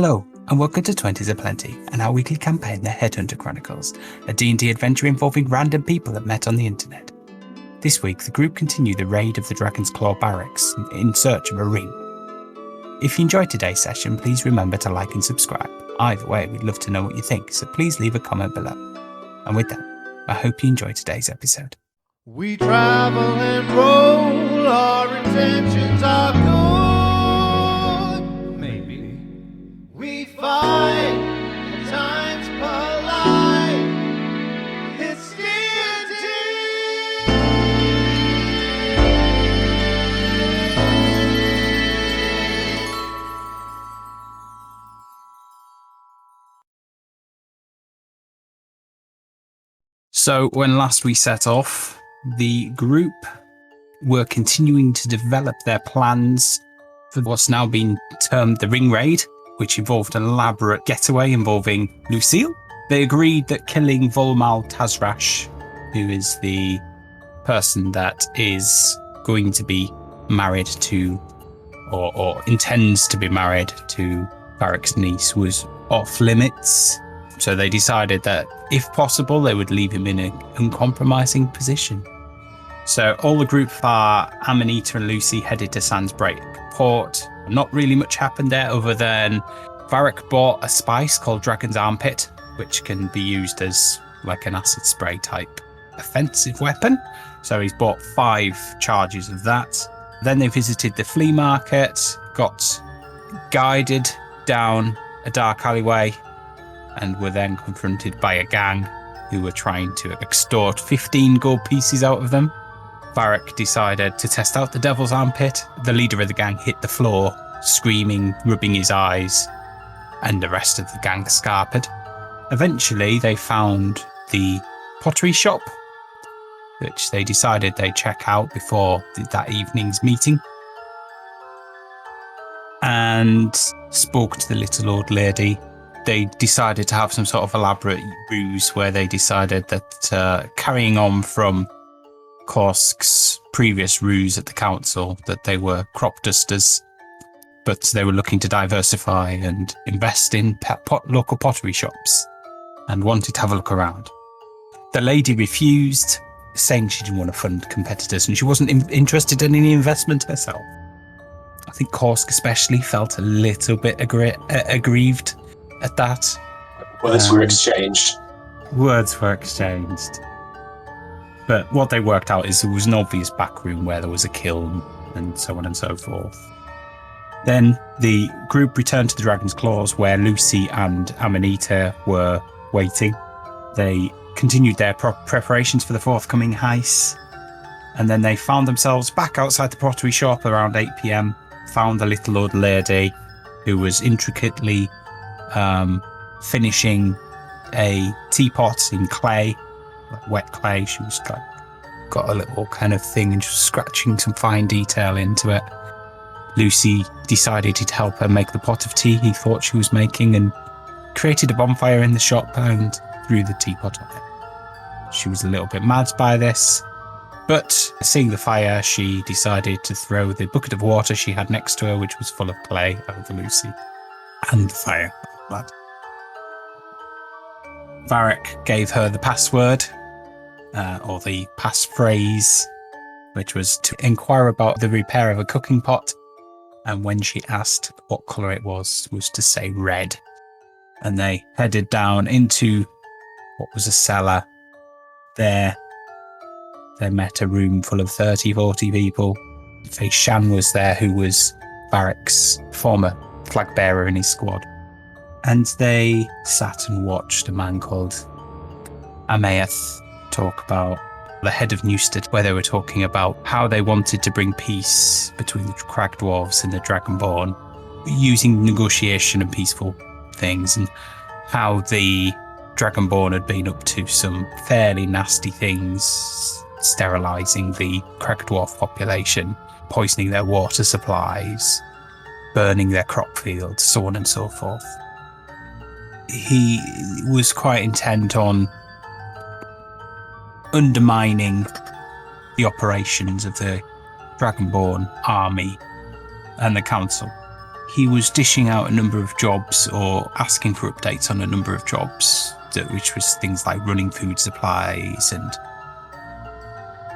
Hello, and welcome to Twenties Aplenty, and our weekly campaign, the Headhunter Chronicles, a D&D adventure involving random people that met on the internet. This week, the group continue the raid of the Dragonsclaw barracks in search of a ring. If you enjoyed today's session, please remember to like and subscribe. Either way, we'd love to know what you think, so please leave a comment below. And with that, I hope you enjoy today's episode. We travel and roll, our intentions are good. Maybe. We fight, at times polite. It's DnD. So when last we set off, the group were continuing to develop their plans for what's now been termed the ring raid, which involved an elaborate getaway involving Lucille. They agreed that killing Volmal Tazrash, who is the person that is going to be married to, or intends to be married to Varric's niece, was off limits. So they decided that, if possible, they would leave him in an uncompromising position. So all the group bar, Amanita and Lucy, headed to Sandsbreak Port. Not really much happened there other than Varric bought a spice called Dragon's Armpit, which can be used as like an acid spray type offensive weapon. So he's bought 5 charges of that. Then they visited the flea market, got guided down a dark alleyway, and were then confronted by a gang who were trying to extort 15 gold pieces out of them. Varric decided to test out the Devil's Armpit. The leader of the gang hit the floor, screaming, rubbing his eyes, and the rest of the gang scarpered. Eventually, they found the pottery shop, which they decided they'd check out before that evening's meeting, and spoke to the little old lady. They decided to have some sort of elaborate ruse where they decided that carrying on from Korsk's previous ruse at the council, that they were crop dusters, but they were looking to diversify and invest in local pottery shops and wanted to have a look around. The lady refused, saying she didn't want to fund competitors and she wasn't interested in any investment herself. I think Korsk especially felt a little bit aggrieved at that. Words were exchanged. But what they worked out is there was an obvious back room where there was a kiln and so on and so forth. Then the group returned to the Dragon's Claws where Lucy and Amanita were waiting. They continued their preparations for the forthcoming heist, and then they found themselves back outside the pottery shop around 8 p.m, found the little old lady who was intricately finishing a teapot in clay, like wet clay. She was got a little kind of thing and just scratching some fine detail into it. Lucy decided to help her make the pot of tea he thought she was making and created a bonfire in the shop and threw the teapot on it. She was a little bit mad by this, but seeing the fire, she decided to throw the bucket of water she had next to her, which was full of clay, over Lucy and the fire. Varric gave her the password, or the passphrase, which was to inquire about the repair of a cooking pot, and when she asked what colour it was to say red. And they headed down into what was a cellar. There, they met a room full of 30-40 people. Shan was there, who was Varric's former flag bearer in his squad. And they sat and watched a man called Amaeth talk about the head of Newstead, where they were talking about how they wanted to bring peace between the Crag Dwarves and the Dragonborn using negotiation and peaceful things, and how the Dragonborn had been up to some fairly nasty things, sterilising the Crag Dwarf population, poisoning their water supplies, burning their crop fields, so on and so forth. He was quite intent on undermining the operations of the Dragonborn army and the council. he was dishing out a number of jobs or asking for updates on a number of jobs, which was things like running food supplies and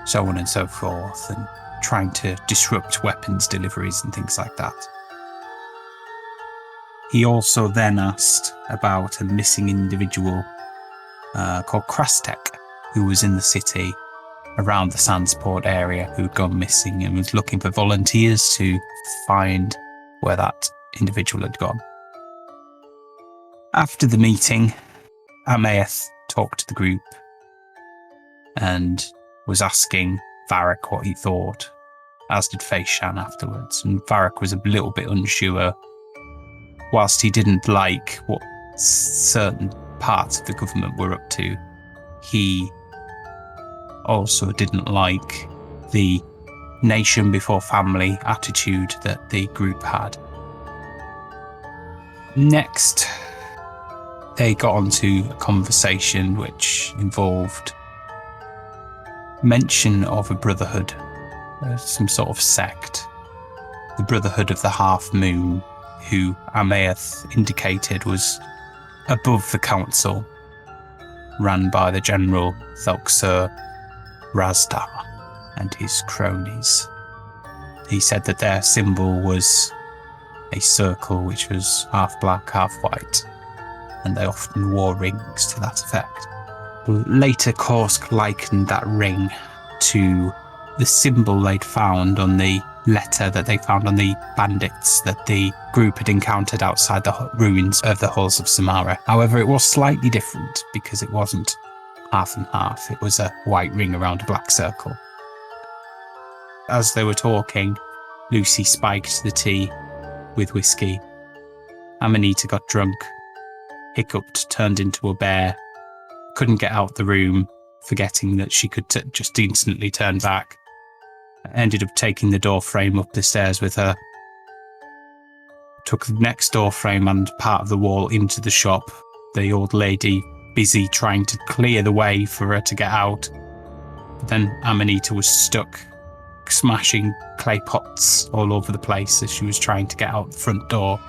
so on and so forth, and trying to disrupt weapons deliveries and things like that. He also then asked about a missing individual called Krastek, who was in the city around the Sandsport area, who'd gone missing, and was looking for volunteers to find where that individual had gone. After the meeting, Amaeth talked to the group and was asking Varric what he thought, as did Faishan afterwards. And Varric was a little bit unsure. Whilst he didn't like what certain parts of the government were up to, he also didn't like the nation before family attitude that the group had. Next, they got onto a conversation which involved mention of a brotherhood, some sort of sect, the Brotherhood of the Half Moon, who Amaeth indicated was above the council, ran by the General Thelxur Razdar and his cronies. He said that their symbol was a circle which was half black, half white, and they often wore rings to that effect. Later, Korsk likened that ring to the symbol they'd found on the letter that they found on the bandits that the group had encountered outside the ruins of the halls of Samara. However, it was slightly different because it wasn't half and half. It was a white ring around a black circle. As they were talking, Lucy spiked the tea with whiskey. Amanita got drunk, hiccuped, turned into a bear, couldn't get out the room, forgetting that she could just instantly turn back. Ended up taking the door frame up the stairs with her. Took the next door frame and part of the wall into the shop. The old lady busy trying to clear the way for her to get out. But then Amanita was stuck, smashing clay pots all over the place as she was trying to get out the front door.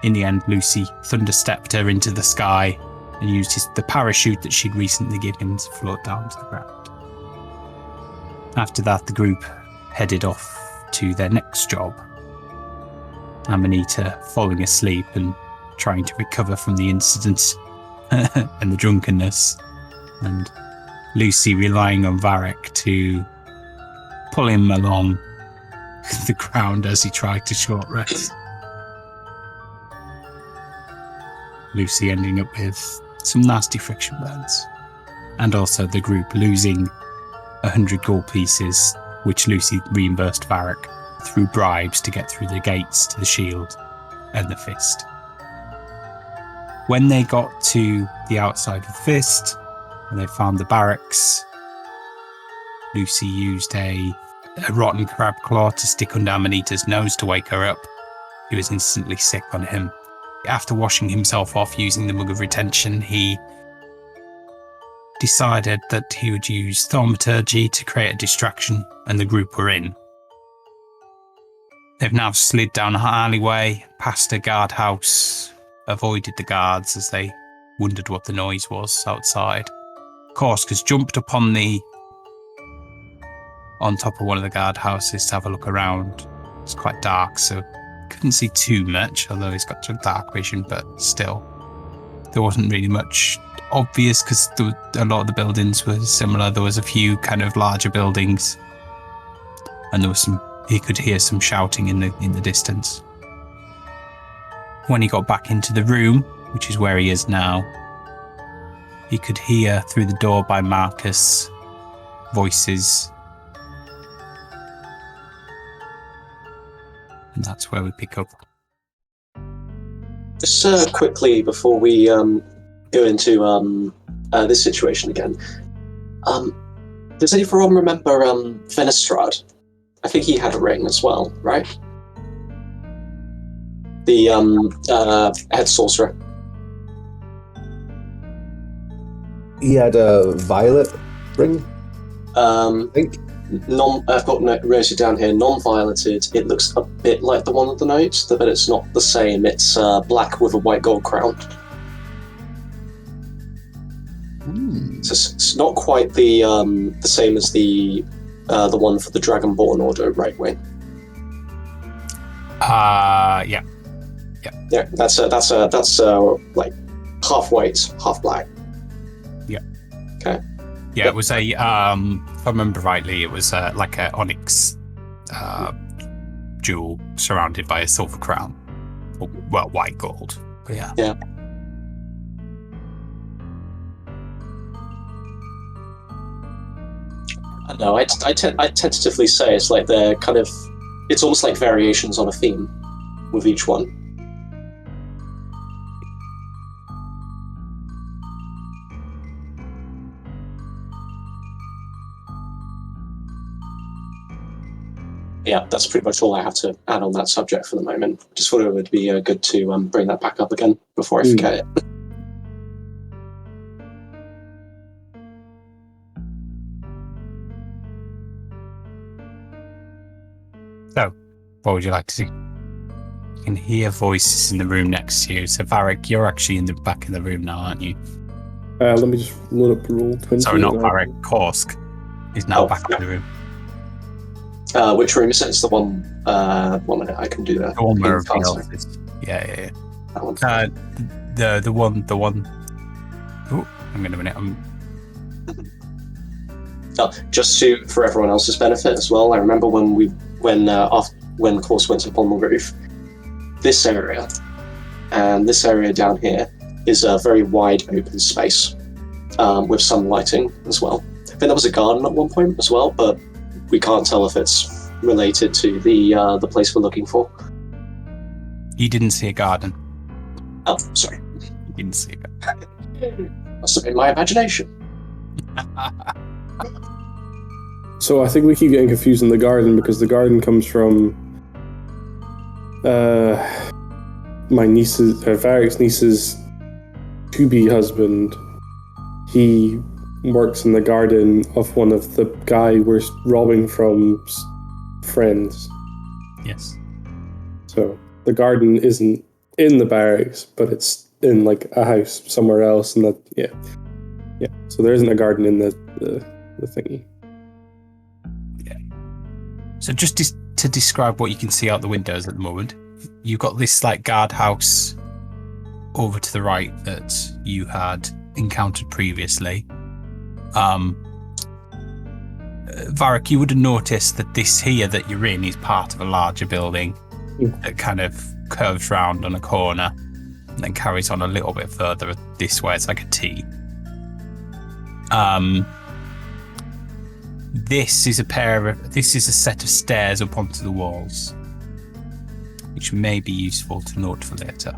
In the end, Lucy thunderstepped her into the sky and used the parachute that she'd recently given to float down to the ground. After that, the group headed off to their next job. Amanita falling asleep and trying to recover from the incident and the drunkenness, and Lucy relying on Varric to pull him along the ground as he tried to short rest. Lucy ending up with some nasty friction burns, and also the group losing 100 gold pieces, which Lucy reimbursed Varric through bribes to get through the gates to the shield and the fist. When they got to the outside of the fist, and they found the barracks, Lucy used a rotten crab claw to stick under Amanita's nose to wake her up. He was instantly sick on him. After washing himself off using the Mug of Retention, he decided that he would use Thaumaturgy to create a distraction, and the group were in. They've now slid down an alleyway, past a guardhouse, avoided the guards as they wondered what the noise was outside. Korsk has jumped up on top of one of the guardhouses to have a look around. It's quite dark, so couldn't see too much, although he's got some dark vision, but still. There wasn't really much obvious because a lot of the buildings were similar. There was a few kind of larger buildings, and there was he could hear some shouting in the distance. When he got back into the room, which is where he is now, he could hear through the door by Marcus voices. And that's where we pick up. Just quickly before we go into this situation again, does anyone remember Fenestrad? I think he had a ring as well, right? The head sorcerer. He had a violet ring, I think. I've got noted down here, non-violeted. It looks a bit like the one with the notes, but it's not the same. It's black with a white gold crown. So it's not quite the same as the one for the Dragonborn Order right wing. Yeah. Yeah, that's like half white, half black. Yeah. Okay. Yeah, it was a if I remember rightly, it was like a onyx jewel surrounded by a silver crown. Well, white gold. But yeah. Yeah. No, I tentatively say it's like they're kind of, it's almost like variations on a theme with each one. Yeah, that's pretty much all I have to add on that subject for the moment. Just thought it would be good to bring that back up again before I forget it. So, what would you like to do? You can hear voices in the room next to you. So, Varric, you're actually in the back of the room now, aren't you? Let me just load up roll 20. Sorry, not Varric. Korsk is now back in the room. Which room is it? It's the one. 1 minute, I can do that. The one where everything else is. Yeah. That one. The one. Oh, hang on a minute. Just for everyone else's benefit as well. I remember when Korsk went up on the roof, this area and this area down here is a very wide open space with some lighting as well. I think there was a garden at one point as well, but we can't tell if it's related to the place we're looking for. You didn't see a garden. Oh, sorry. You didn't see a garden. Must have been my imagination. So I think we keep getting confused in the garden because the garden comes from my niece's, Varric's niece's to-be husband. He works in the garden of one of the guy we're robbing from's friends. Yes. So the garden isn't in the barracks, but it's in like a house somewhere else, and that yeah. So there isn't a garden in the thingy. Yeah. So just to describe what you can see out the windows at the moment, you've got this like guardhouse over to the right that you had encountered previously. Varric, you would have noticed that this here that you're in is part of a larger building that kind of curves round on a corner and then carries on a little bit further this way. It's like a T. This is a set of stairs up onto the walls, which may be useful to note for later.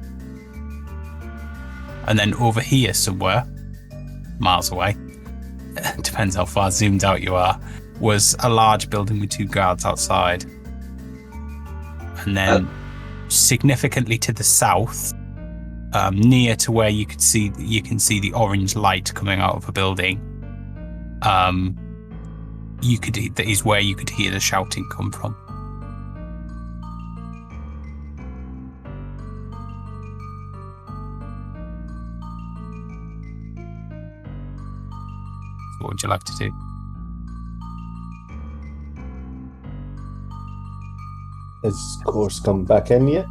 And then over here somewhere, miles away, depends how far zoomed out you are, was a large building with 2 guards outside. And then significantly to the south, near to where you can see the orange light coming out of a building, that is where you could hear the shouting come from. So what would you like to do? Has Korsk come back in yet?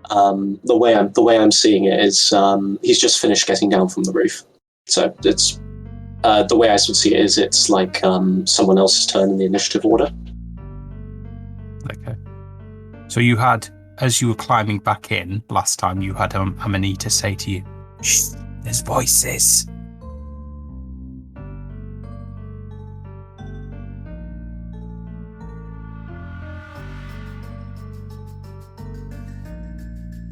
The way I'm seeing it is he's just finished getting down from the roof. So it's the way I would see it is it's like someone else's turn in the initiative order. Okay. So you had, as you were climbing back in last time, you had Amanita say to you, "Shh, there's voices."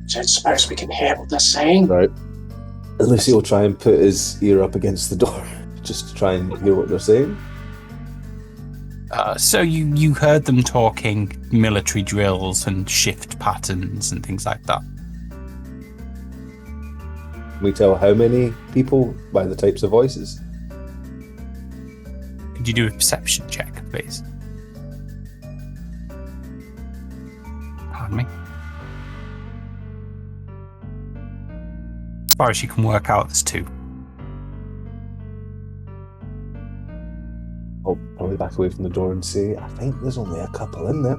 I don't suppose we can hear what they're saying. Right. Lucy will try and put his ear up against the door just to try and hear what they're saying. So you heard them talking military drills and shift patterns and things like that. Can we tell how many people by the types of voices? Could you do a perception check, please? Pardon me. As far as you can work out, there's 2. I'll probably back away from the door and say, I think there's only a couple in there.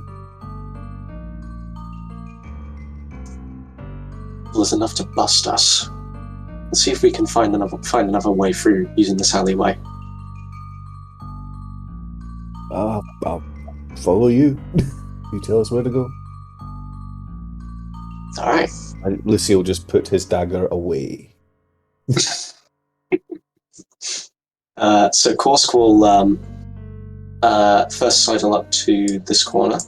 There's enough to bust us. Let's see if we can find another way through using this alleyway. I'll follow you. You tell us where to go. All right. And Lucille just put his dagger away. So Korsk will first sidle up to this corner.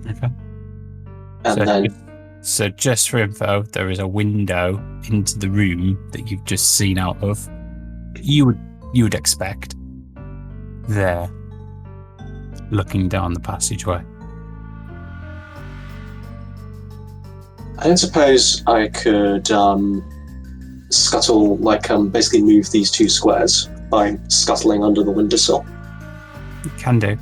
Okay. And So just for info, there is a window into the room that you've just seen out of. You would expect there, looking down the passageway. I don't suppose I could scuttle, basically move these 2 squares by scuttling under the windowsill. You can do.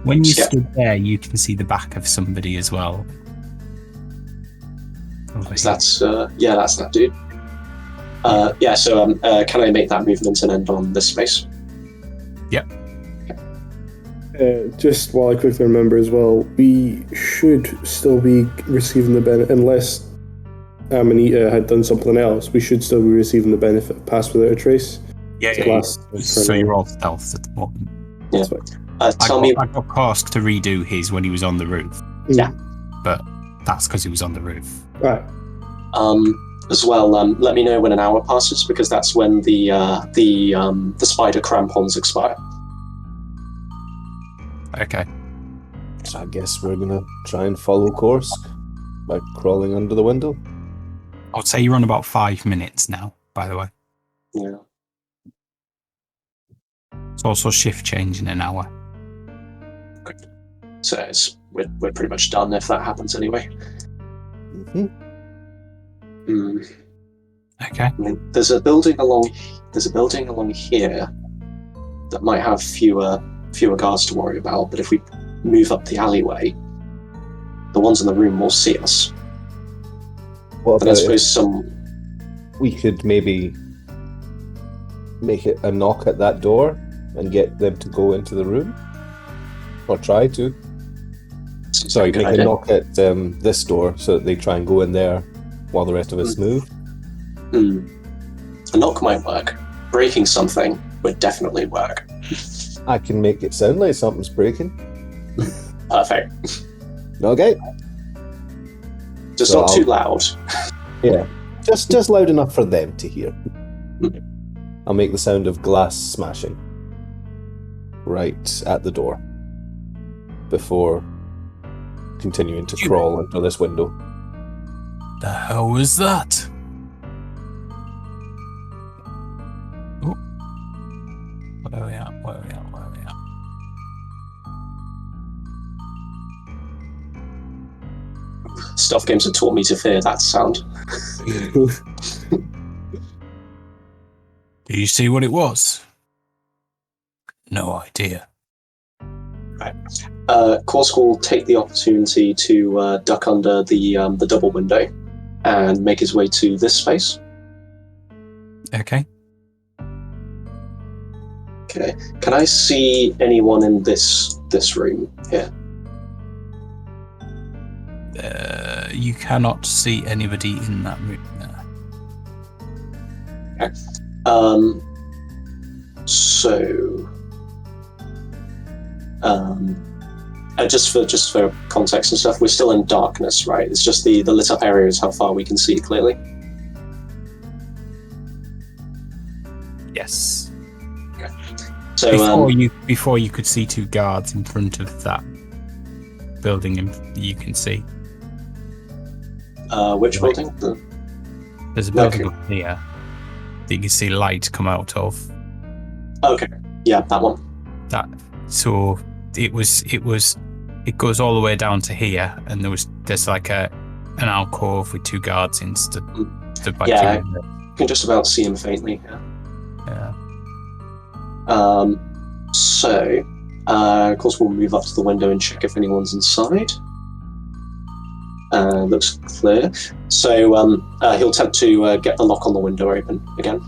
When you stood there, you can see the back of somebody as well. That's that dude. So can I make that movement and end on this space? Yep. Just while I quickly remember as well, we should still be receiving the benefit, unless Amanita had done something else, we should still be receiving the benefit of Pass Without a Trace. Yeah. So you're all stealth at the moment. Yeah. I got Korsk to redo his when he was on the roof. Yeah. But that's because he was on the roof. Right. As well, let me know when an hour passes, because that's when the spider crampons expire. Okay. So I guess we're gonna try and follow Korsk by crawling under the window. I would say you're on about 5 minutes now, by the way. Yeah. It's also shift change in an hour. So we're pretty much done if that happens anyway. Okay. I mean, there's a building along here that might have fewer guards to worry about, but if we move up the alleyway, the ones in the room will see us. What And I about suppose we could maybe make it a knock at that door and get them to go into the room? Or try to. Sorry, make a knock at this door so that they try and go in there while the rest of us move. A knock might work. Breaking something would definitely work. I can make it sound like something's breaking. Perfect. Okay. Just not too loud. Yeah. Just loud enough for them to hear. I'll make the sound of glass smashing right at the door before continuing to crawl into this window. The hell was that? Oh. Where are we at? Stealth games have taught me to fear that sound. Do you see what it was? No idea. Right. Korsk will take the opportunity to duck under the double window and make his way to this space. Okay. Okay. Can I see anyone in this room here? You cannot see anybody in that room there. Okay. So, just for context and stuff, we're still in darkness, right? It's just the lit up area is how far we can see clearly. Yes. Okay. So before you could see 2 guards in front of that building, you can see. Which building? There's a building up here that you can see light come out of. Okay. Yeah, that one. So it goes all the way down to here, and there's like an alcove with 2 guards stood by. Yeah, you can just about see him faintly. Yeah. Of course, we'll move up to the window and check if anyone's inside. Looks clear. So he'll attempt to get the lock on the window open again.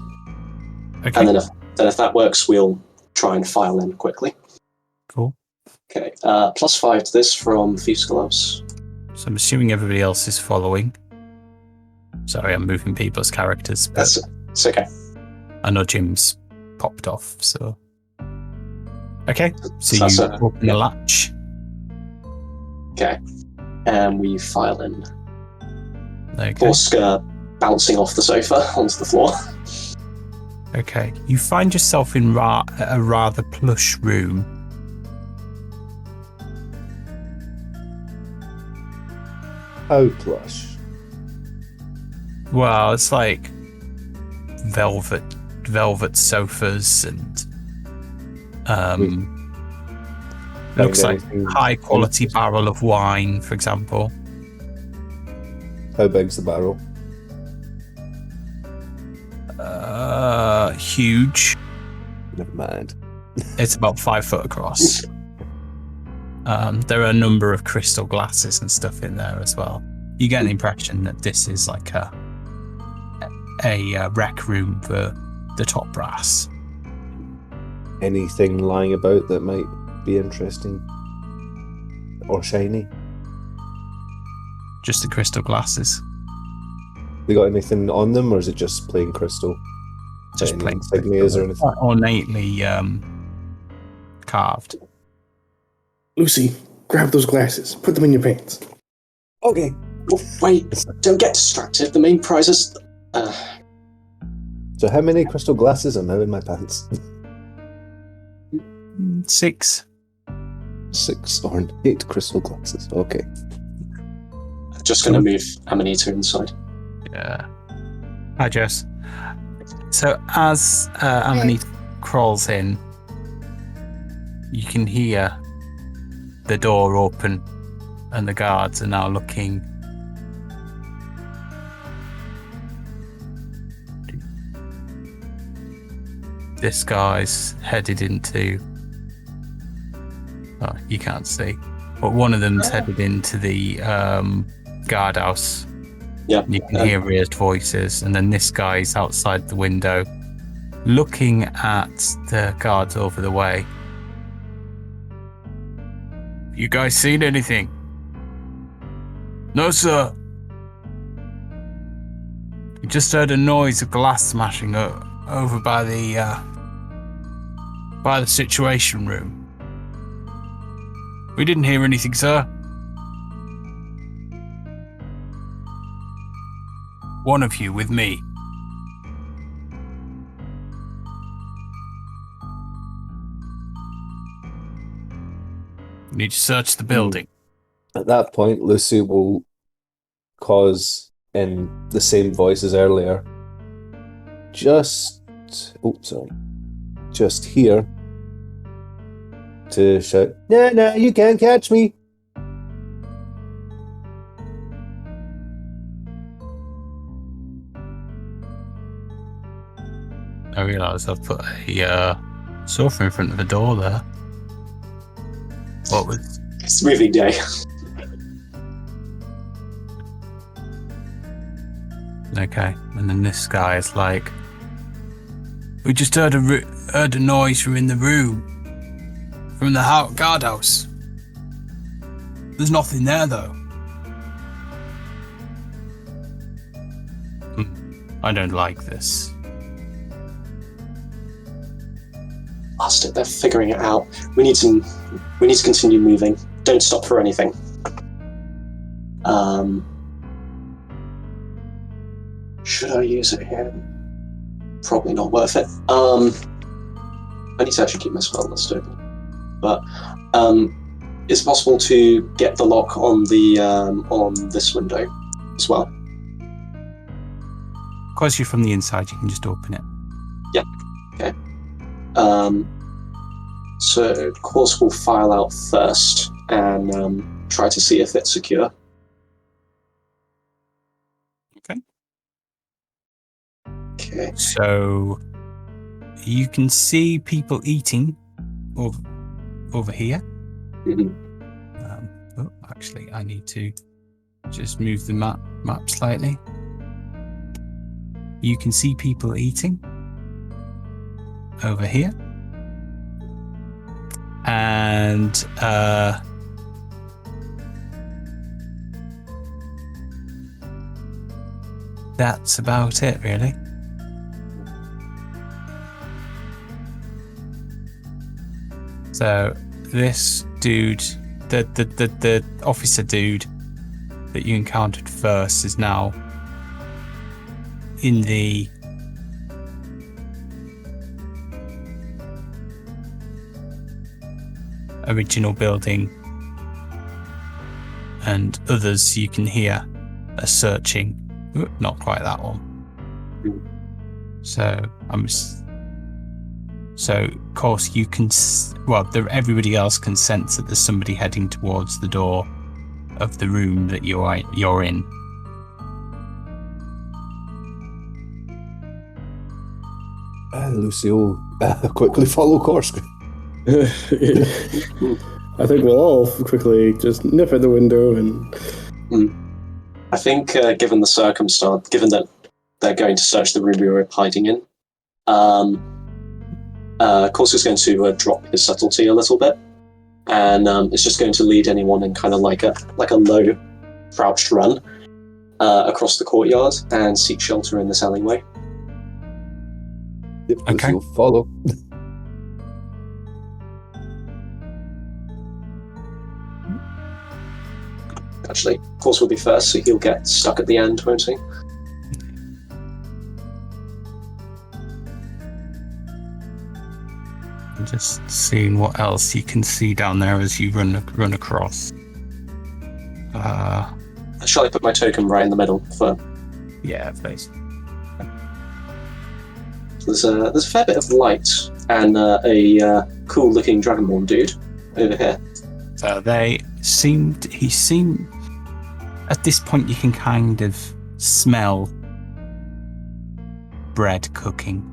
Okay. And then if that works, we'll try and file in quickly. Cool. Okay. +5 to this from Thief's Gloves. So I'm assuming everybody else is following. Sorry, I'm moving people's characters, but It's okay. I know Jim's popped off, so... Okay, so So you open the latch. Okay. And we file in. Okay. Borska bouncing off the sofa onto the floor. Okay. You find yourself in a rather plush room. How plush? Well, it's like velvet sofas and looks like high quality barrel of wine, for example. How big's the barrel? Huge. Never mind. It's about 5 foot across. There are a number of crystal glasses and stuff in there as well. You get an impression that this is like a rec room for the top brass. Anything lying about that might be interesting or shiny? Just the crystal glasses. They got anything on them, or is it just plain crystal? Just Any plain insignias or anything? ornately carved. Lucy, grab those glasses. Put them in your pants. Okay. Oh, wait, don't get distracted. The main prize is... So how many crystal glasses are now in my pants? 6. 6 or 8 crystal glasses. Okay. Just going to move Amanita inside. Yeah. Hi, Jess. So as Amanita crawls in, you can hear the door open and the guards are now looking. This guy's headed into... Oh, you can't see. But one of them's headed into the guardhouse. Yeah. You can hear raised voices, and then this guy's outside the window looking at the guards over the way. You guys seen anything? No, sir. You just heard a noise of glass smashing over by the situation room. We didn't hear anything, sir. One of you with me. You need to search the building. At that point, Lucy will cause, in the same voice as earlier, just here, to shout, no, you can't catch me. I realise I've put a sofa in front of the door there. What was... It's moving day. Okay, and then this guy is like, we just heard a noise from in the room, from the guardhouse. There's nothing there though. I don't like this. Bastard, they're figuring it out. We need to continue moving. Don't stop for anything. Should I use it here? Probably not worth it. I need to actually keep my spell list open. But it's possible to get the lock on the on this window as well. Because you're from the inside, you can just open it. Yeah. Okay. So of course we'll file out first and try to see if it's secure. Okay. Okay. So you can see people eating over here. Mhm. Actually, I need to just move the map slightly. You can see people eating over here. And that's about it, really. So this dude, the officer dude that you encountered first, is now in the original building, and others you can hear are searching. Not quite that one. So of course you can. Everybody else can sense that there's somebody heading towards the door of the room that you're in. Lucy will quickly follow Korska. I think we'll all quickly just nip at the window and... I think, given the circumstance, given that they're going to search the room we were hiding in, Korska's going to drop his subtlety a little bit, and it's just going to lead anyone in kind of like a low, crouched run across the courtyard and seek shelter in this alleyway. Yep, Okay. Lucy will follow. Actually, Korska will be first, so he'll get stuck at the end, won't he? I'm just seeing what else you can see down there as you run across. Shall I put my token right in the middle? Yeah, please. There's a fair bit of light and a cool-looking dragonborn dude over here. So he seemed, at this point you can kind of smell bread cooking.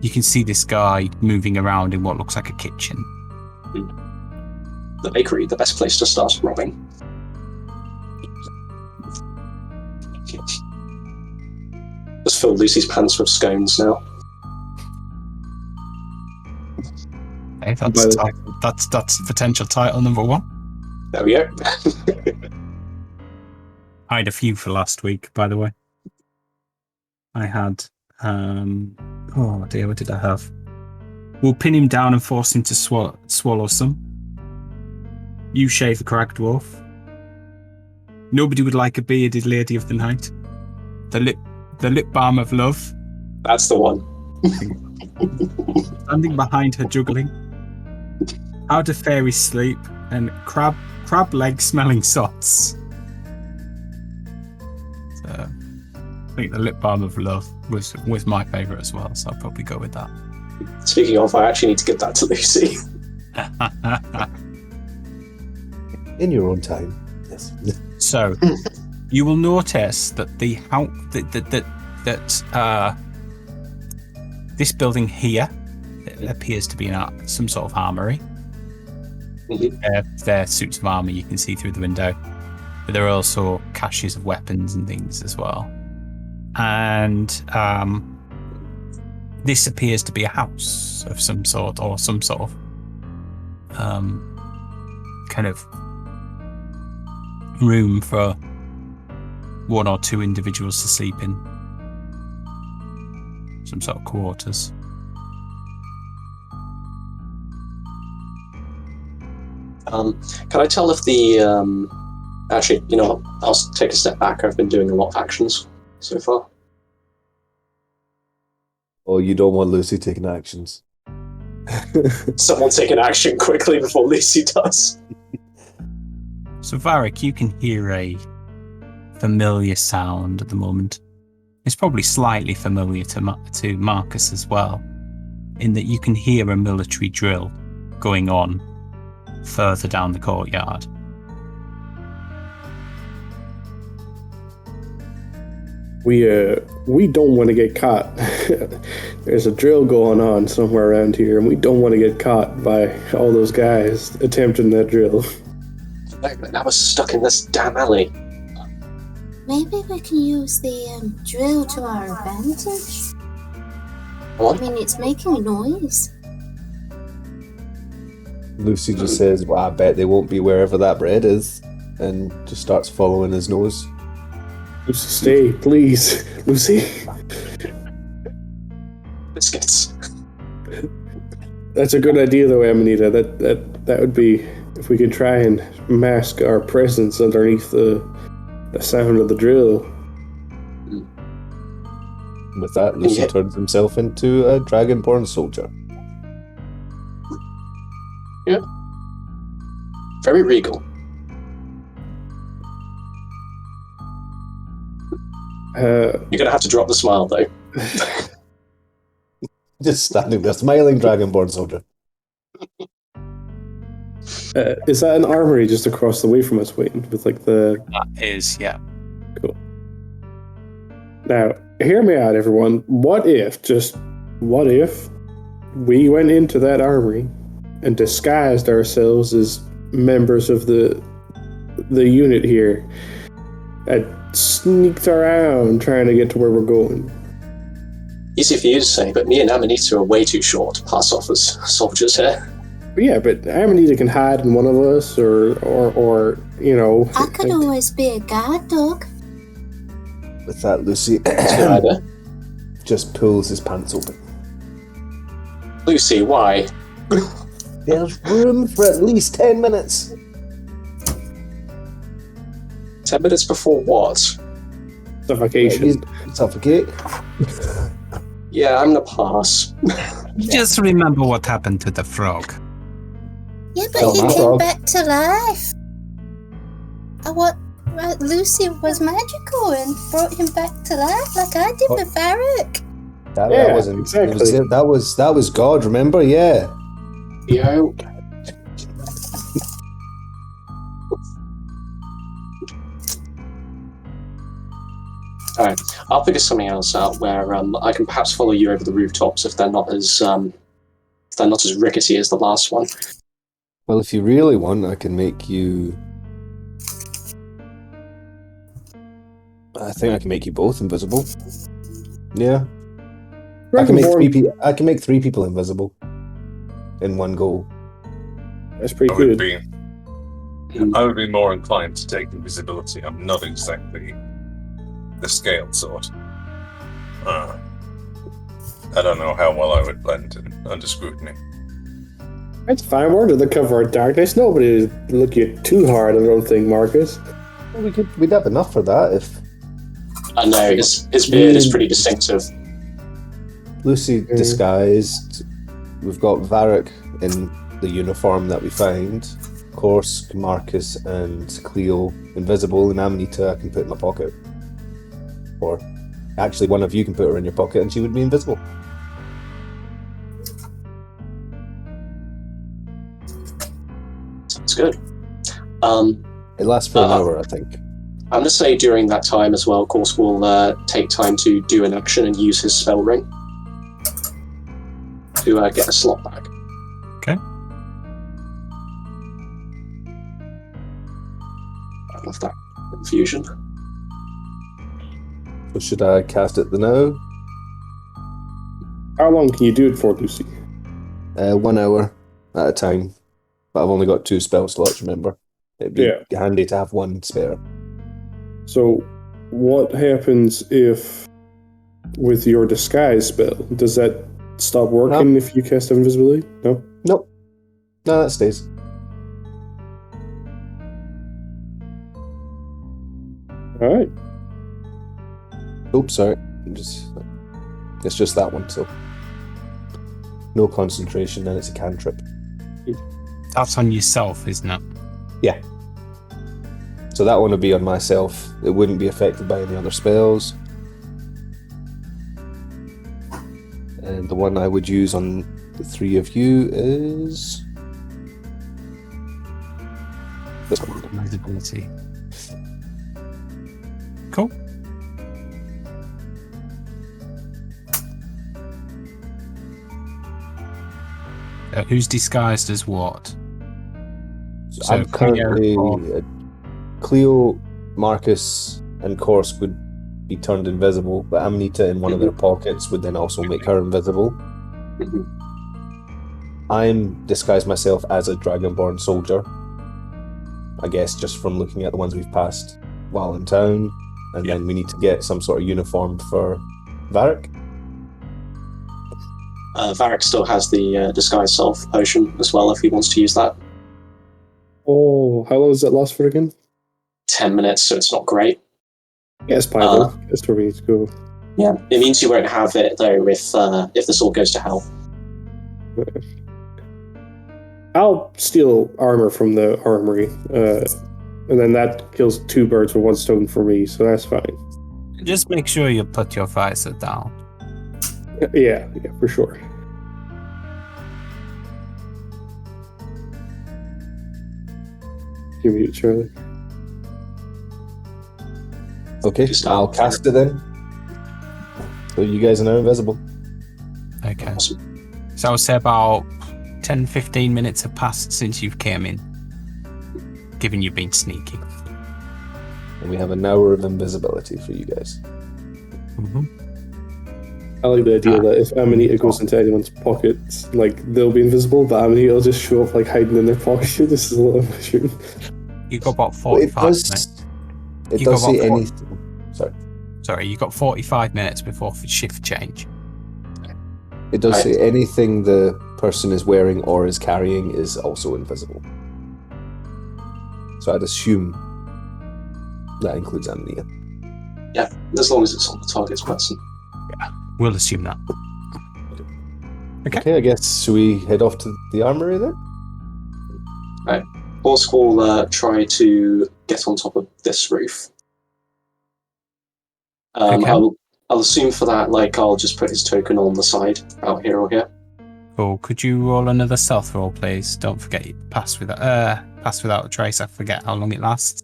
You can see this guy moving around in what looks like a kitchen. The bakery, the best place to start robbing. Just fill Lucy's pants with scones now. Hey, that's potential title number 1. There we go. I had a few for last week, by the way. I had oh dear, what did I have? We'll pin him down and force him to swallow some. You shave a crag dwarf. Nobody would like a bearded lady of the night. The lip balm of love. That's the one. Standing behind her juggling. How do fairies sleep? And crab leg smelling sots. So I think the lip balm of love was my favourite as well, so I'll probably go with that. Speaking of, I actually need to give that to Lucy. In your own time. Yes. So you will notice that this building here, it appears to be some sort of armory. Mhm. Their suits of armor you can see through the window, but there are also caches of weapons and things as well. And this appears to be a house of some sort, or some sort of kind of room for 1 or 2 individuals to sleep in. Some sort of quarters. Can I tell if the... actually, you know what? I'll take a step back. I've been doing a lot of actions so far. Oh, you don't want Lucy taking actions. Someone take an action quickly before Lucy does. So Varric, you can hear a familiar sound at the moment. It's probably slightly familiar to Marcus as well, in that you can hear a military drill going on further down the courtyard. We don't want to get caught. There's a drill going on somewhere around here, and we don't want to get caught by all those guys attempting that drill. Now we're stuck in this damn alley. Maybe we can use the drill to our advantage. What? I mean, it's making noise. Lucy just says, well, I bet they won't be wherever that bread is, and just starts following his nose. Lucy, stay, please. Lucy. Biscuits. That's a good idea, though, Amanita. That would be if we could try and mask our presence underneath the sound of the drill. With that, Lucy turns himself into a dragonborn soldier. Yeah. Very regal. You're gonna have to drop the smile, though. Just standing there, smiling dragonborn soldier. Is that an armory just across the way from us, waiting with like the? That is, yeah. Cool. Now, hear me out, everyone. What if we went into that armory and disguised ourselves as members of the unit here and sneaked around trying to get to where we're going? Easy for you to say, but me and Amanita are way too short to pass off as soldiers here. Yeah, but Amanita can hide in one of us, or you know. I could always be a guard dog. With that, Lucy just pulls his pants open. Lucy, why? There's room for at least 10 minutes. 10 minutes before what? Suffocation. Suffocate. Yeah, I'm gonna pass. Just remember what happened to the frog. Yeah, but he came back to life. Lucy was magical and brought him back to life, like I did with Varric. That wasn't exactly. That was God. Remember? Yeah. Yeah. Alright, I'll figure something else out where I can perhaps follow you over the rooftops if they're not as rickety as the last one. Well, if you really want, I can make you. I think I can make you both invisible. Yeah. I can make 3 people invisible in one go. That's pretty good. I would be more inclined to take invisibility. I'm not exactly the scaled sort. I don't know how well I would blend in under scrutiny. That's fine. We're under the cover of darkness. Nobody would look you too hard, I don't think, Marcus. Well, we'd have enough for that if. I know his beard is pretty distinctive. Lucy disguised. We've got Varric in the uniform that we find. Of course, Marcus and Cleo invisible, and Amanita I can put in my pocket. Or actually, one of you can put her in your pocket, and she would be invisible. Sounds good. It lasts for an hour, I think. I'm going to say during that time as well, of course, we'll take time to do an action and use his spell ring to get a slot back. Okay. I love that confusion. So should I cast it now? How long can you do it for, Lucy? 1 hour at a time. But I've only got 2 spell slots, remember? It'd be handy to have 1 spare. So, what happens if, with your disguise spell, does that stop working if you cast invisibility? No? Nope. No, that stays. Alright. Oops, sorry. It's just that one, so. No concentration, and it's a cantrip. That's on yourself, isn't it? Yeah. So that one would be on myself. It wouldn't be affected by any other spells. And the one I would use on the 3 of you is this one. Invisibility. Cool. who's disguised as what? So I'm currently Cleo, Marcus, and Corse would be turned invisible, but Amanita in one of their pockets would then also make her invisible. I'm disguised myself as a Dragonborn soldier. I guess just from looking at the ones we've passed while in town, and then we need to get some sort of uniform for Varric. Varric still has the disguise self potion as well if he wants to use that. Oh, how long does it last for again? 10 minutes, so it's not great. Yeah, it's fine though. That's where we need to go. Yeah, it means you won't have it though if this all goes to hell. I'll steal armor from the armory, and then that kills 2 birds with 1 stone for me, so that's fine. Just make sure you put your visor down. Yeah, for sure. Give me it, Charlie. Okay, I'll cast it then. So you guys are now invisible. Okay. So I would say about 10-15 minutes have passed since you've came in, given you've been sneaking. And we have an hour of invisibility for you guys. I like the idea that if Amanita goes into anyone's pockets, like, they'll be invisible, but Amanita will just show up, like, hiding in their pocket. This is a little mushroom. You got about 45 minutes. It does say anything. Sorry, you got 45 minutes before shift change. It does say anything the person is wearing or is carrying is also invisible. So I'd assume that includes Amanita. Yeah, as long as it's on the target's person. Yeah, we'll assume that. Okay, I guess should we head off to the armory then? Right. Horsk will try to get on top of this roof. Okay. I'll assume for that, like, I'll just put his token on the side, out here or here. Cool. Could you roll another stealth roll, please? Don't forget you pass without a trace. I forget how long it lasts.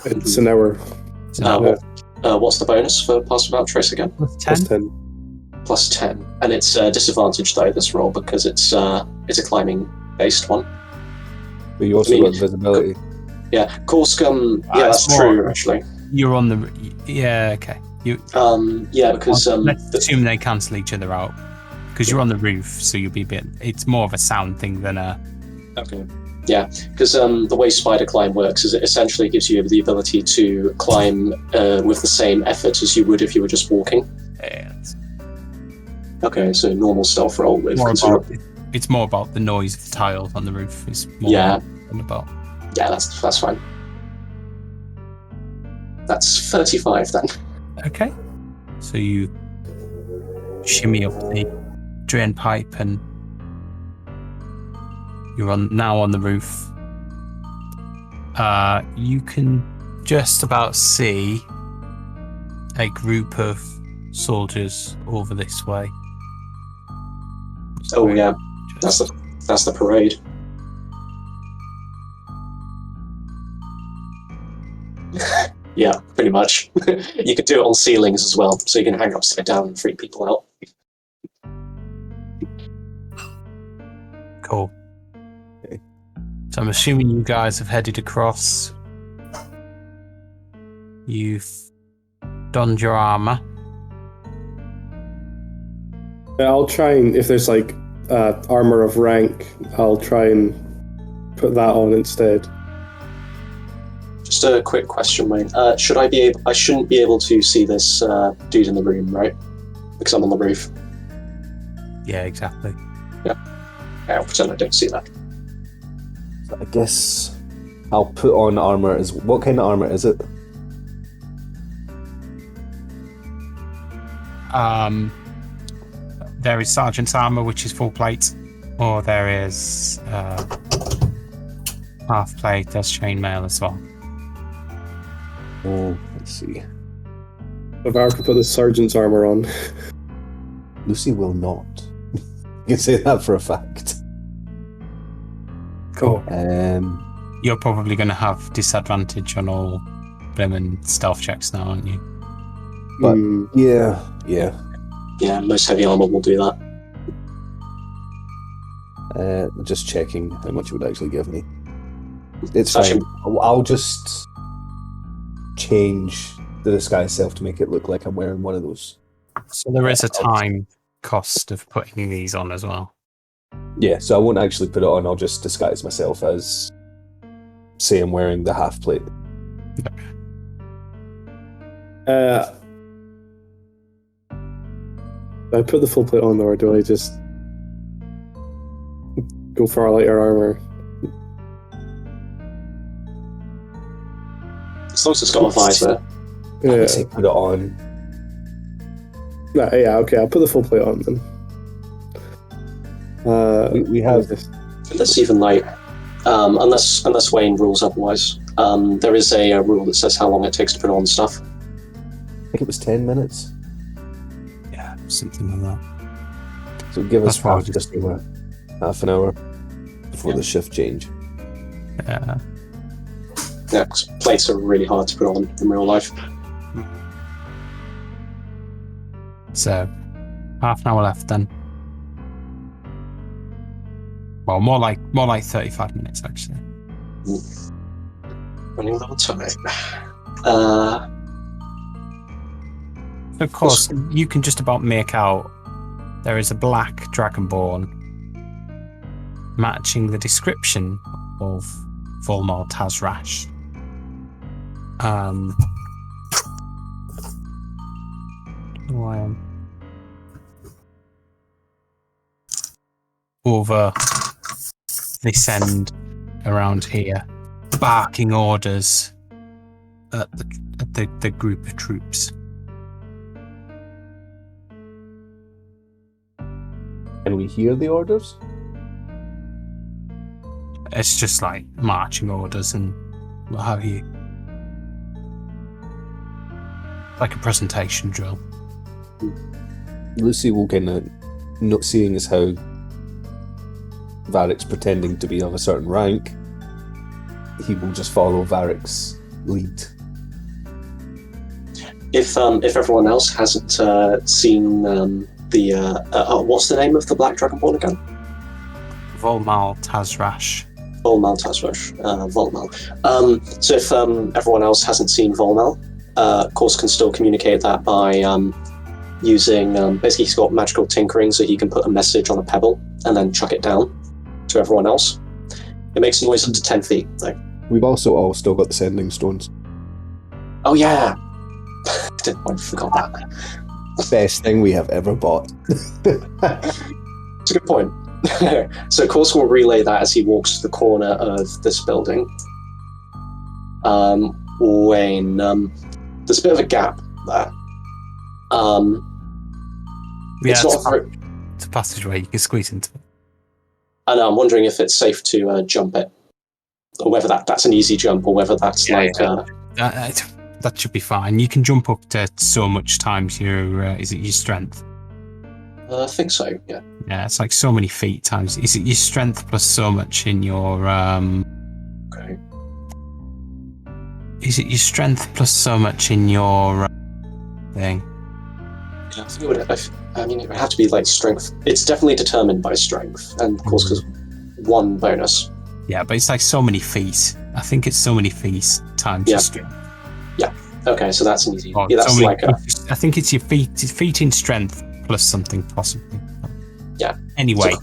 It's an hour. What's the bonus for pass without trace again? Plus 10? Plus 10. Plus 10. And it's disadvantaged though, this roll, because it's a climbing based one. But you also got invisibility. Yeah, Korsk, yeah, that's true, actually. You're on the... Yeah, okay. Because... let's assume they cancel each other out. Because you're on the roof, so you'll be a bit... It's more of a sound thing than a... Okay. Yeah, because the way spider climb works is it essentially gives you the ability to climb with the same effort as you would if you were just walking. Yeah. Okay, so normal stealth roll with... It's more about the noise of the tiles on the roof. It's more about... Yeah, that's fine. That's 35 then. Okay. So you shimmy up the drain pipe and you're now on the roof. You can just about see a group of soldiers over this way. Oh yeah, that's the parade. Yeah, pretty much. You could do it on ceilings as well, so you can hang upside down and freak people out. Cool. Okay. So I'm assuming you guys have headed across. You've donned your armor. I'll try and, if there's like armor of rank, I'll try and put that on instead. Just a quick question, Wayne. I shouldn't be able to see this dude in the room, right? Because I'm on the roof. Yeah, exactly. Yeah. I'll pretend I don't see that. I guess I'll put on armor. What kind of armor is it? There is Sergeant's armor, which is full plate, or there is half plate. There's chainmail as well. Oh, let's see. If I could put the sergeant's armor on. Lucy will not. You can say that for a fact. Cool. You're probably going to have disadvantage on all blimmin' stealth checks now, aren't you? But yeah. Yeah, most heavy armor will do that. Just checking how much it would actually give me. It's Actually- fine. I'll just change the disguise self to make it look like I'm wearing one of those. So there is a time cost of putting these on as well. Yeah, so I won't actually put it on. I'll just disguise myself as, say, I'm wearing the half plate. Do I put the full plate on, or do I just go for a lighter armor? As long as it's got a visor. I Yeah. would say put it on. Yeah, okay, I'll put the full plate on then. We have That's even like, unless Wayne rules otherwise. There is a rule that says how long it takes to put on stuff. I think it was 10 minutes. Yeah, something like that. So give us That's why I was just over half an hour before the shift change. Yeah. Yeah, 'cause plates are really hard to put on in real life. So, half an hour left then. Well, more like 35 minutes actually. Running low on time. Of course, you can just about make out there is a black dragonborn matching the description of Volmal Tazrash. Over this end around here, barking orders at the group of troops. Can we hear the orders? It's just like marching orders and what have you. Like a presentation drill. Lucy will kind of, not seeing as how Varric's pretending to be of a certain rank, he will just follow Varric's lead. If everyone else hasn't seen what's the name of the Black Dragonborn again? Volmal Tazrash. Volmal Tazrash. Volmal. So if everyone else hasn't seen Volmal, of course can still communicate that by using basically he's got magical tinkering, so he can put a message on a pebble and then chuck it down to everyone else. It makes a noise up to 10 feet. Like, We've also all still got the sending stones. oh yeah, I forgot that. Best thing we have ever bought. It's a good point. So of course we'll relay that as he walks to the corner of this building. Wayne, there's a bit of a gap there. It's not It's a passageway you can squeeze into. I know, I'm wondering if it's safe to jump it, or whether that's an easy jump, or whether that's That should be fine. You can jump up to so much times your is it your strength? I think so. Yeah. Yeah, it's like so many feet times. Is it your strength plus so much in your Okay. Is it your strength plus so much in your thing? Yeah, I think it would. I mean, it would have to be like strength. It's definitely determined by strength, and of course, because one bonus. Yeah, but it's like so many feet. I think it's so many feet times your strength. Okay, so that's an easy. Oh, Yeah, that's so like many, I think it's your feet. It's feet in strength plus something possibly. Yeah. Anyway,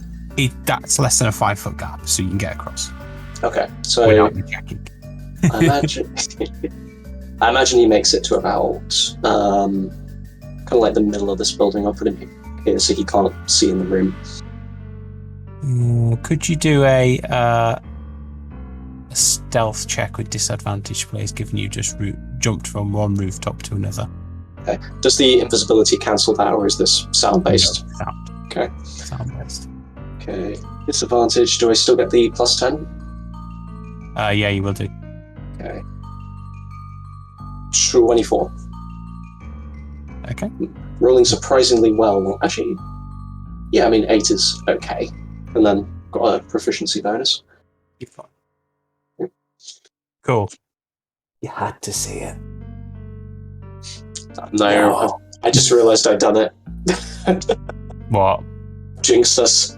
that's less than a 5 foot gap, so you can get across okay. So without me checking. I imagine he makes it to about kind of like the middle of this building. I'll put him here so he can't see in the room. Could you do a stealth check with disadvantage, please, given you just jumped from one rooftop to another? Okay. Does the invisibility cancel that, or is this sound based? No, sound. Okay. Sound based. Okay. Disadvantage. Do I still get the plus 10? Yeah, you will do. Okay. 24. Okay. Rolling surprisingly well. Well, actually, yeah, I mean, 8 is okay. And then got a proficiency bonus. You're fine. Cool. You had to say it. No, I just realised I'd done it. What? Jinxed us.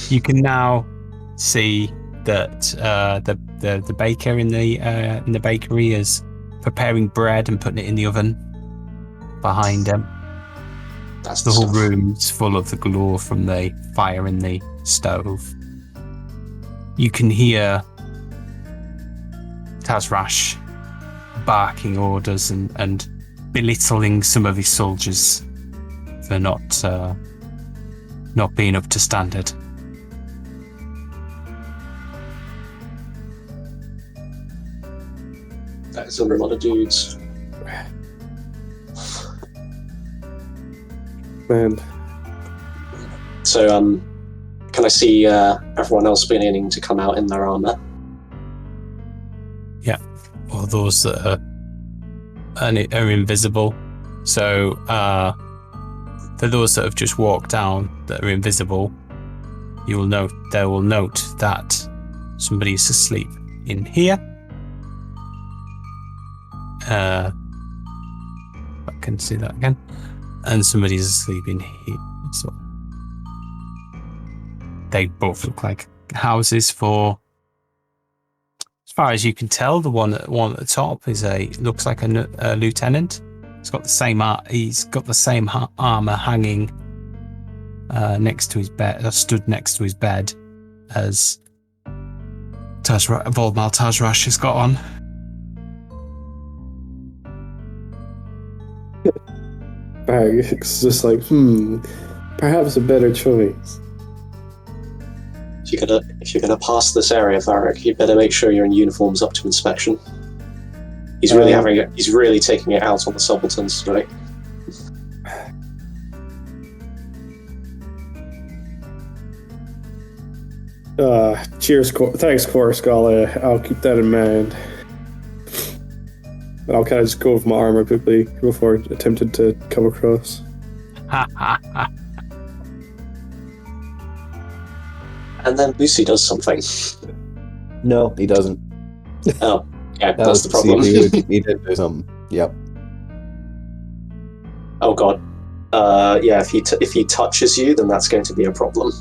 You can now see that the baker in the bakery is preparing bread and putting it in the oven behind him. That's The whole stuff. room's full of the glow from the fire in the stove. You can hear Tazrash barking orders and belittling some of his soldiers for not being up to standard. That is under a lot of dudes. Man, So, can I see everyone else beginning to come out in their armor? Or those that are invisible. So, for those that have just walked down that are invisible, they will note that somebody is asleep in here. I can see that again. And somebody's asleep in here. So they both look like houses for, as far as you can tell, the one at the top looks like a lieutenant. He's got the same armor hanging next to his bed, stood next to his bed, as Voldemar Tazrash has got on. it's just like, perhaps a better choice. If you're gonna pass this area, Varric, you better make sure your uniform's up to inspection. He's really taking it out on the subalterns today. Cheers, thanks, Korscala. I'll keep that in mind. I'll kind of just go with my armor quickly before attempting to come across. And then Lucy does something. No, he doesn't. Oh, yeah, That that's was the problem. he did do something. Yep. Oh god. Yeah, if he touches you, then that's going to be a problem.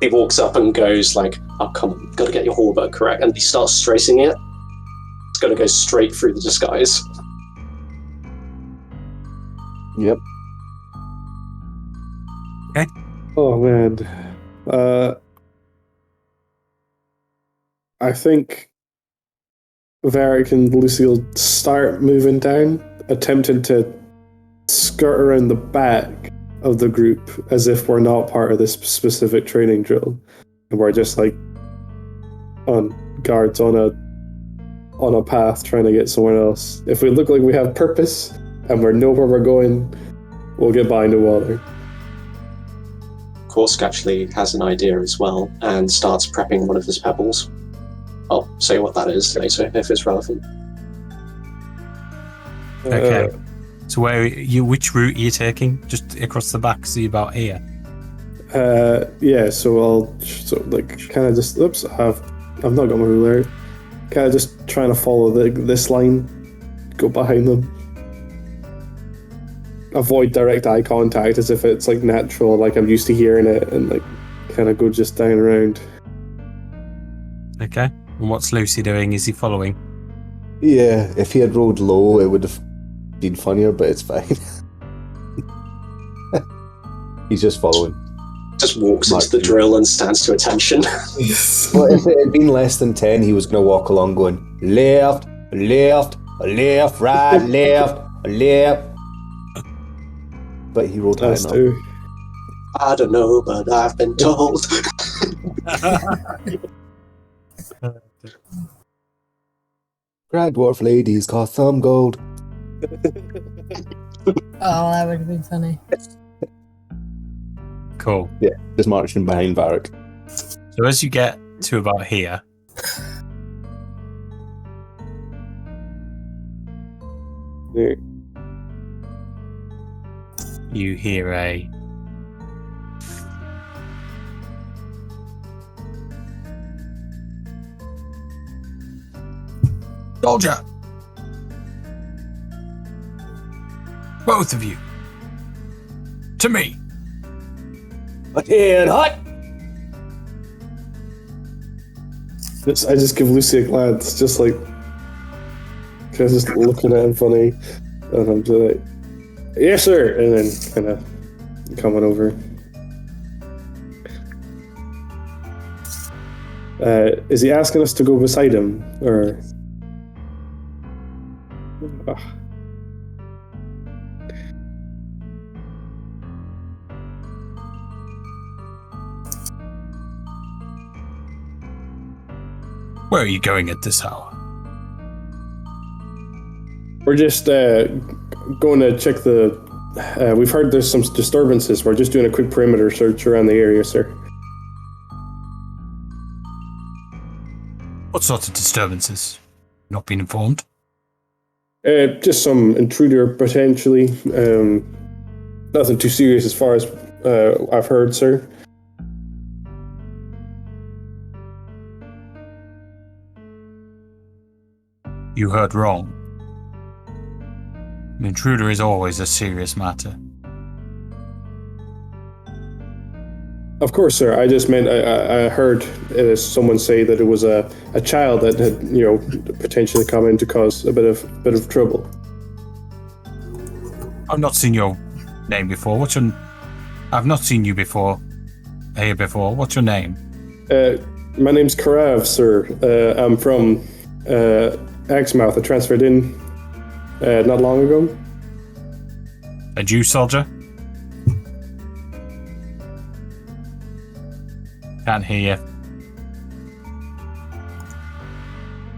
He walks up and goes like, "Oh come on, gotta get your hauberk correct," and he starts strafing it. It's gonna go straight through the disguise. Yep. Oh man. I think Varric and Lucy will start moving down, attempting to skirt around the back of the group as if we're not part of this specific training drill. And we're just like on guards on a path trying to get somewhere else. If we look like we have purpose and we know where we're going, we'll get behind the water. Korsk actually has an idea as well and starts prepping one of his pebbles. I'll say what that is later if it's relevant. Okay. So which route are you taking? Just across the back, so you're about here. Yeah, so I'll kind of just I've not got my ruler. Kind of just trying to follow this line, go behind them, avoid direct eye contact as if it's like natural, like I'm used to hearing it, and like kind of go just down around. Okay. And what's Lucy doing? Is he following? Yeah, if he had rolled low, it would have been funnier, but it's fine. He's just following. Just walks into the drill and stands to attention. Well, if it had been less than 10, he was going to walk along going, left, left, left, right, left, left. But he rolled high enough. Too. I don't know, but I've been told. Grand Dwarf Lady's got some gold. Oh, that would have been funny. Cool. Yeah, just marching behind Varric. So as you get to about here, Yeah. you hear a soldier. Both of you. To me. Hut here, hut! I just give Lucy a glance, just like, kind of just looking at him funny, and I'm just like, yes, sir, and then kind of coming over. Is he asking us to go beside him, or? Where are you going at this hour? We're just going to check the... we've heard there's some disturbances. We're just doing a quick perimeter search around the area, sir. What sort of disturbances? Not been informed? Just some intruder, potentially. Nothing too serious as far as I've heard, sir. You heard wrong. An intruder is always a serious matter. Of course, sir. I just meant I heard someone say that it was a child that had, potentially come in to cause a bit of trouble. I've not seen your name before. I've not seen you before. Here before. What's your name? My name's Karav, sir. I'm from Axmouth. I transferred in not long ago. And you, soldier? Can't hear you.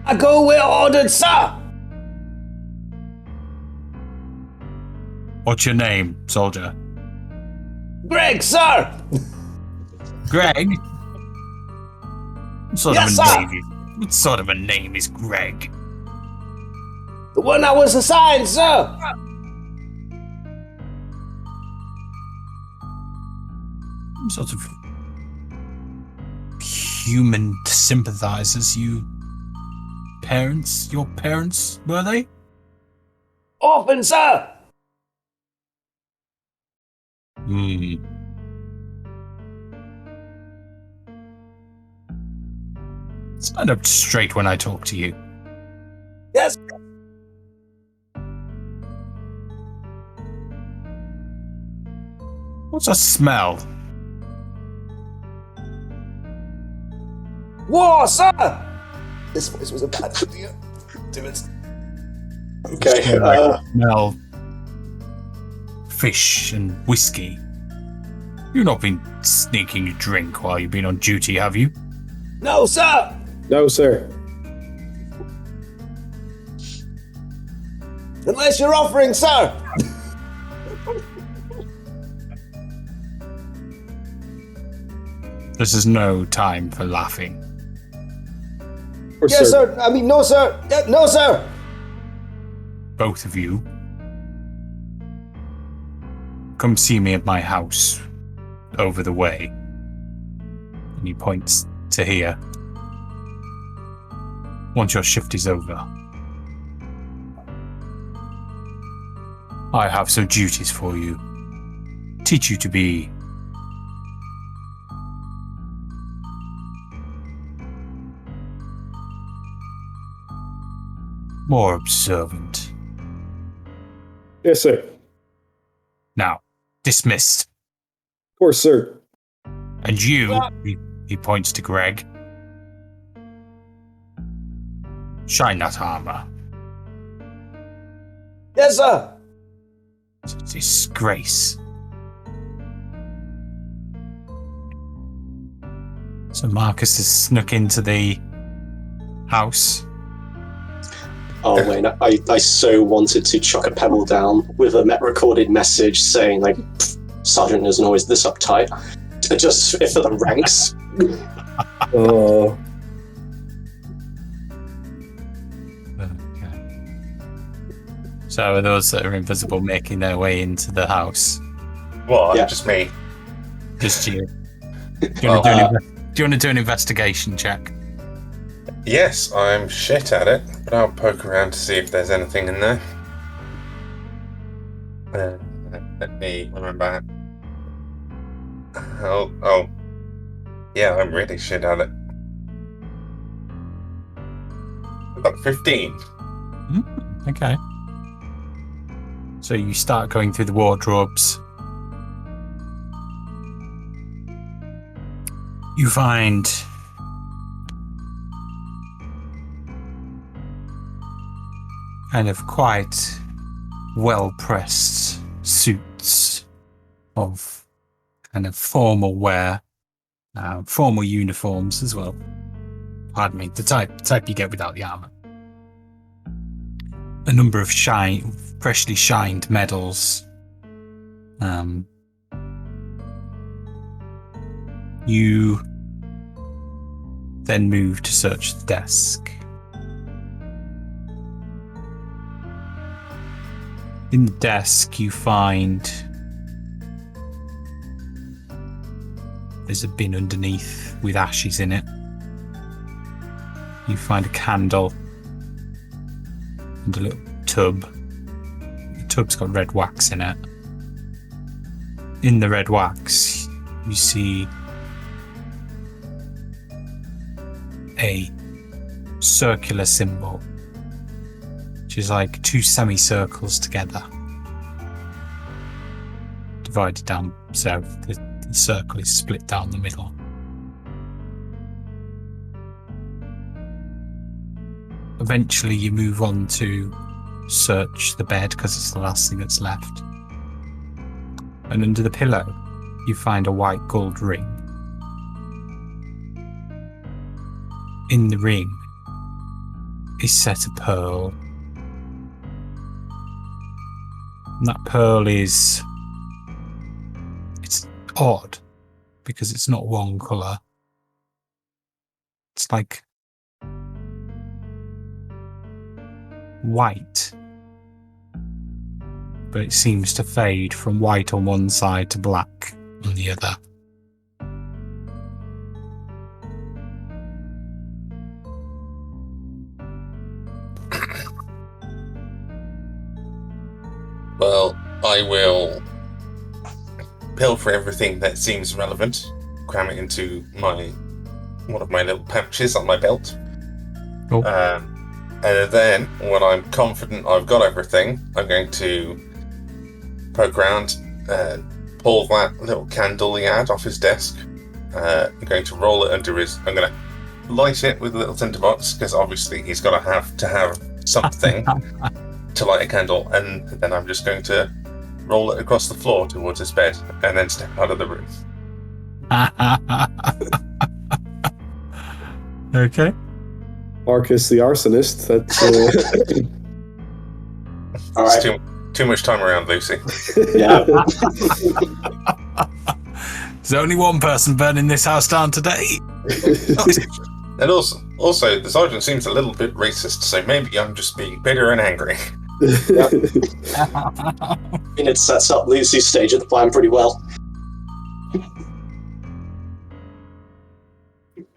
I go where ordered, sir! What's your name, soldier? Greg, sir! Greg? What sort Yes, of a sir. name? What sort of a name is Greg? The one I was assigned, sir! What sort of human sympathizers, you parents? Your parents, were they? Orphan, sir! Stand up straight when I talk to you. Yes! What's a smell? War, sir! This voice was a bad idea. Okay. Smell fish and whiskey. You've not been sneaking a drink while you've been on duty, have you? No, sir! No, sir. Unless you're offering, sir! This is no time for laughing. Or Yes, sir! I mean, no, sir! No, sir! Both of you. Come see me at my house over the way. And he points to here. Once your shift is over. I have some duties for you. Teach you to be more observant. Yes, sir. Now, dismissed. Of course, sir. And you, he points to Greg. Shine that armor. Yes, sir! It's a disgrace. So Marcus has snuck into the house. Oh man, I so wanted to chuck a pebble down with a recorded message saying like, Sergeant isn't always this uptight. Just for the ranks. Oh. Okay. So are those that are invisible making their way into the house? What? Yeah. Just me? Just you. Do you want to do an investigation check? Yes, I'm shit at it, but I'll poke around to see if there's anything in there. Let me remember. Oh. Yeah, I'm really shit at it. I've got 15. Okay. So you start going through the wardrobes. You find kind of quite well-pressed suits of kind of formal wear, formal uniforms as well. Pardon me, the type you get without the armor. A number of freshly shined medals. You then move to search the desk. In the desk, you find there's a bin underneath with ashes in it. You find a candle and a little tub. The tub's got red wax in it. In the red wax, you see a circular symbol, which is like two semicircles together, divided down, so the circle is split down the middle. Eventually you move on to search the bed because it's the last thing that's left. And under the pillow you find a white gold ring. In the ring is set a pearl. And that pearl it's odd because it's not one colour. It's like white, but it seems to fade from white on one side to black on the other. Well, I will pilfer everything that seems relevant, cram it into one of my little pouches on my belt. Cool. And then, when I'm confident I've got everything, I'm going to poke around, pull that little candle he had off his desk. I'm going to roll it under I'm going to light it with a little tinderbox, because obviously he's got to have something to light a candle, and then I'm just going to roll it across the floor towards his bed, and then step out of the room. Okay. Marcus the arsonist. That's All right. It's too much time around, Lucy. Yeah. There's only one person burning this house down today. And also, the sergeant seems a little bit racist, so maybe I'm just being bitter and angry. I mean, it sets up Lucy's stage of the plan pretty well.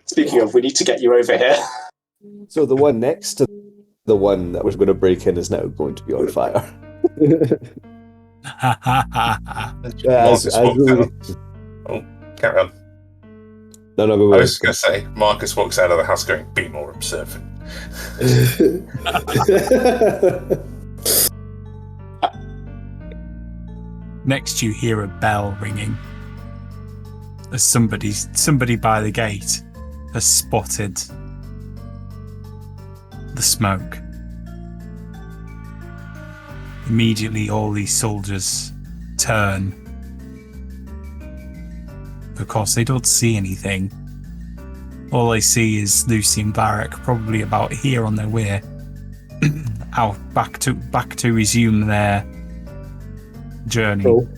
Speaking of, we need to get you over here. So the one next to the one that was going to break in is now going to be on fire. Marcus walks out. Oh, carry on. No, I was going to say, Marcus walks out of the house going, be more observant. Next you hear a bell ringing as somebody by the gate has spotted the smoke. Immediately all these soldiers turn. Of course they don't see anything. All they see is Lucy and Barrack probably about here on their way out back to resume their journey. Cool.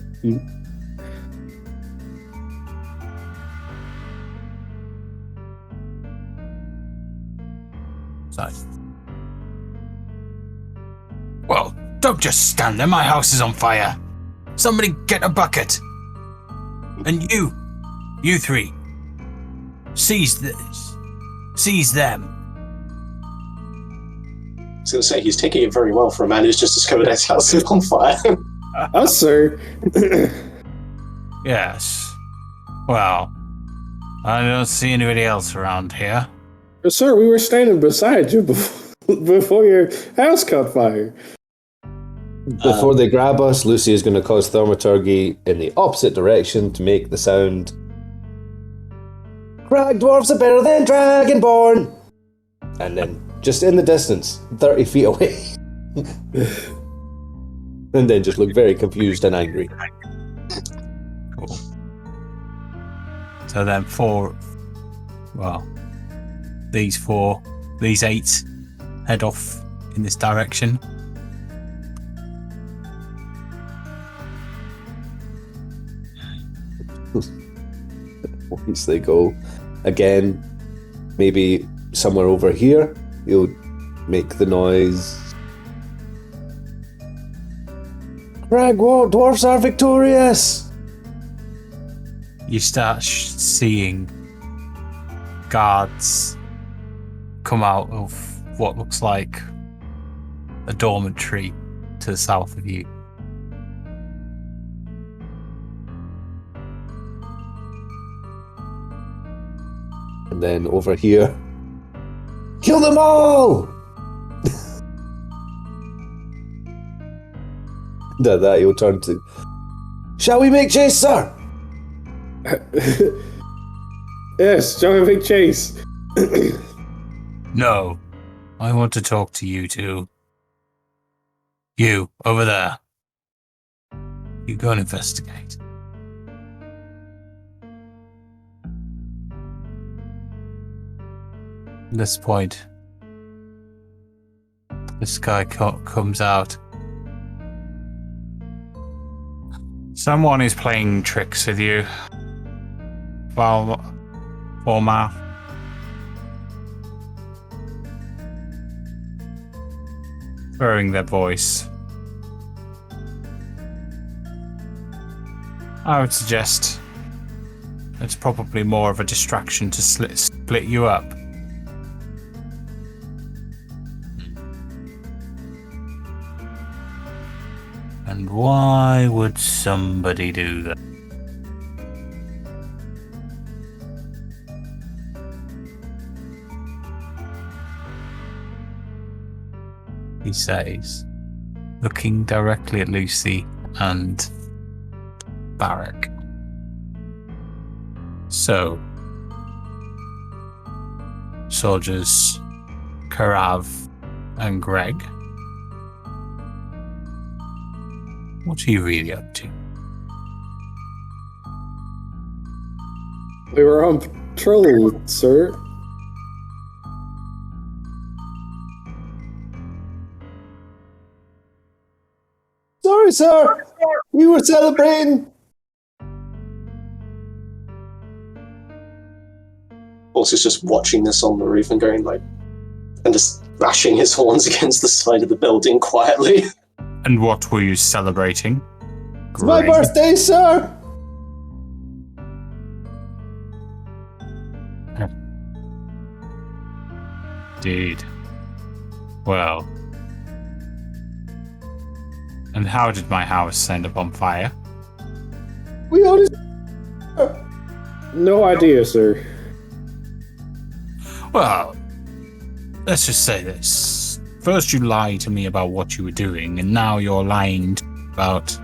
So, well, don't just stand there. My house is on fire. Somebody get a bucket. And you three, seize this. Seize them. I was going to say, he's taking it very well for a man who's just discovered his house is on fire. Us, sir. Yes. Well, I don't see anybody else around here. Sir, we were standing beside you before your house caught fire. Before they grab us, Lucy is going to cause thaumaturgy in the opposite direction to make the sound. Crag dwarves are better than Dragonborn! And then, just in the distance, 30 feet away. And then just look very confused and angry. Cool. So then these 8 head off in this direction. Once they go, again, maybe somewhere over here, you'll make the noise. Crag dwarfs are victorious! You start seeing guards come out of what looks like a dormitory to the south of you. And then over here, kill them all! that you'll turn to, shall we make chase, sir? Yes, shall we make chase? No, I want to talk to you two. You, over there. You go and investigate. At this point, this guy comes out. Someone is playing tricks with you. Formath. Throwing their voice. I would suggest it's probably more of a distraction to split you up. And why would somebody do that? He says, looking directly at Lucy and Barrack. So, soldiers Karav and Greg, what are you really up to? We were on patrol, sir. Sorry, sir. We were celebrating. Also, just watching this on the roof and going like, and just bashing his horns against the side of the building quietly. And what were you celebrating? It's my birthday, sir. Indeed. Well. And how did my house end up on fire? We always... No idea, sir. Well, let's just say this. First you lied to me about what you were doing, and now you're lying about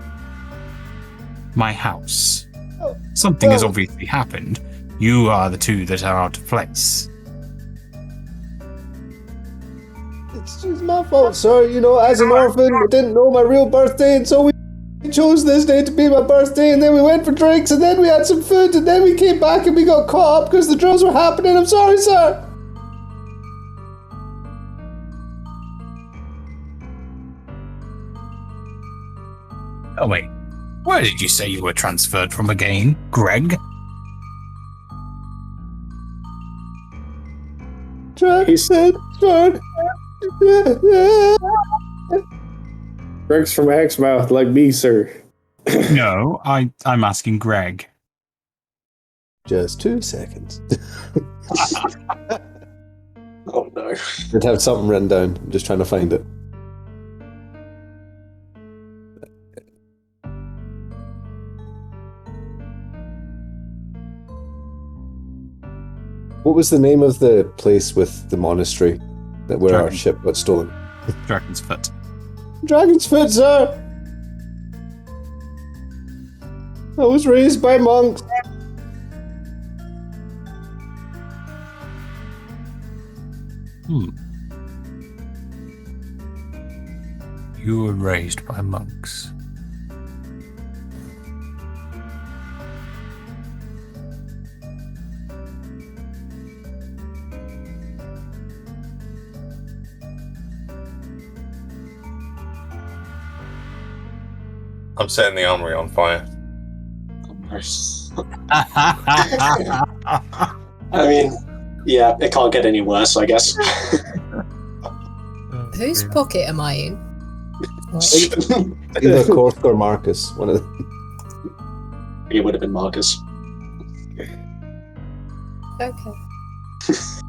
my house. Something has obviously happened. You are the two that are out of place. It's just my fault, sir. You know, as an orphan, I didn't know my real birthday, and so we chose this day to be my birthday, and then we went for drinks, and then we had some food, and then we came back and we got caught up because the drills were happening. I'm sorry, sir. Oh wait, where did you say you were transferred from again, Greg? He said, Greg's from Exmouth, like me, sir. No, I'm asking Greg. Just 2 seconds. Oh no. I'd have something written down. I'm just trying to find it. What was the name of the place with the monastery where our ship got stolen? Dragon's Foot. Dragon's Foot, sir! I was raised by monks. You were raised by monks. I'm setting the armory on fire. I mean, yeah, it can't get any worse, I guess. Whose pocket am I in? Either Cork or Marcus. One of them. It would have been Marcus. Okay. So,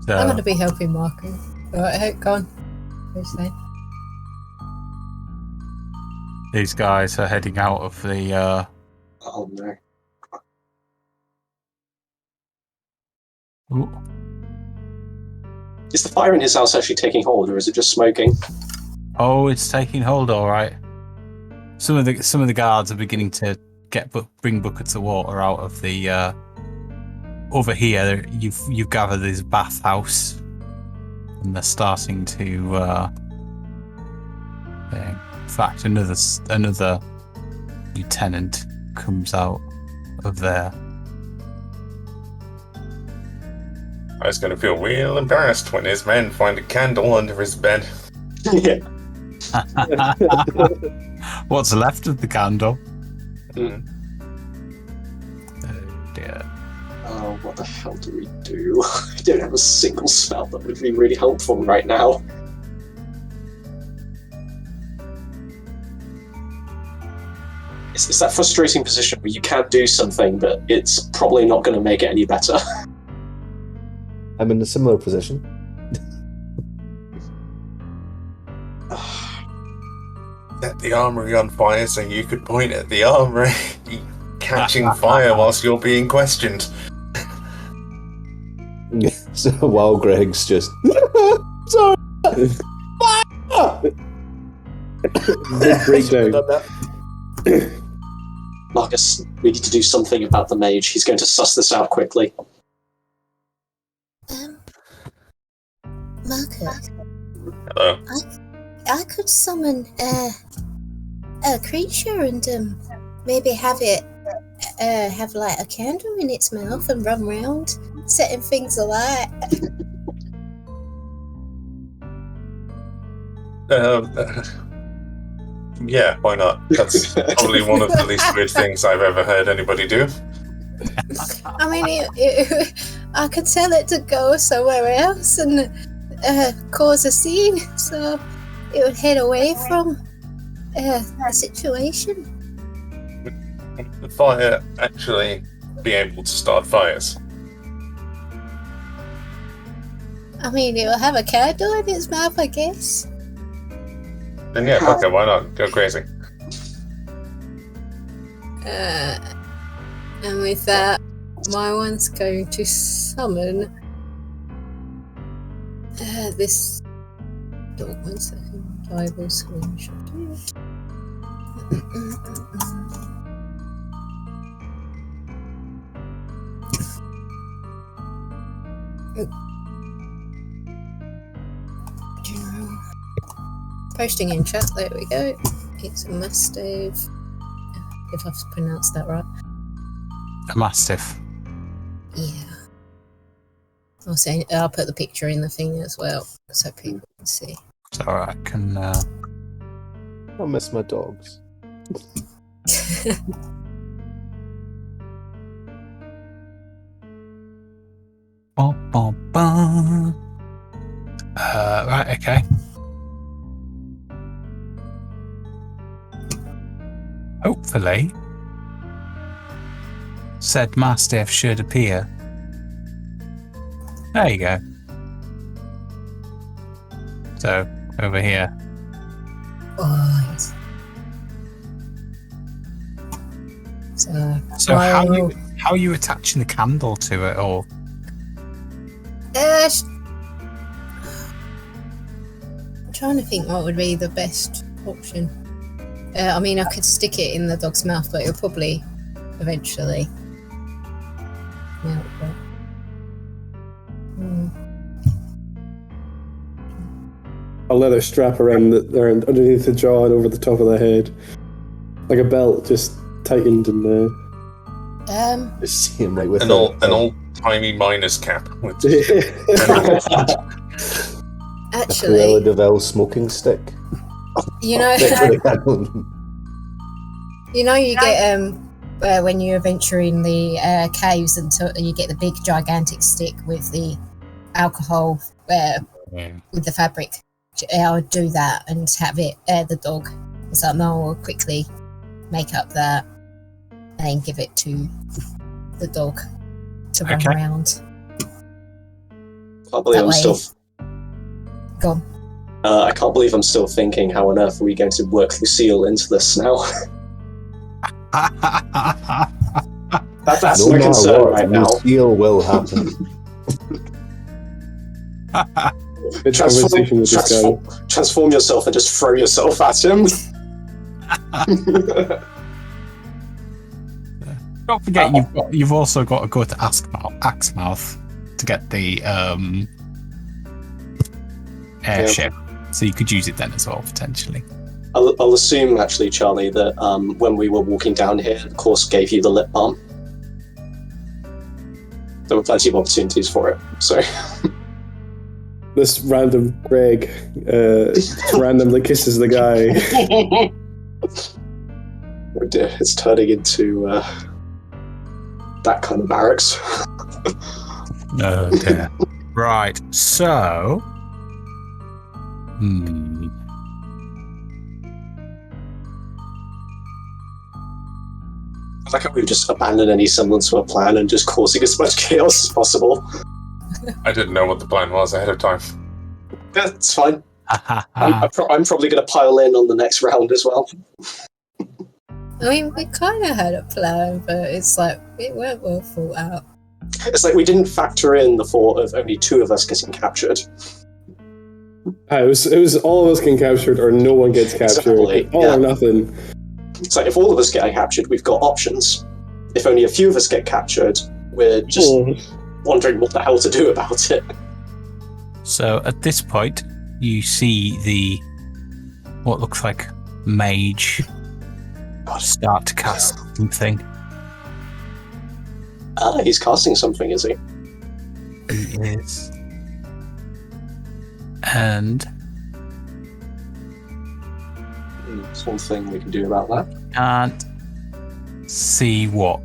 I'm going to be helping Marcus. Alright, go on. What are you saying? these guys are heading out of the. Oh no. Ooh. Is the fire in his house actually taking hold, or is it just smoking? Oh, it's taking hold, all right. Some of the guards are beginning to bring buckets of water out of the. Over here, you've gathered this bathhouse, and they're starting to. In fact, another lieutenant comes out of there. I was going to feel real embarrassed when his men find a candle under his bed. Yeah. What's left of the candle? Mm. Oh dear. Oh, what the hell do we do? I don't have a single spell that would be really helpful right now. It's that frustrating position where you can do something, but it's probably not going to make it any better. I'm in a similar position. Set the armory on fire so you could point at the armory, catching fire whilst you're being questioned. So while Greg's just sorry, Big breakdown. Marcus, we need to do something about the mage. He's going to suss this out quickly. Marcus, Hello. I could summon a creature and maybe have it have like a candle in its mouth and run round setting things alight. Yeah, why not? That's probably one of the least weird things I've ever heard anybody do. I mean, I could tell it to go somewhere else and cause a scene, so it would head away from the situation. Would the fire actually be able to start fires? I mean, it will have a candle in its mouth, I guess. Then yeah, fuck it, why not? Go crazy. And with that, my one's going to summon this. Oh, 1 second. I will screenshot it. General. Posting in chat, there we go. It's a mastiff. If I've pronounced that right. A mastiff. Yeah. I'll put the picture in the thing as well, so people can see. It's alright, I can. I miss my dogs. Right, okay. Hopefully, said mastiff should appear. There you go. So, over here. Oh, yes. So So how are you attaching the candle to it, or? I'm trying to think what would be the best option. I mean, I could stick it in the dog's mouth, but it'll probably eventually melt. But... A leather strap around underneath the jaw and over the top of the head, like a belt, just tightened in there. Just see him like with an old timey miner's cap with Actually, a Cruella de Vil smoking stick. you know, you get when you're venturing the caves and you get the big gigantic stick with the alcohol with the fabric. I would do that and have it the dog. So I'll quickly make up that and then give it to the dog to run around. I believe I'm still. Go on. I can't believe I'm still thinking how on earth are we going to work Lucille into this now. That's my concern right now. Lucille will happen. Transform yourself and just throw yourself at him. Don't forget, you've also got to go to Axemouth to get the airship, so you could use it then as well potentially. I'll assume actually, Charlie, that when we were walking down here, the course gave you the lip balm. There were plenty of opportunities for it. So this random Greg randomly kisses the guy. Oh dear, it's turning into that kind of barracks. Oh dear. Right, so... I like how we've just abandoned any semblance of a plan and just causing as much chaos as possible. I didn't know what the plan was ahead of time. Yeah, it's fine. I'm probably going to pile in on the next round as well. I mean, we kind of had a plan, but it's like, it weren't well thought out. It's like we didn't factor in the thought of only 2 of us getting captured. It was all of us getting captured or no one gets captured. Exactly, all or nothing. It's like if all of us get captured, we've got options. If only a few of us get captured, we're just wondering what the hell to do about it. So at this point, you see what looks like mage start to cast something. He's casting something, is he? He is. And something we can do about that. Can't see what.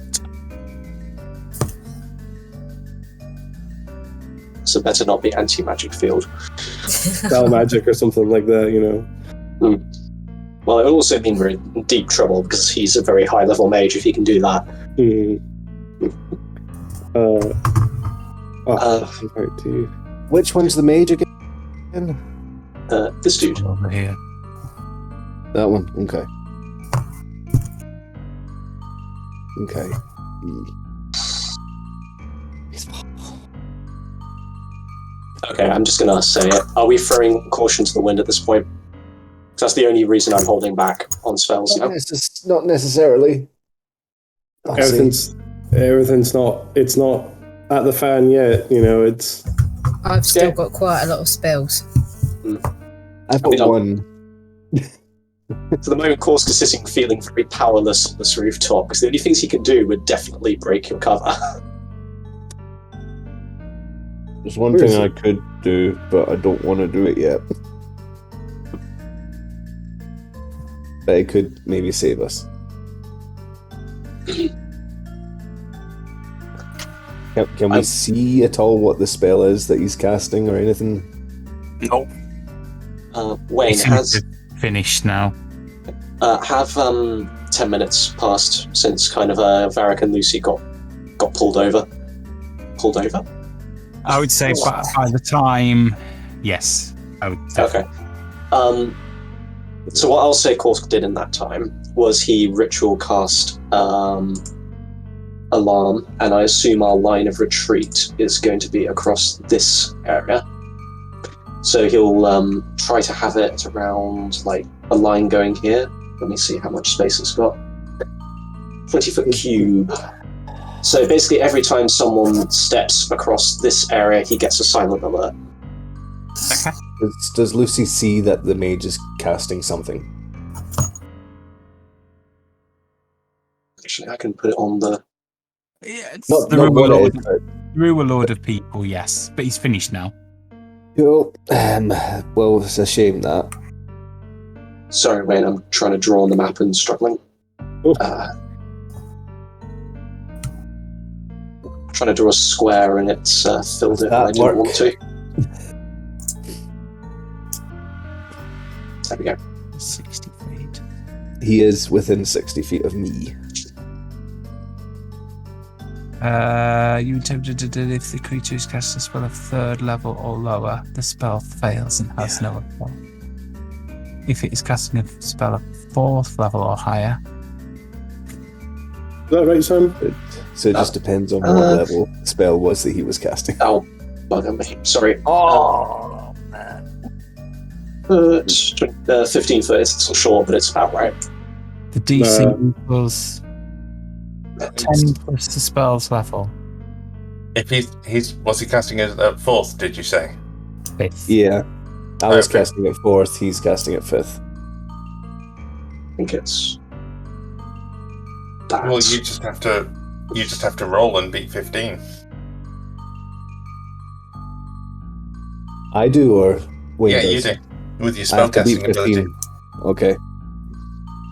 So better not be anti-magic field. Spell magic or something like that, you know. Well, it would also mean we're in deep trouble because he's a very high-level mage if he can do that. Which one's the mage again? This dude. Over here. That one? Okay. Okay. Okay, I'm just going to say it. Are we throwing caution to the wind at this point? That's the only reason I'm holding back on spells now. Not necessarily. Everything's not. It's not at the fan yet. You know, it's. I've still got quite a lot of spells. I've got one. For the moment, Korsk is sitting feeling very powerless on this rooftop because the only things he can do would definitely break your cover. There's one thing I could do, but I don't want to do it yet. But it could maybe save us. Can we see at all what the spell is that he's casting or anything? Nope. Wayne has finished now. Have 10 minutes passed since kind of Varric and Lucy got pulled over. Pulled over? I would say by the time, yes. I would okay. So what I'll say Korsk did in that time was he ritual cast alarm, and I assume our line of retreat is going to be across this area. So he'll try to have it around like a line going here. Let me see how much space it's got. 20-foot cube. So basically every time someone steps across this area, he gets a silent alert. Okay. Does Lucy see that the mage is casting something? Actually, I can put it on the... Yeah, it's Not the what Ruler it Lord. is, but Ruler Lord of people, yes. But he's finished now. cool. Well, it's a shame that. Sorry, Wayne, I'm trying to draw on the map and struggling. Trying to draw a square and it's filled it when I didn't want to. There we go. 60 feet. He is within 60 feet of me. You attempted if the creature is casting a spell of 3rd level or lower, the spell fails and has no effect. If it is casting a spell of 4th level or higher. Is that right, Sam? So it just depends on what level the spell was that he was casting. Oh, bugger me. Sorry. Oh, man. 15 foot is a little short, but it's about right. The DC equals 10 plus the spell's level. If was he casting it at 4th, did you say? 5th. Yeah. I was Okay. casting at 4th, he's casting at 5th. I think it's... that. Well, you just have to roll and beat 15. I do, or Wayne Yeah, does? you do. With your I have to beat spellcasting ability. 15. Okay.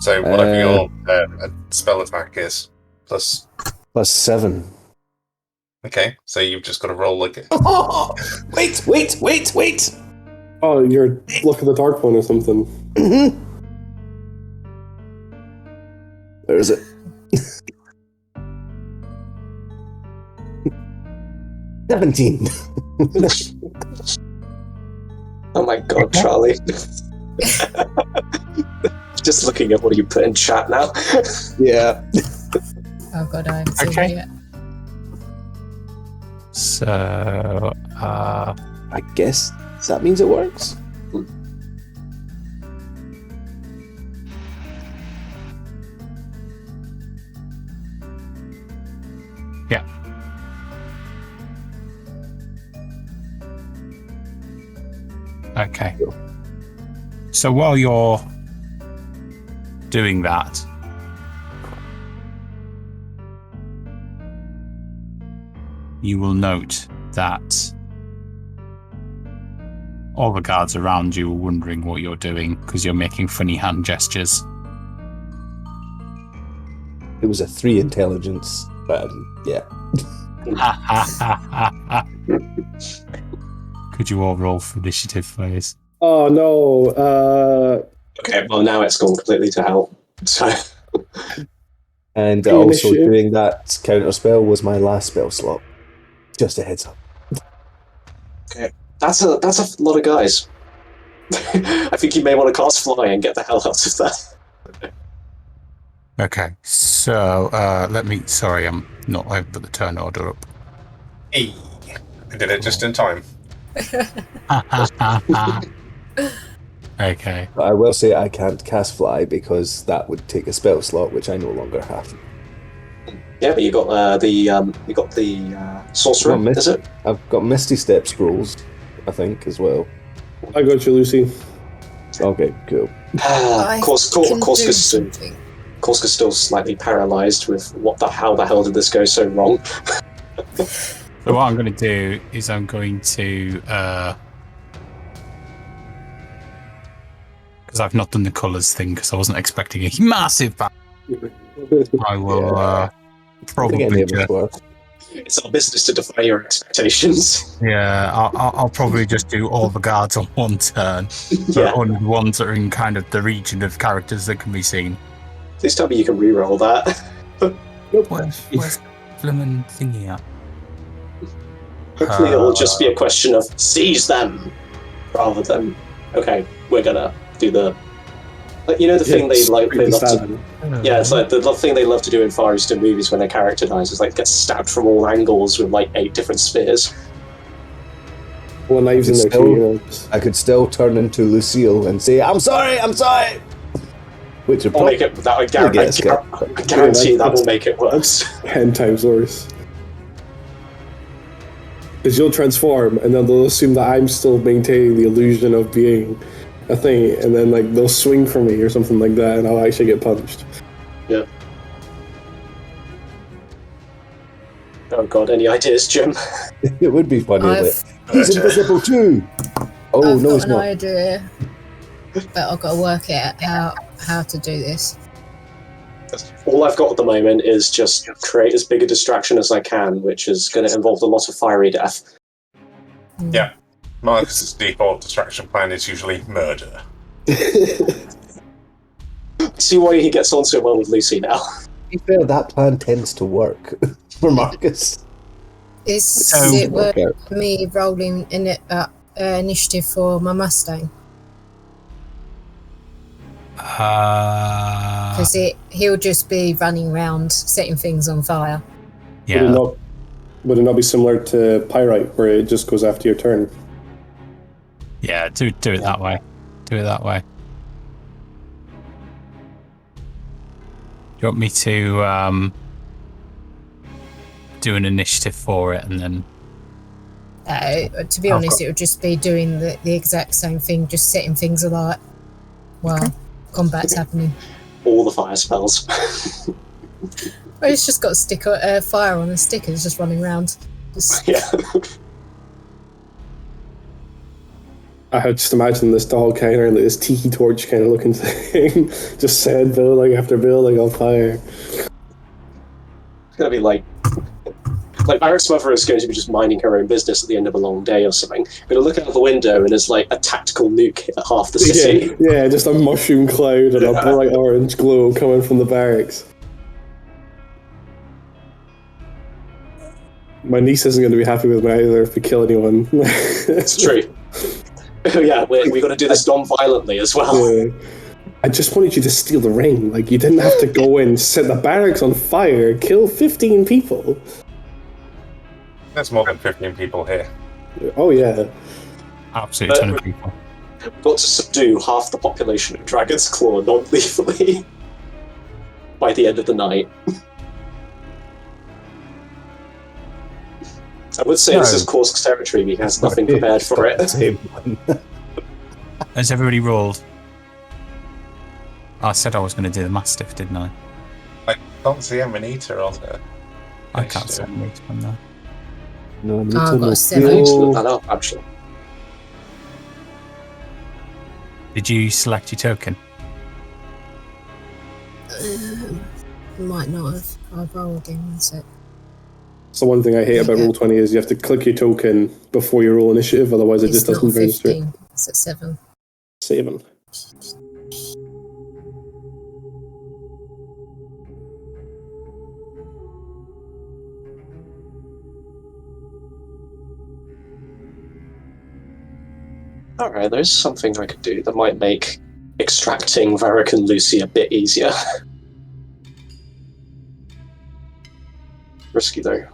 So whatever your spell attack is, plus... Plus 7. Okay, so you've just got to roll like... Oh, wait! Oh, you're Look at the Dark One or something. Where is it? $17. Oh my god, Charlie. Just looking at what you put in chat now. Yeah. Oh god, I haven't seen Okay. it yet. So, I guess that means it works. yeah. Okay. So while you're doing that, you will note that all the guards around you are wondering what you're doing because you're making funny hand gestures. It was a 3 intelligence, but yeah. Could you all roll for initiative, please? Oh no. Okay, well now it's gone completely to hell. So And Free also initiative. doing that counter spell was my last spell slot. Just a heads up. that's a lot of guys. I think you may want to cast fly and get the hell out of that. Okay, so let me. Sorry, I'm not. I haven't put the turn order up. Hey, I did it just in time. Okay. But I will say I can't cast fly because that would take a spell slot, which I no longer have. Yeah, but you got the sorcerer, Well, is it? I've got Misty Step scrolls, I think, as well. I got you, Lucy. Okay, cool. I can do something. Korska's still slightly paralysed with how the hell did this go so wrong? So what I'm going to do is I'm going to, because I've not done the colours thing because I wasn't expecting a massive battle. I will I think any probably of us just, were. It's our business to defy your expectations. yeah, I'll probably just do all the guards on one turn. Yeah. The only ones that are in kind of the region of characters that can be seen. Please tell me you can re-roll that. Where's Flimin thingy at? Hopefully it'll just be a question of seize them, rather than, okay, we're gonna do the Like, you know the thing they love to, Stabbing. yeah, it's like the thing they love to do in Far Eastern movies when their character dies is like get stabbed from all angles with like 8 different spears. Well, knives in there too, you know. I could still turn into Lucille and say, I'm sorry! Which would Or make it, I guarantee that will make it worse. 10 times worse. Because you'll transform, and then they'll assume that I'm still maintaining the illusion of being a thing, and then like they'll swing for me or something like that, and I'll actually get punched. Yeah. Oh god, any ideas, Jim? It would be funny. He's invisible too! Oh, I've no, got he's an not. idea, but I've got to work out how to do this. All I've got at the moment is just create as big a distraction as I can, which is going to involve a lot of fiery death. Yeah. Marcus's default distraction plan is usually murder. See why he gets on so well with Lucy now. To be fair, that plan tends to work for Marcus. Is So- it worth me rolling initiative for my Mustang? Because he'll just be running around setting things on fire. Yeah. Would it not be similar to Pyrite, where it just goes after your turn? Yeah, do it that way. Do it that way. Do you want me to do an initiative for it and then... To be honest, it would just be doing the exact same thing, just setting things alight while combat's happening. All the fire spells. Well, it's just got a stick fire on a stick and it's just running around. Yeah. I had just imagine this dog kind of like this tiki torch kind of looking thing, just set building after building on fire. It's going to be like Barrett's mother is going to be just minding her own business at the end of a long day or something. Going to look out the window and there's like a tactical nuke hit half the city. Yeah, just a mushroom cloud and a bright orange glow coming from the barracks. My niece isn't going to be happy with me either if we kill anyone. It's true. Oh yeah, we got to do this non-violently as well. Yeah. I just wanted you to steal the ring. Like, you didn't have to go in, set the barracks on fire, kill 15 people. There's more than 15 people here. Oh yeah. Absolute ton of people. We've got to subdue half the population of Dragonsclaw non-lethally by the end of the night. I would say this is Corsk's territory, but he has nothing prepared for it. Has everybody rolled? I said I was going to do the Mastiff, didn't I? I can't see Amanita on there. I can't see any from there. No, I've got a I need 7. to look that up, actually. Did you select your token? Might not have. I'll roll again in a sec. So one thing I hate about Roll20 is you have to click your token before you roll initiative, otherwise it It's just not doesn't register. 15. It's at 7. 7. Alright, there's something I could do that might make extracting Varric and Lucy a bit easier. Risky though.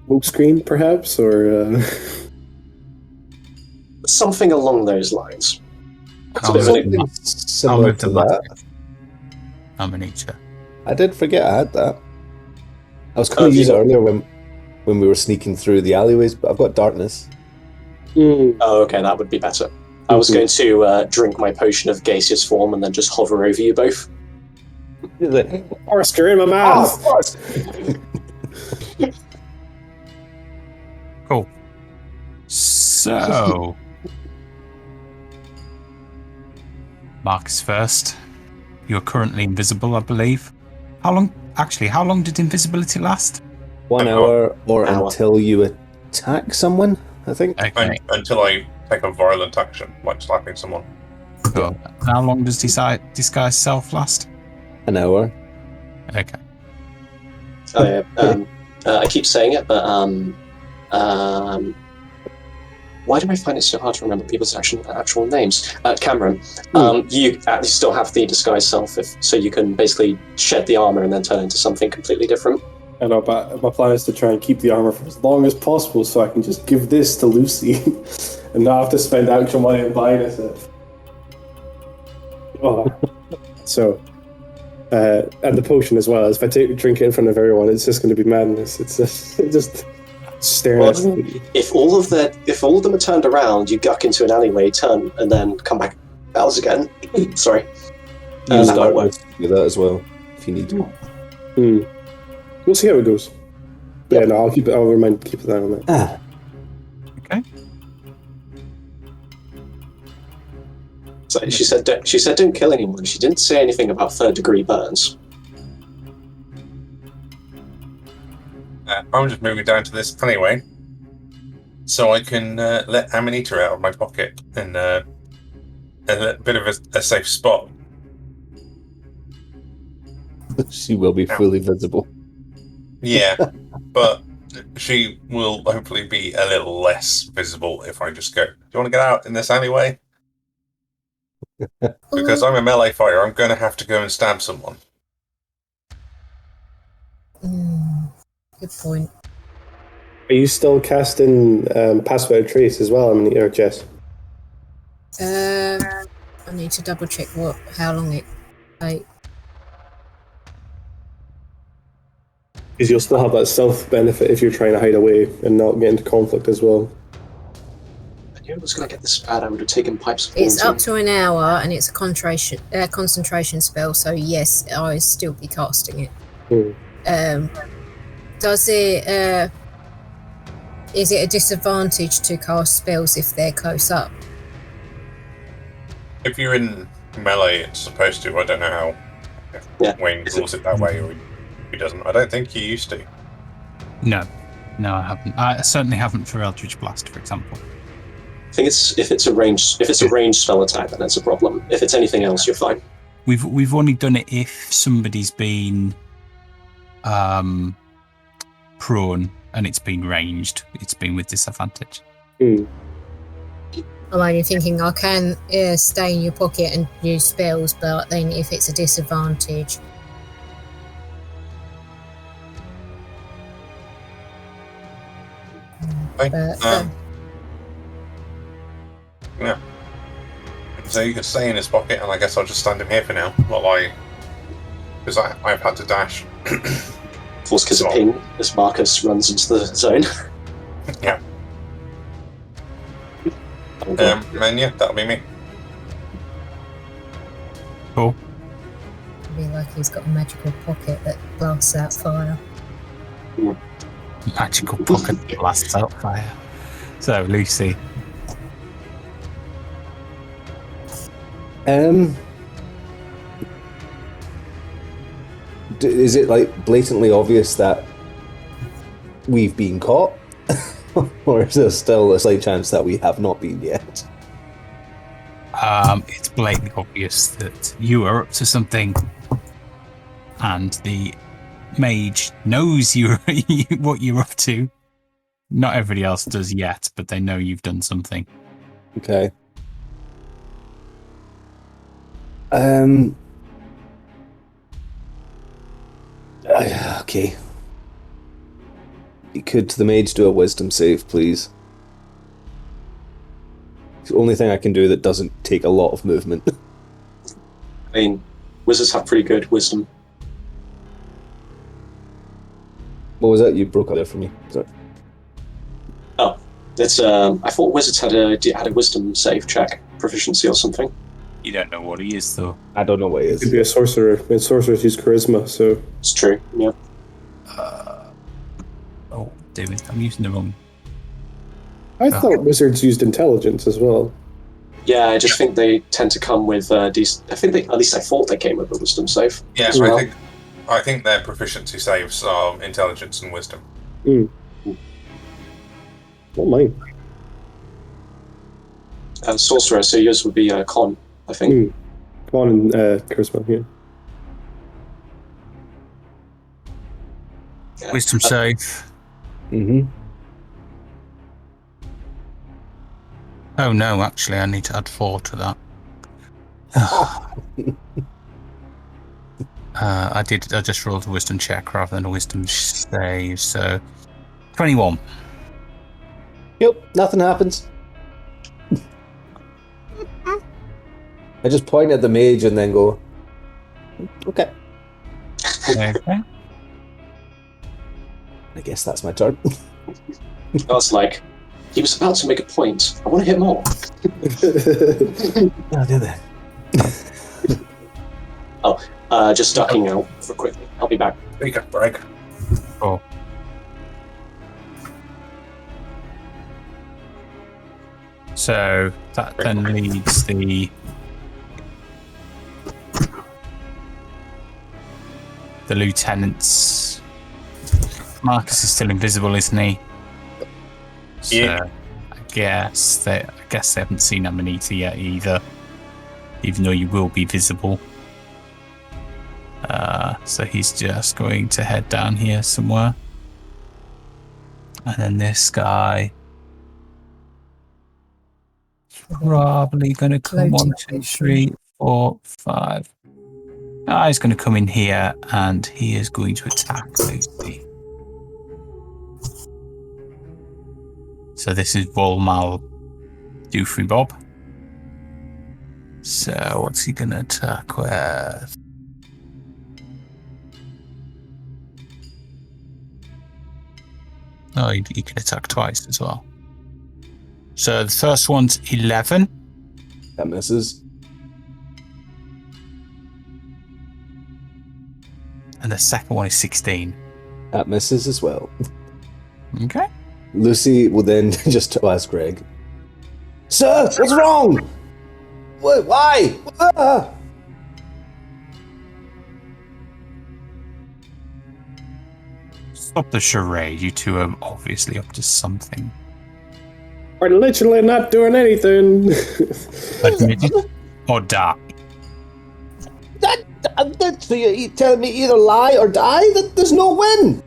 Smoke screen, perhaps, or Something along those lines. It's a I'll bit of an Something I'll similar move to the that. Mastiff. Amanita. I did forget I had that. I was going to use it earlier when we were sneaking through the alleyways, but I've got darkness. Oh, okay, that would be better. I was going to drink my potion of gaseous form and then just hover over you both. He's like, Oscar in my mouth! Cool. So... Marcus first. You're currently invisible, I believe. How long did invisibility last? 1 hour or until you attack someone, I think. Okay. Until I take a violent action, like slapping someone. Cool. How long does disguise self last? An hour. Okay. I keep saying it, but Why do I find it so hard to remember people's actual names? Cameron, you still have the disguised self, so you can basically shed the armor and then turn into something completely different. I know, but my plan is to try and keep the armor for as long as possible so I can just give this to Lucy and not have to spend actual money on buying it. Oh. So, and the potion as well. If I drink it in front of everyone, it's just going to be madness. It's just staring at me. If all of them are turned around, you duck into an alleyway, turn, and then come back bells again. Sorry. That might work. Do that as well, if you need to. We'll see how it goes. But yeah, no, I'll keep it. I'll keep it on that. Okay. So she said don't kill anyone. She didn't say anything about 3rd-degree burns. I'm just moving down to this anyway, so I can let Amanita out of my pocket in a bit of a safe spot. She will be fully visible. Yeah, but she will hopefully be a little less visible if I just go, do you want to get out in this alleyway? Because I'm a melee fighter, I'm going to have to go and stab someone. Good point. Are you still casting Pass Without Trace as well, or Jess? I need to double check how long it takes. Because you'll still have that stealth benefit if you're trying to hide away and not get into conflict as well. I knew I was going to get this bad. I would have taken pipes. It's up to an hour, and it's a concentration spell. So yes, I'll still be casting it. Does it? Is it a disadvantage to cast spells if they're close up? If you're in melee, it's supposed to. I don't know how Wayne rules it that way, or he doesn't. I don't think he used to. No, I haven't. I certainly haven't for Eldritch Blast, for example. I think if it's a ranged spell attack, then it's a problem. If it's anything else, you're fine. We've only done it if somebody's been prone and it's been ranged. It's been with disadvantage. I'm only thinking I can stay in your pocket and use spells, but then if it's a disadvantage. Yeah. So you can stay in his pocket, and I guess I'll just stand him here for now, because I've had to dash. Force because of ping as Marcus runs into the zone. Yeah. And yeah, that'll be me. Cool. It'd be like he's got a magical pocket that blasts out fire. Magical pocket that blasts out fire. So, Lucy. Is it like blatantly obvious that we've been caught? Or is there still a slight chance that we have not been yet? It's blatantly obvious that you are up to something, and the mage knows what you're up to. Not everybody else does yet, but they know you've done something. Okay. Okay. Could the mage do a wisdom save, please? It's the only thing I can do that doesn't take a lot of movement. I mean, wizards have pretty good wisdom. What was that? You broke up there for me. Sorry. Oh, it's I thought wizards had a wisdom save check proficiency or something. You don't know what he is, though. I don't know what he It is. could be a sorcerer. And sorcerers use charisma, so... It's true, yeah. Oh, David, I'm using the wrong... I thought wizards used intelligence as well. Yeah, I just think they tend to come with decent... I thought they came with a wisdom save. Yeah, as well. I think their proficiency saves are intelligence and wisdom. Not mine. Sorcerer, so yours would be con, I think. Con and charisma, yeah. Wisdom save. Mm-hmm. Oh no, actually, I need to add 4 to that. I just rolled a wisdom check rather than a wisdom save, so 21. Yep, nothing happens. I just point at the mage and then go, okay. Okay. I guess that's my turn. I was like, he was about to make a point. I want to hear more. I'll do that. Just ducking out for quickly. I'll be back. Take a break. Oh. So that then leads the lieutenants. Marcus is still invisible, isn't he? So Yeah. I guess they haven't seen Amanita yet either, even though you will be visible. So he's just going to head down here somewhere, and then this guy probably going to come 1, 2, 3, 4, 5. He's going to come in here, and he is going to attack Lucy. So this is Volmal Doofy Bob. So what's he going to attack with? Oh, he can attack twice as well. So the first one's 11. That misses. And the second one is 16. That misses as well. Okay. Lucy will then just ask Greg, "Sir, what's wrong? What? Why? Ah!" Stop the charade. You two are obviously up to something. We're literally not doing anything. Admit it or die. So you telling me either lie or die? There's no win.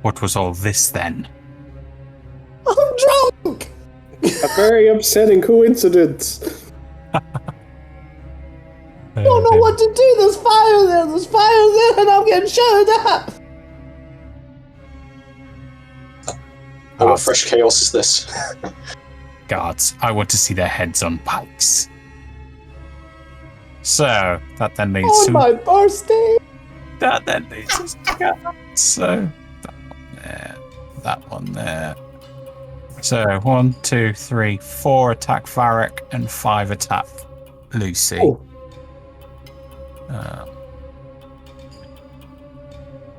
What was all this then? I'm drunk. A very upsetting coincidence. I don't know what to do. There's fire there. There's fire there, and I'm getting shut up. What fresh chaos is this? Guards, I want to see their heads on pikes. So that then leads On to my birthday. that then leads us to guards. So that one there, that one there. So 1, 2, 3, 4 attack Varric and 5 attack Lucy. Oh.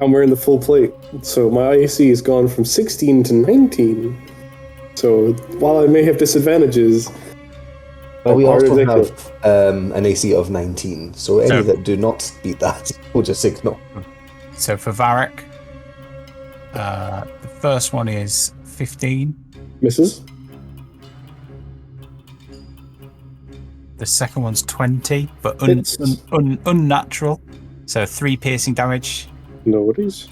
I'm wearing the full plate, so my AC has gone from 16 to 19. So while I may have disadvantages, Well, we I'm also ridiculous. have an AC of 19, so any So- that do not beat that, we'll just ignore. So for Varric, the first one is 15. Misses. The second one's 20, but Hits. unnatural. So 3 piercing damage. No worries.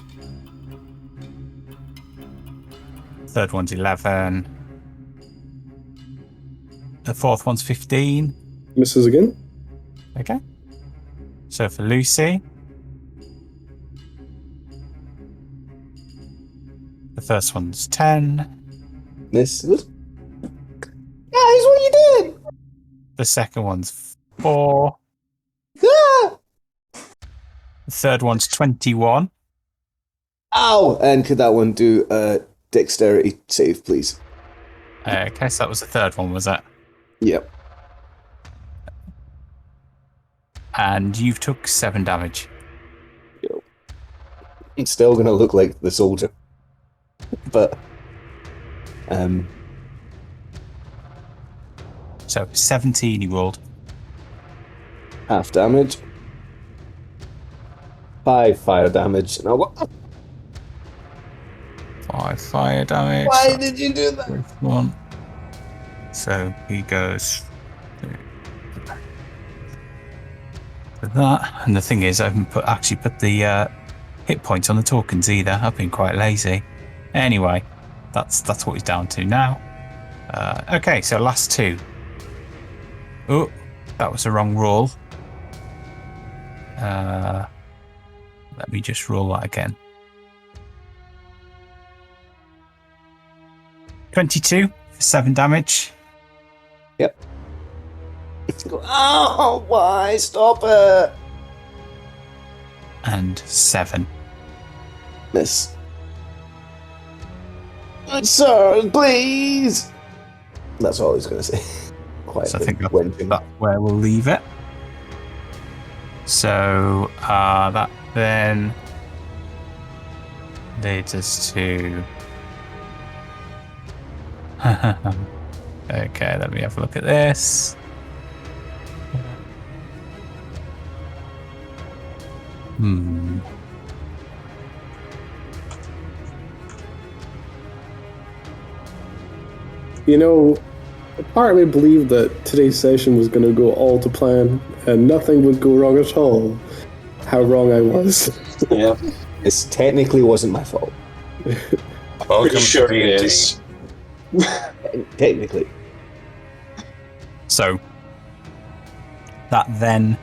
Third one's 11. The fourth one's 15. Misses again. Okay. So for Lucy, the first one's 10. Misses. Guys, what you did? The second one's 4. Ah! The third one's 21. Ow! And could that one do a dexterity save, please? Okay, so that was the third one, was it? Yep. And you've took 7 damage. It's still going to look like the soldier. But, So 17 you rolled. half damage. 5 fire damage. And I'll go, 5 fire damage. why did you do that? First one. So he goes for that. And the thing is, I haven't actually put the hit points on the tokens either. I've been quite lazy. Anyway, that's what he's down to now. Okay, so last two. Oh, that was a wrong roll. Let me just roll that again. 22 for 7 damage. Yep. Oh, why? Stop it! And 7. Miss. Sir, please! That's all I was going to say. Quite So I think that's where we'll leave it. So that then leads us to... Okay, let me have a look at this. You know, part of me believed that today's session was going to go all to plan and nothing would go wrong at all. How wrong I was. Yeah. This technically wasn't my fault. Welcome Pretty sure to it D&D. is. Technically. So that then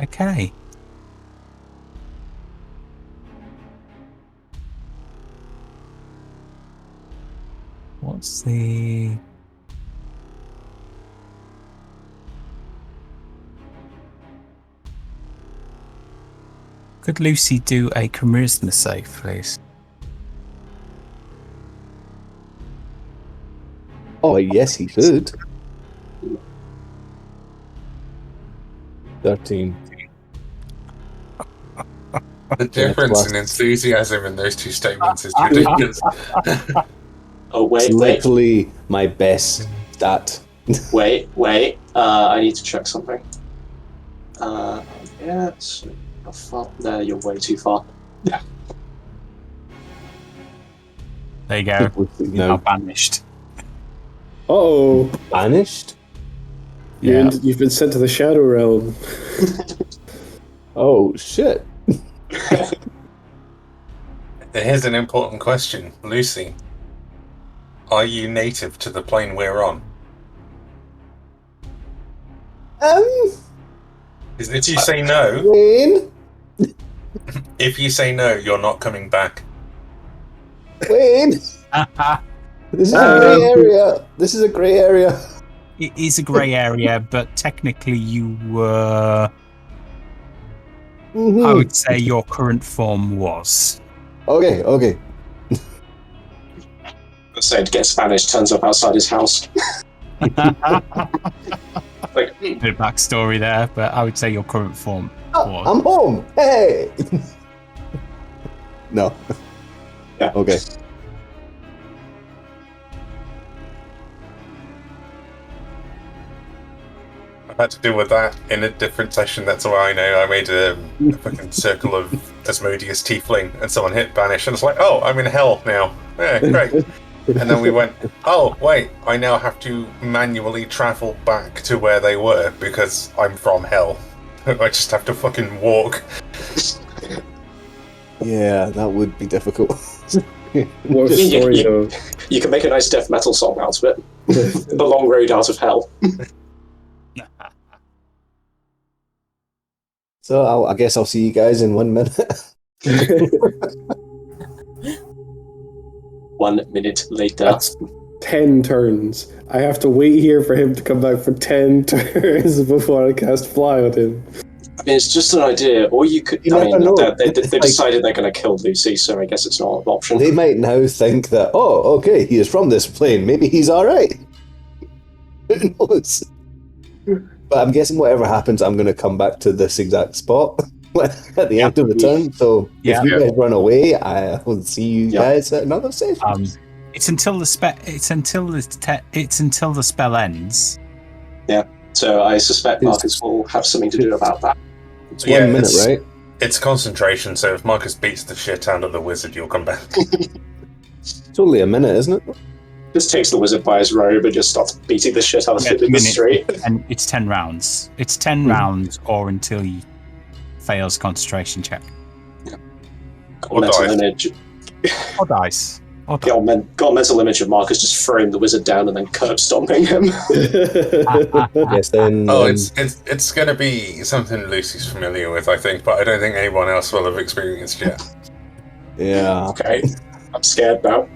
okay. What's the... Could Lucy do a charisma save, please? Oh, yes, he could. 13. The difference in enthusiasm in those two statements is ridiculous. Oh, It's wait. literally my best stat. Wait. I need to check something. Yes. How far? No, you're way too far. There you go. You're now No. banished. Uh-oh. Banished? You've been sent to the Shadow Realm. Oh, shit. Here's an important question. Lucy, are you native to the plane we're on? If you say no, Wayne? if you say no, you're not coming back. Wayne? This is a grey area. This is a grey area. It is a grey area, but technically you were... I would say your current form was. Okay. So to get Spanish turns up outside his house. Like, Bit of backstory there, but I would say your current form was. I'm home. Hey. No. Yeah. Okay. I've had to deal with that in a different session. That's all I know. I made a fucking circle of Asmodeus Tiefling, and someone hit banish, and it's like, oh, I'm in hell now. Yeah, great. And then we went, oh, wait, I now have to manually travel back to where they were because I'm from hell. I just have to fucking walk. Yeah, that would be difficult. What a story, though. you can make a nice death metal song out of it. The long road out of hell. So I guess I'll see you guys in 1 minute. 1 minute later. That's 10 turns. I have to wait here for him to come back for 10 turns before I cast Fly on him. I mean, it's just an idea. Or you could... You I never mean, know. they Like- decided they're going to kill Lucy, so I guess it's not an option. They might now think that, oh, okay, he is from this plane. Maybe he's alright. Who knows? But I'm guessing whatever happens, I'm going to come back to this exact spot at the end of the turn. So Yeah. if you guys run away, I will see you guys at another session. It's until the spell ends. So I suspect Marcus will have something to do about that. It's Yeah, 1 minute, it's- right? It's concentration, so if Marcus beats the shit out of the wizard, you'll come back. It's only a minute, isn't it? Just takes the wizard by his robe and just starts beating the shit out of him in the street. And it's 10 rounds. It's 10 rounds or until he fails concentration check. Got a mental image. Or dice. Got a mental image of Marcus just throwing the wizard down and then curb stomping him. Yes, then. It's going to be something Lucy's familiar with, I think, but I don't think anyone else will have experienced yet. Yeah. Okay, I'm scared now.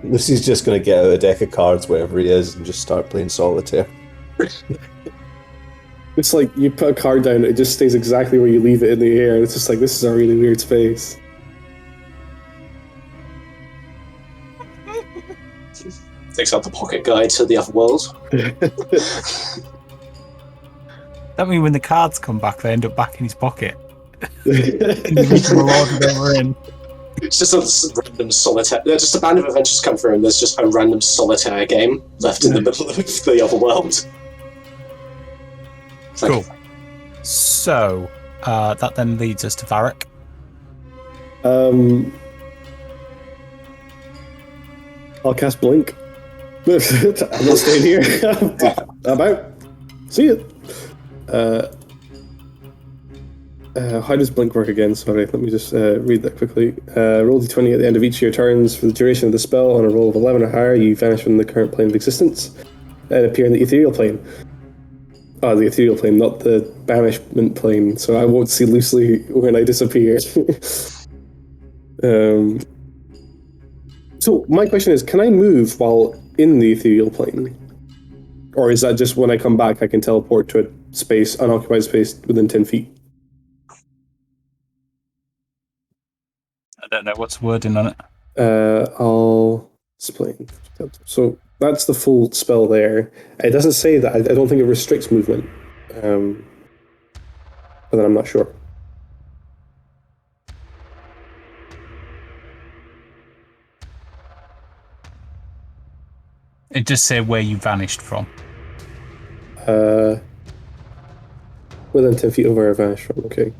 Lucy's just going to get out a deck of cards, wherever he is, and just start playing solitaire. It's like you put a card down, it just stays exactly where you leave it in the air. It's just like, this is a really weird space. Takes out the pocket guide to the other world. That means when the cards come back, they end up back in his pocket. It's just a random solitaire. Just a band of adventures come through, and there's just a random solitaire game left in the middle of the other world. Cool. So, that then leads us to Varric. I'll cast Blink. I'm not staying here. I'm out. See you. How does Blink work again? Sorry, let me just read that quickly. Roll d20 at the end of each of your turns. For the duration of the spell, on a roll of 11 or higher, you vanish from the current plane of existence and appear in the ethereal plane. Oh, the ethereal plane, not the banishment plane, so I won't see Lucy when I disappear. So my question is, can I move while in the ethereal plane? Or is that just when I come back I can teleport to a space, unoccupied space within 10 feet? I don't know what's wording on it. I'll explain. So that's the full spell there. It doesn't say that. I don't think it restricts movement. But then I'm not sure. It just say where you vanished from. Within 10 feet of where I vanished from, okay.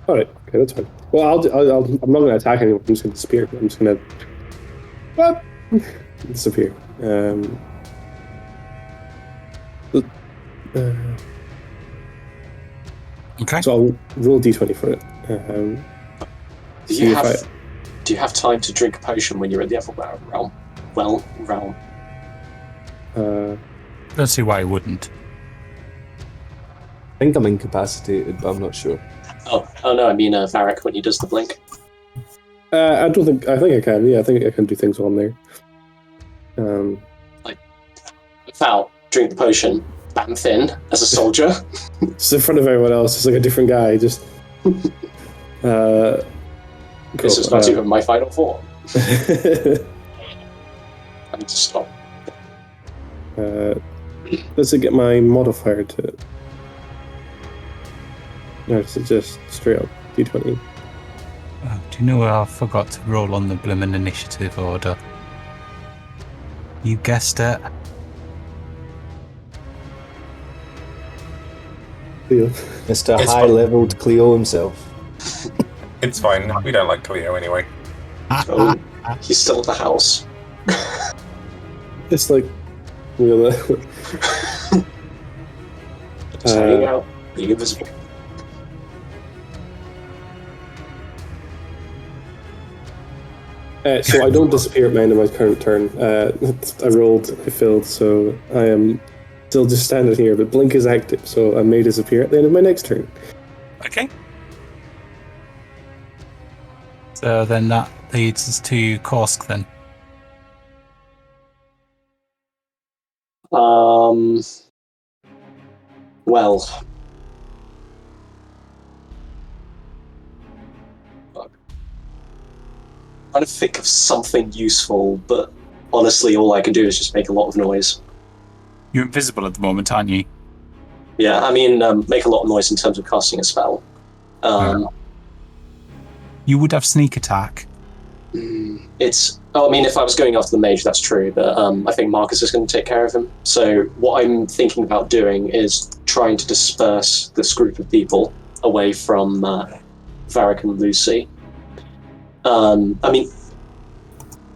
Alright, okay, that's fine. Well, I'm not going to attack anyone, I'm just going to disappear. I'm just going to... disappear. Okay. So I'll roll d20 for it. Do you have time to drink a potion when you're in the other realm? Realm. Don't see why I wouldn't. I think I'm incapacitated, but I'm not sure. Oh no, I mean Varric when he does the blink. I think I can. Yeah, I think I can do things while I'm there. Foul, drink the potion, bam thin as a soldier. Just in front of everyone else, it's like a different guy. Just. This is not even my final form. I need to stop. Does it get my modifier to it? No, it's just straight up d20. Oh, do you know I forgot to roll on the blimmin' initiative order? You guessed it. Mr. High-leveled Cleo himself. It's fine. We don't like Cleo anyway. Oh, he's still at the house. It's like real. Just hanging out, being invisible. So I don't disappear at the end of my current turn. I failed, so I am still just standing here, but Blink is active, so I may disappear at the end of my next turn. Okay. So then that leads us to Korsk then. Well. I'm trying to think of something useful, but honestly all I can do is just make a lot of noise. You're invisible at the moment, aren't you? Yeah, I mean, make a lot of noise in terms of casting a spell. You would have sneak attack. I mean, if I was going after the mage, that's true, but I think Marcus is going to take care of him. So what I'm thinking about doing is trying to disperse this group of people away from Varric and Lucy. I mean,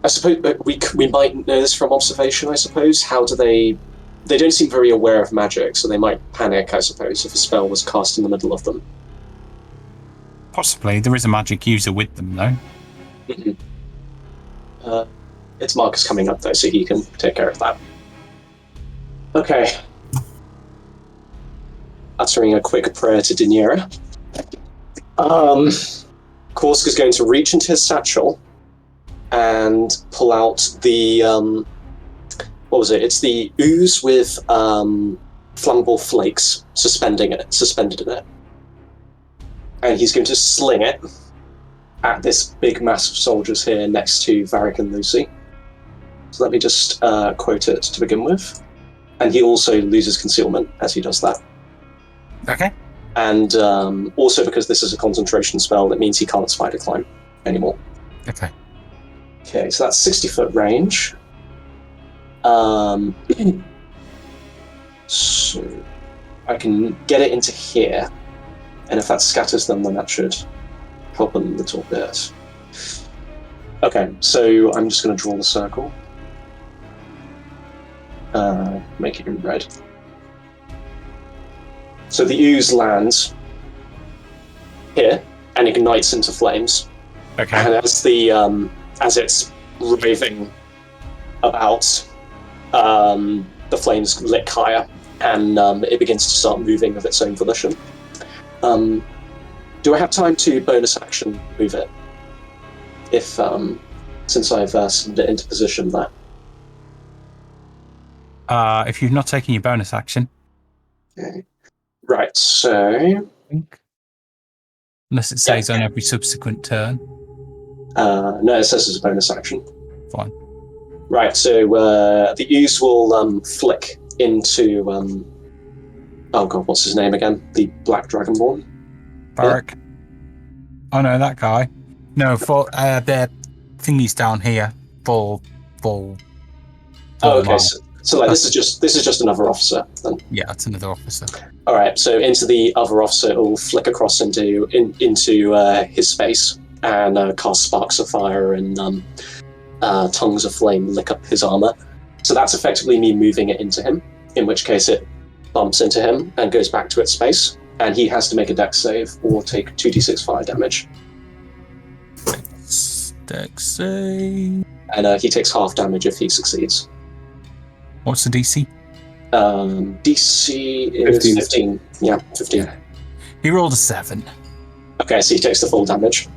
I suppose we might know this from observation, I suppose. How do they... They don't seem very aware of magic, so they might panic, I suppose, if a spell was cast in the middle of them. Possibly. There is a magic user with them, though. It's Marcus coming up, though, so he can take care of that. Okay. Uttering a quick prayer to Daenerys. Korsk is going to reach into his satchel and pull out the... what was it? It's the ooze with flammable flakes suspended in it. And he's going to sling it at this big mass of soldiers here next to Varric and Lucy. So let me just quote it to begin with. And he also loses concealment as he does that. Okay. And also because this is a concentration spell, that means he can't spider climb anymore. Okay. Okay, so that's 60-foot range. So I can get it into here. And if that scatters them, then that should help a little bit. Okay, so I'm just going to draw the circle. Make it in red. So the ooze lands here and ignites into flames. Okay. And as it's raving about, the flames lick higher, and it begins to start moving of its own volition. Do I have time to bonus action move it? If since I've sent it into position there. If you've not taken your bonus action. Okay. Right, so... Unless it says on every subsequent turn. No, it says it's a bonus action. Fine. Right, so the ooze will flick into... oh god, what's his name again? The Black Dragonborn? Barrack. Yeah. Oh no, that guy. No, for the thingy's down here. Full. Oh, okay. So like this is just another officer then. Yeah, it's another officer. All right. So into the other officer, it will flick across into his space and cast sparks of fire and tongues of flame lick up his armor. So that's effectively me moving it into him. In which case, it bumps into him and goes back to its space, and he has to make a dex save or take 2d6 fire damage. Dex save. And he takes half damage if he succeeds. What's the DC? DC is 15. Yeah, 15. Yeah. He rolled a 7. Okay, so he takes the full damage.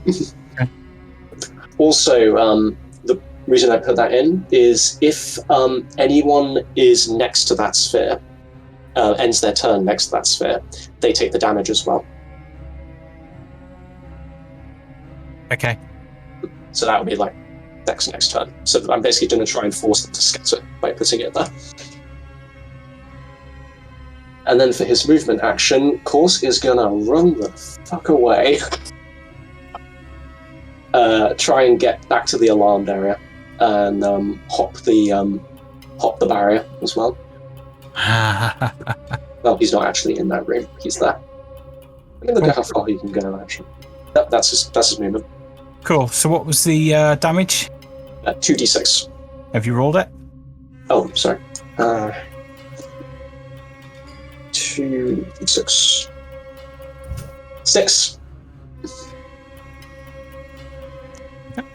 Okay. Also, the reason I put that in is if anyone is next to that sphere, ends their turn next to that sphere, they take the damage as well. Okay. So that would be like next turn. So I'm basically going to try and force them to scatter by putting it there. And then for his movement action, Korsk is going to run the fuck away. Try and get back to the alarmed area and hop the barrier as well. Well, he's not actually in that room. He's there. I'm going to look at how far he can go actually. That's his movement. Cool. So what was the damage? 2d6. Have you rolled it? Oh, sorry. 2d6. 6. Okay.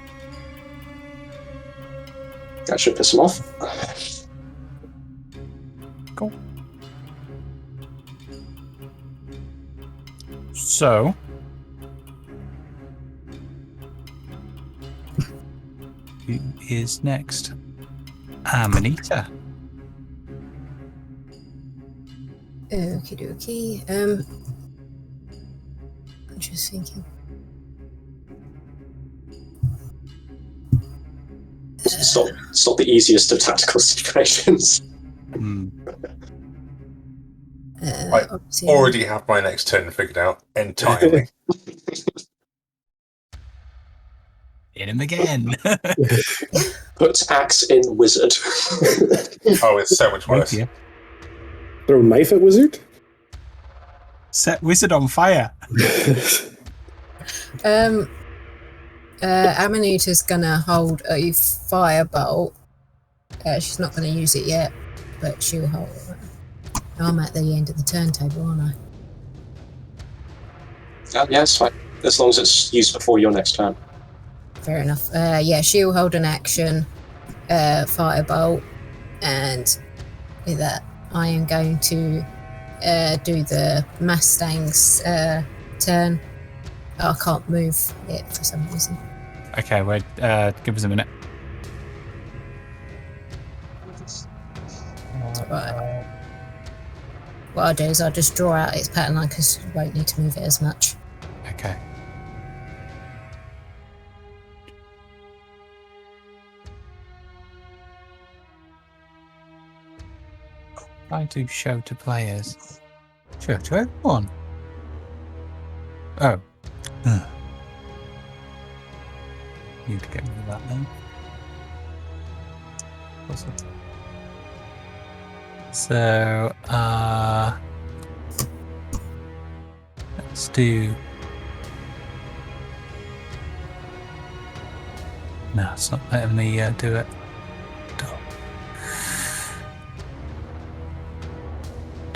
That should piss him off. Cool. So... who is next? Amanita. Okie dokie. I'm just thinking. It's not the easiest of tactical situations. I already have my next turn figured out entirely. Hit him again. Put axe in wizard. Oh, it's so much worse. Throw knife at wizard? Set wizard on fire. Amanita's gonna hold a firebolt. She's not gonna use it yet, but she'll hold it. I'm at the end of the turntable, aren't I? Yeah, it's fine. As long as it's used before your next turn. Fair enough. Yeah, she'll hold an action, firebolt, and with that, I am going to do the Mustang's turn. Oh, I can't move it for some reason. Okay, wait. Give us a minute. Right. What I'll do is I'll just draw out its pattern line because you won't need to move it as much. Okay. I do show to players. Show to everyone. Oh. Need to get rid of that then. What's it? So, let's do. No, it's not letting me do it. Do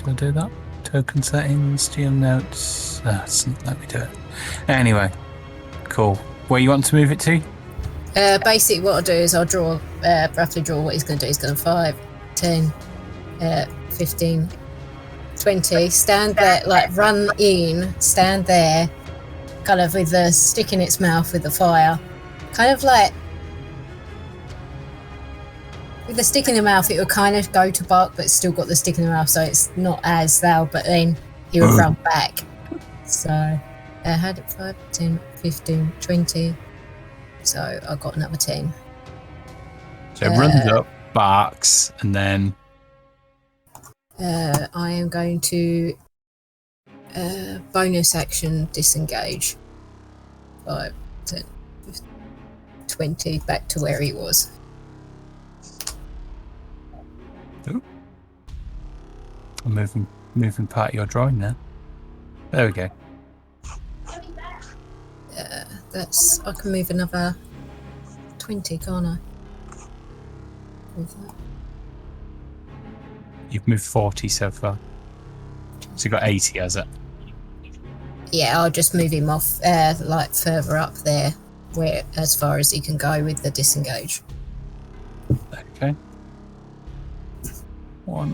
I do that? Token settings, GM notes. It's not letting me do it. Anyway, cool. Where you want to move it to? Basically, what I'll do is I'll draw, roughly draw what he's going to do. He's going to 5, 10, 15, 20. Stand there, like run in, stand there, kind of with the stick in its mouth with the fire. Kind of like, with the stick in the mouth, it will kind of go to bark, but it's still got the stick in the mouth, so it's not as loud, but then he will run back. So, I had it 5, 10, 15, 20. So I got another 10. So it runs up, barks, and then I am going to bonus action disengage. 5, 10, 15, 20, back to where he was. Ooh. I'm moving part of your drawing there. There we go. I can move another 20, can't I? Move that. You've moved 40 so far. So you've got 80, has it? Yeah, I'll just move him off, like further up there, where as far as he can go with the disengage. Okay. 1,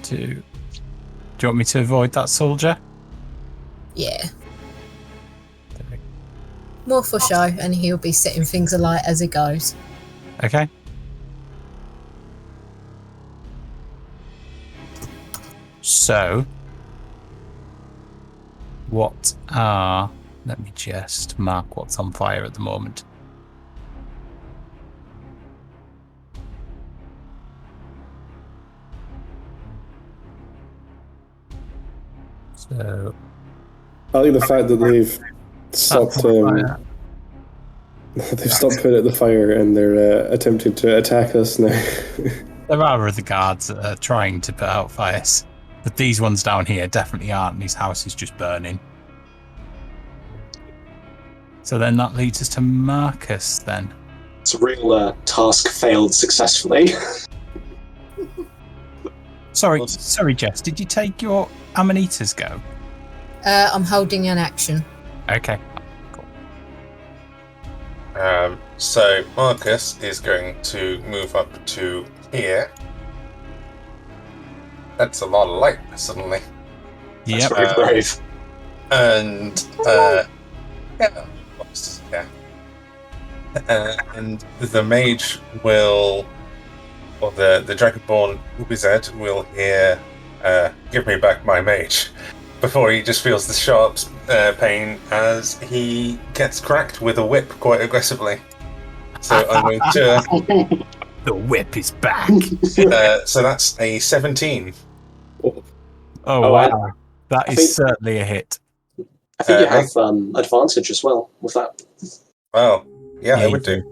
2. Do you want me to avoid that soldier? Yeah. More for show, and he'll be setting things alight as he goes. Okay. So, what are... Let me just mark what's on fire at the moment. So... I like the fact that they've stopped. They've stopped putting out the fire and they're attempting to attack us now. There are other guards that are trying to put out fires, but these ones down here definitely aren't. These houses just burning. So then that leads us to Marcus then. It's a real task failed successfully. Sorry, Jess. Did you take your Amanita's go? I'm holding an action. Okay. Cool. So Marcus is going to move up to here. That's a lot of light suddenly. Yep. Very brave. And and the mage will, or the Dragonborn wizard will hear, "Give me back my mage," before he just feels the sharp pain as he gets cracked with a whip quite aggressively. So I'm going to. The whip is back. So that's a 17. Oh wow. That is certainly a hit. I think you have advantage as well with that. Well, yeah, I would do.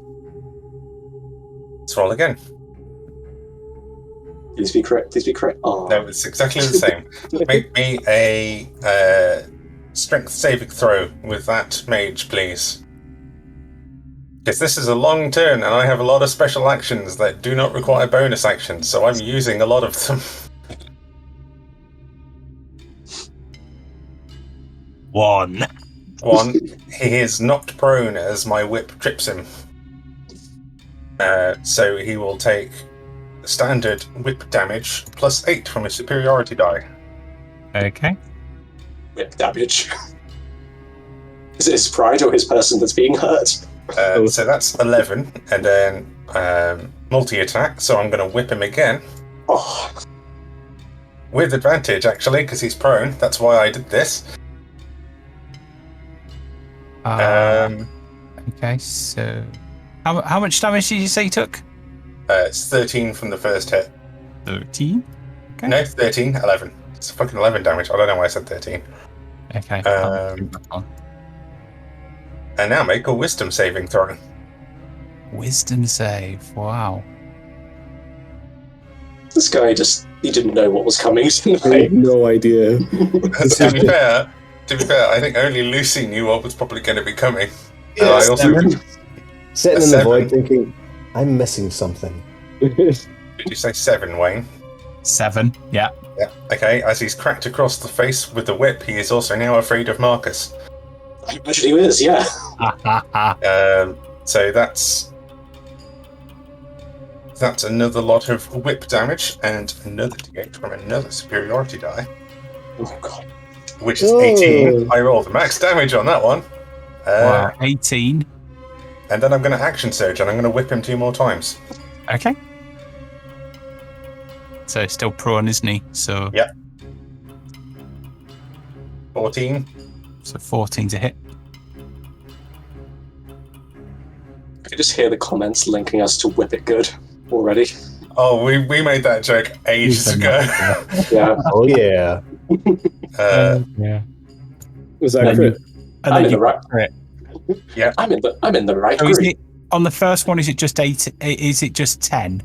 Let's roll again. Please be correct. Please be correct. Oh. No, it's exactly the same. Make me a strength saving throw with that mage, please. Because this is a long turn, and I have a lot of special actions that do not require bonus actions, so I'm using a lot of them. 1. 1. He is knocked prone as my whip trips him. So he will take standard whip damage plus 8 from his superiority die. Okay. Whip damage. Is it his pride or his person that's being hurt? So that's 11, and then multi-attack, so I'm going to whip him again. Oh, With advantage, actually, because he's prone. That's why I did this. Okay, so... How much damage did you say you took? It's 13 from the first hit. 13? Okay. No, 13, 11. It's fucking 11 damage. I don't know why I said 13. Okay. And now make a wisdom saving throw. Wisdom save. Wow. this guy he didn't know what was coming I tonight. have no idea. To be fair, I think only Lucy knew what was probably going to be coming. Yes, I also Sitting A in the 7. void thinking, I'm missing something. Did you say 7, Wayne? 7. Yeah. Yeah. Okay. As he's cracked across the face with the whip, he is also now afraid of Marcus. I imagine he is, yeah. So that's another lot of whip damage and another d8 from another superiority die, Oh god. which is Oh. 18. I rolled max damage on that one. Wow. 18. And then I'm going to action surge and I'm going to whip him 2 more times. Okay. So he's still prone, isn't he? So Yeah. 14. So 14 to hit. I could just hear the comments linking us to Whip It Good already. Oh, we made that joke ages ago. Yeah. Oh, yeah. Yeah. Was that And crit? And I'm then in you the right. crit. I'm in the right So is group. it, on the first one, is it just 8? Is it just 10?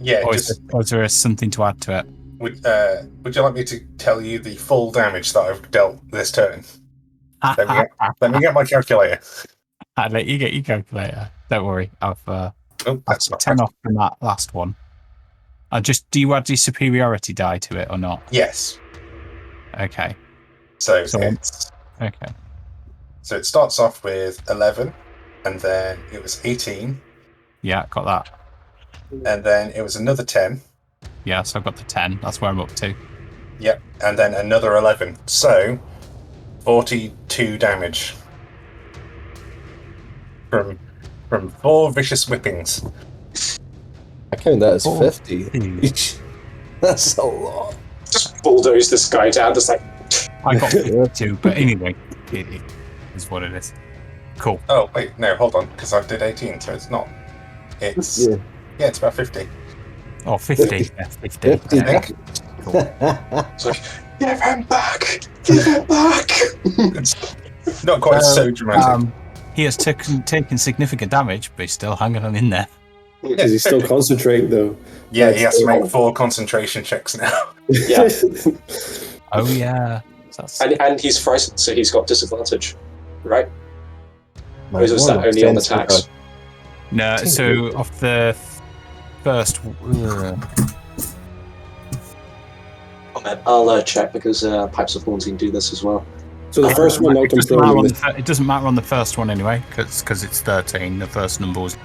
Yeah, Or just is there something to add to it? would you like me to tell you the full damage that I've dealt this turn? Let me get my calculator. I'll let you get your calculator. Don't worry. I've Oh, that's not 10 right. off from that last one. Do you add your superiority die to it or not? Yes. Okay. So it's okay. So it starts off with 11, and then it was 18, Yeah, got that. and then it was another 10. Yeah, so I've got the 10. That's where I'm up to. Yep, and then another 11. So 42 damage from 4 vicious whippings. I count that as Oh. 50. That's a lot. Just bulldoze this guy down. Just like, I got 52, but anyway, it is what it is. Cool. Oh wait, no, hold on, because I did 18, so it's not. It's Yeah. it's about 50. Oh, 50. Yeah, 50. 50 Yeah. back. it's like, give him back! Give him back! It's not quite so dramatic. He has taken significant damage, but he's still hanging on in there. Does he still concentrate though? Yeah, he has to make 4 concentration checks now. Yeah. Oh, yeah. That's, And he's frightened, so he's got disadvantage, right? My Or is that warlock only on tends to attacks? have- no, so off the first... Oh, man, I'll check because Pipes of Haunting do this as well. So the first one knocked him prone. It doesn't matter on the first one anyway, because it's 13. The first number was.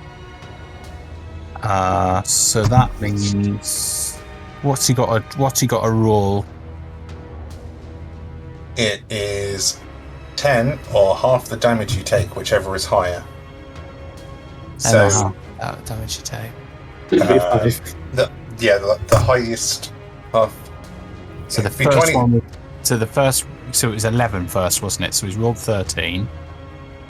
So that means what's he got a roll? It is 10 or half the damage you take, whichever is higher. So Damage you take. the highest of. So the it'd be first 20. one. So it was 11 first, wasn't it? So he's rolled 13.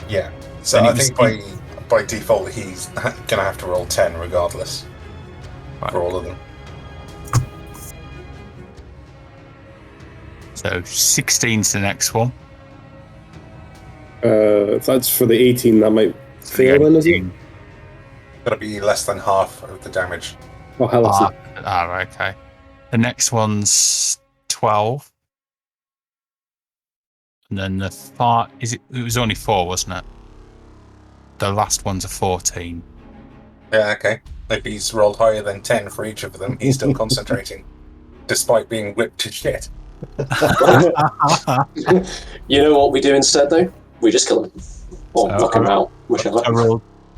Yeah. So And I it was think by default he's gonna have to roll 10 regardless Right. for all of them. So 16's the next one. If that's for the 18, that might fail then, is it? 18. Gotta be less than half of the damage. Oh, hell, Ah, right, okay. The next one's 12. And then the it was only 4, wasn't it? the last one's a 14. Yeah, okay. If he's rolled higher than 10 for each of them, he's still concentrating, despite being whipped to shit. You know what we do instead, though? We just kill him. Or knock him out, whichever.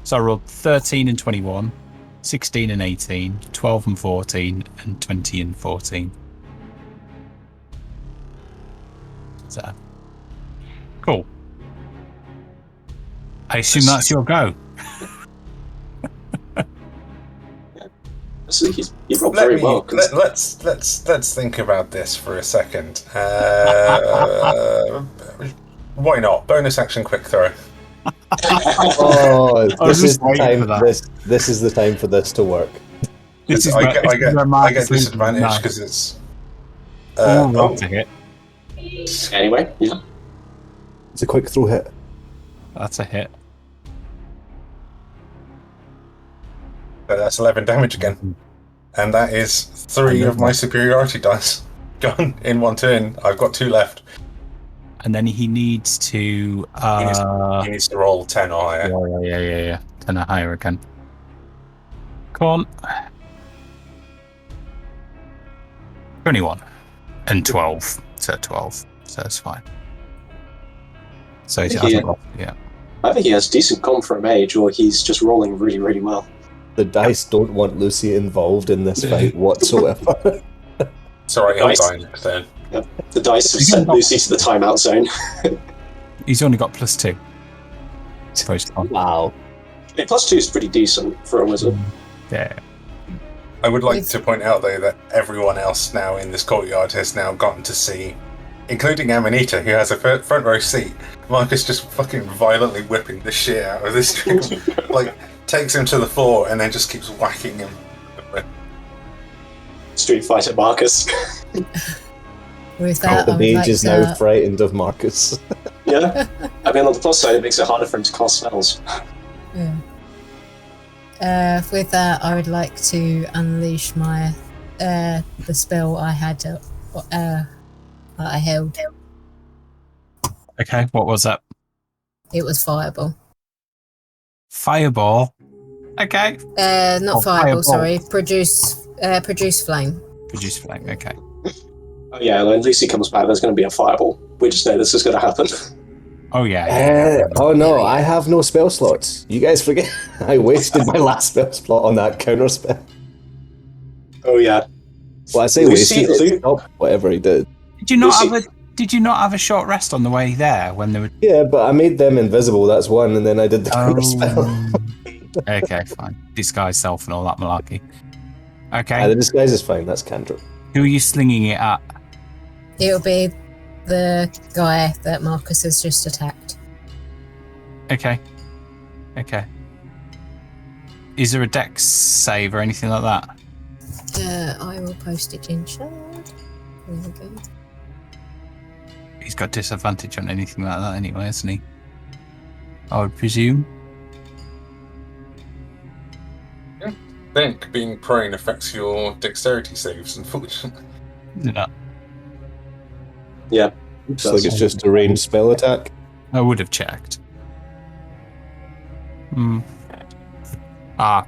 So I rolled 13 and 21, 16 and 18, 12 and 14, and 20 and 14. So, cool. I assume that's your go. So he rolled very well. Let's think about this for a second. Why not? Bonus action quick throw. Oh, this is the time. This is the time for this to work. I get disadvantage because it's. That's a hit. Anyway, yeah. It's a quick throw hit. That's a hit. So that's 11 damage again, and that is 3 of my superiority dice gone in one turn. I've got 2 left. And then he needs to. He needs to roll 10 or higher. Yeah. 10 or higher again. Come on. 21 and 12. So 12. So it's fine. So I think he has decent con for a mage, or he's just rolling really, really well. The dice don't want Lucy involved in this fight whatsoever. Sorry, I'm dying next turn. Yep. The dice have sent Lucy to the timeout zone. He's only got +2. Wow. Yeah, +2 is pretty decent for a wizard. Yeah. I would like to point out, though, that everyone else now in this courtyard has now gotten to see, including Amanita, who has a front row seat, Marcus just fucking violently whipping the shit out of this dude. Takes him to the floor and then just keeps whacking him. Street Fighter Marcus. With that, the mage is now frightened of Marcus. Yeah. I mean, on the plus side, it makes it harder for him to cast spells. Yeah. With that, I would like to unleash my the spell I had I held. Okay, what was that? It was Fireball. Fireball. Okay. Not Fireball. Sorry. Produce flame. Produce flame. Okay. Oh yeah, when Lucy comes back, there's going to be a fireball. We just know this is going to happen. Oh yeah. Oh no, I have no spell slots. You guys forget I wasted my last spell slot on that counter spell. Oh yeah. Well, I say wasted. Stop whatever he did. Did you not have a short rest on the way there when they were? Yeah, but I made them invisible. That's one, and then I did the counter spell. Okay, fine. Disguise self and all that malarkey. Okay. The disguise is fine. That's cantrip. Who are you slinging it at? It'll be the guy that Marcus has just attacked. Okay. Is there a dex save or anything like that? I will post it in chat. There we go. He's got disadvantage on anything like that anyway, hasn't he? I would presume. Yeah. I think being prone affects your dexterity saves, unfortunately. No. Yeah. Looks like it's just a ranged spell attack. I would have checked. Yeah.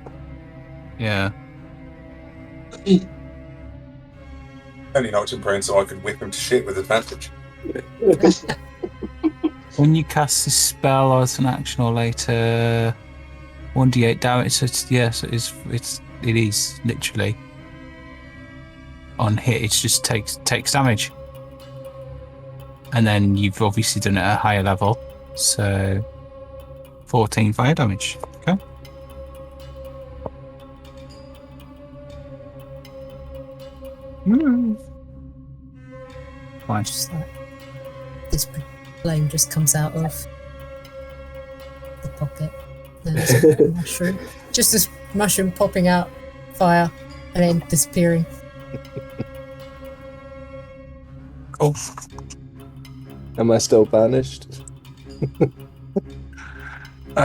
Only knocked him prone so I could whip him to shit with advantage. When you cast this spell or it's an action or later, 1d8 damage. It is literally on hit. It just takes damage, and then you've obviously done it at a higher level, so 14 fire damage. Okay. Fine. Just like this flame just comes out of the pocket. And there's a mushroom. Just this mushroom popping out, fire, and then disappearing. Cool. Am I still banished? 10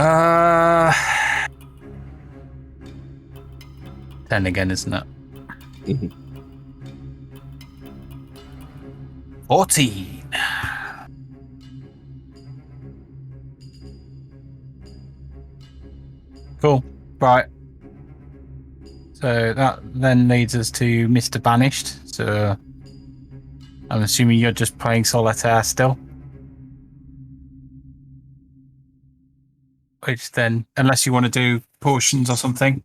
again, isn't it? Mhm. 14. Cool. Right. So that then leads us to Mr. Banished. So I'm assuming you're just playing solitaire still. Which then, unless you want to do potions or something.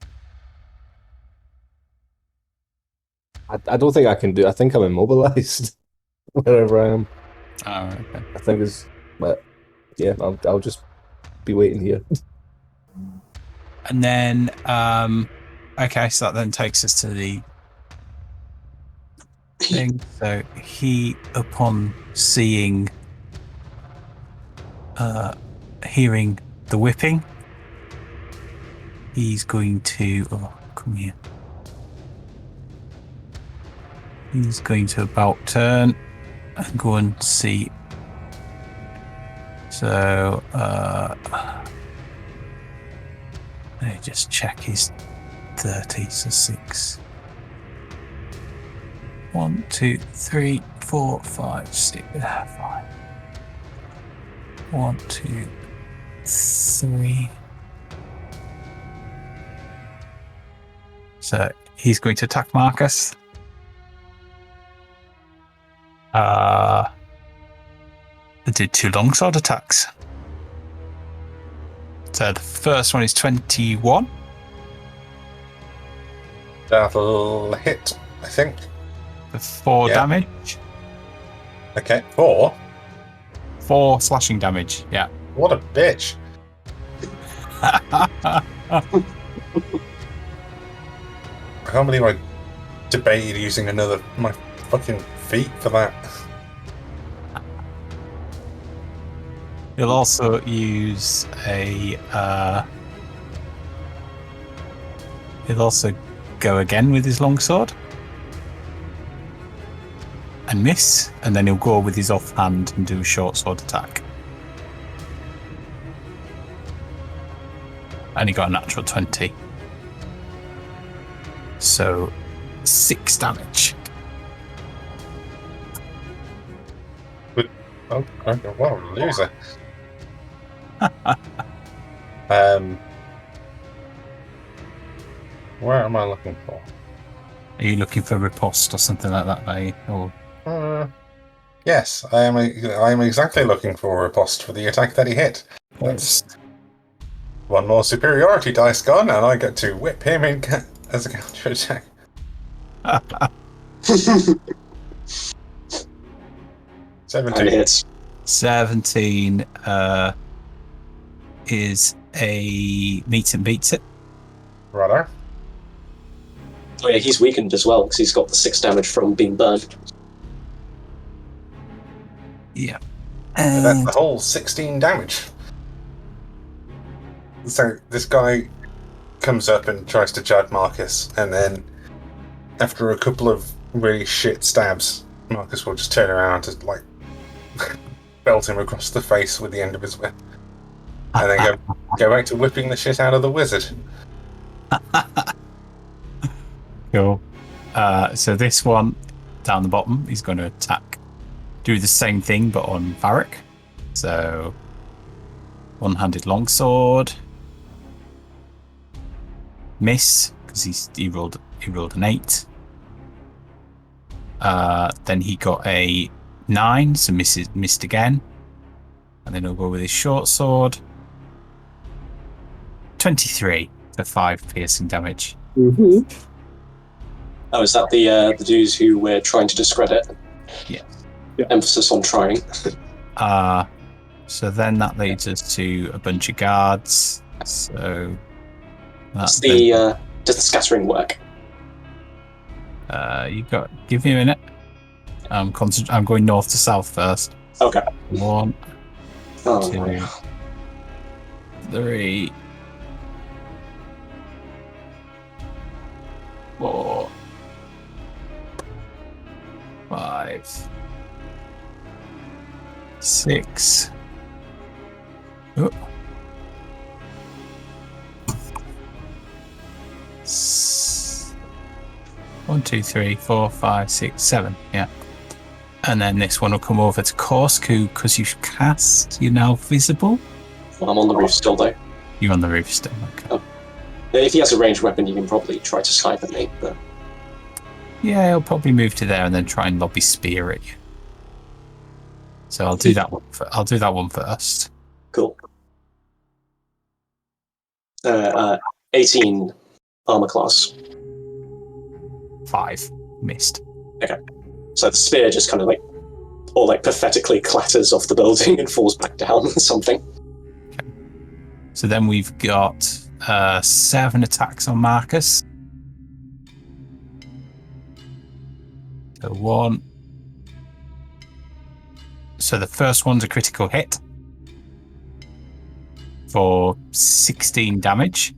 I don't think I can do. I think I'm immobilized wherever I am. Oh, okay. I think it's. But yeah, I'll just be waiting here. And then, okay, so that then takes us to the thing. So he, upon seeing, hearing the whipping, he's going to, oh, come here. He's going to about turn and go and see. So, let me just check his 30, so 6. 1, 2, 3, 4, 5, 6, 5. 1, 2, 3. So he's going to attack Marcus. I did 2 longsword attacks. So the first one is 21. That'll hit, I think. For 4 Yeah. damage. Okay, 4. 4 slashing damage, yeah. What a bitch. I can't believe I debated using my fucking feet for that. He'll also use a. He'll also go again with his longsword and miss, and then he'll go with his offhand and do a short sword attack. And he got a natural 20. So 6 damage. Oh, what a loser. Where am I looking for? Are you looking for riposte or something like that, mate? Or Yes, I am exactly looking for a riposte for the attack that he hit. That's 1 more superiority dice gone, and I get to whip him in as a counter attack. 17. And it hits. 17 is a meet and beats it. Righto. Oh yeah, he's weakened as well because he's got the 6 damage from being burned. Yeah. And that's the whole 16 damage. So this guy comes up and tries to jab Marcus, and then after a couple of really shit stabs, Marcus will just turn around to like belt him across the face with the end of his whip, and then go back to whipping the shit out of the wizard. Cool. So this one down the bottom, he's going to attack, do the same thing but on Varric. So one-handed longsword, miss because he rolled an 8. Then he got a 9, so missed again, and then he'll go with his short sword. 23 for 5 piercing damage. Mm-hmm. Oh, is that the dudes who we're trying to discredit? Yeah. Emphasis on trying. So then that leads us to a bunch of guards. So Does the scattering work? You got. Give me a minute. I'm going north to south first. Okay. 1, Oh, 2, 3, 4, 5, 6. Oh. 1, 2, 3, 4, 5, 6, 7. Yeah. And then this one will come over to Korsk, who, because you've cast, you're now visible. Well, I'm on the roof still, though. You're on the roof still. Okay. Oh. If he has a ranged weapon, you can probably try to snipe at me. But Yeah, he'll probably move to there and then try and lobby spear at you. So I'll do that one. I'll do that one first. cool. 18 armor class. 5 missed. So the spear just kind of pathetically clatters off the building and falls back down or something. So then we've got 7 attacks on Marcus. So 1. So the first one's a critical hit for 16 damage.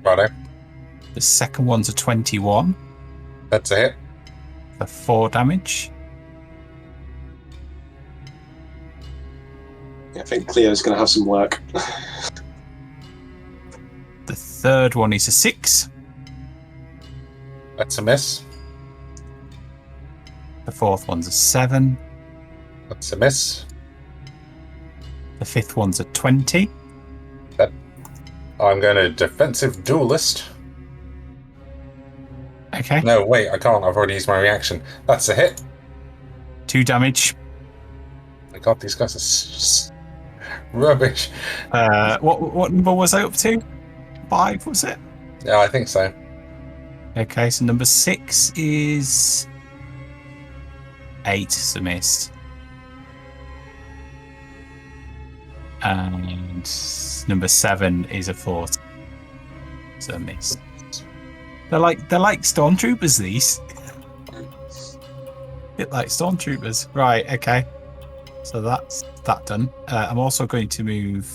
Righto. The second one's a 21 That's a hit. for 4 damage. I think Cleo's going to have some work. The third one is a 6 That's a miss. The fourth one's a 7. That's a miss. The fifth one's a 20. I'm going to defensive duelist. Okay. No, wait, I can't. I've already used my reaction. That's a hit. 2 damage. My God, these guys are just rubbish. What number was I up to? 5, was it? Yeah, I think so. Okay, so number 6 is 8, so missed. And number 7 is a 4, so missed. They're like stormtroopers, these. Bit like stormtroopers. Right, okay. So that's that done. I'm also going to move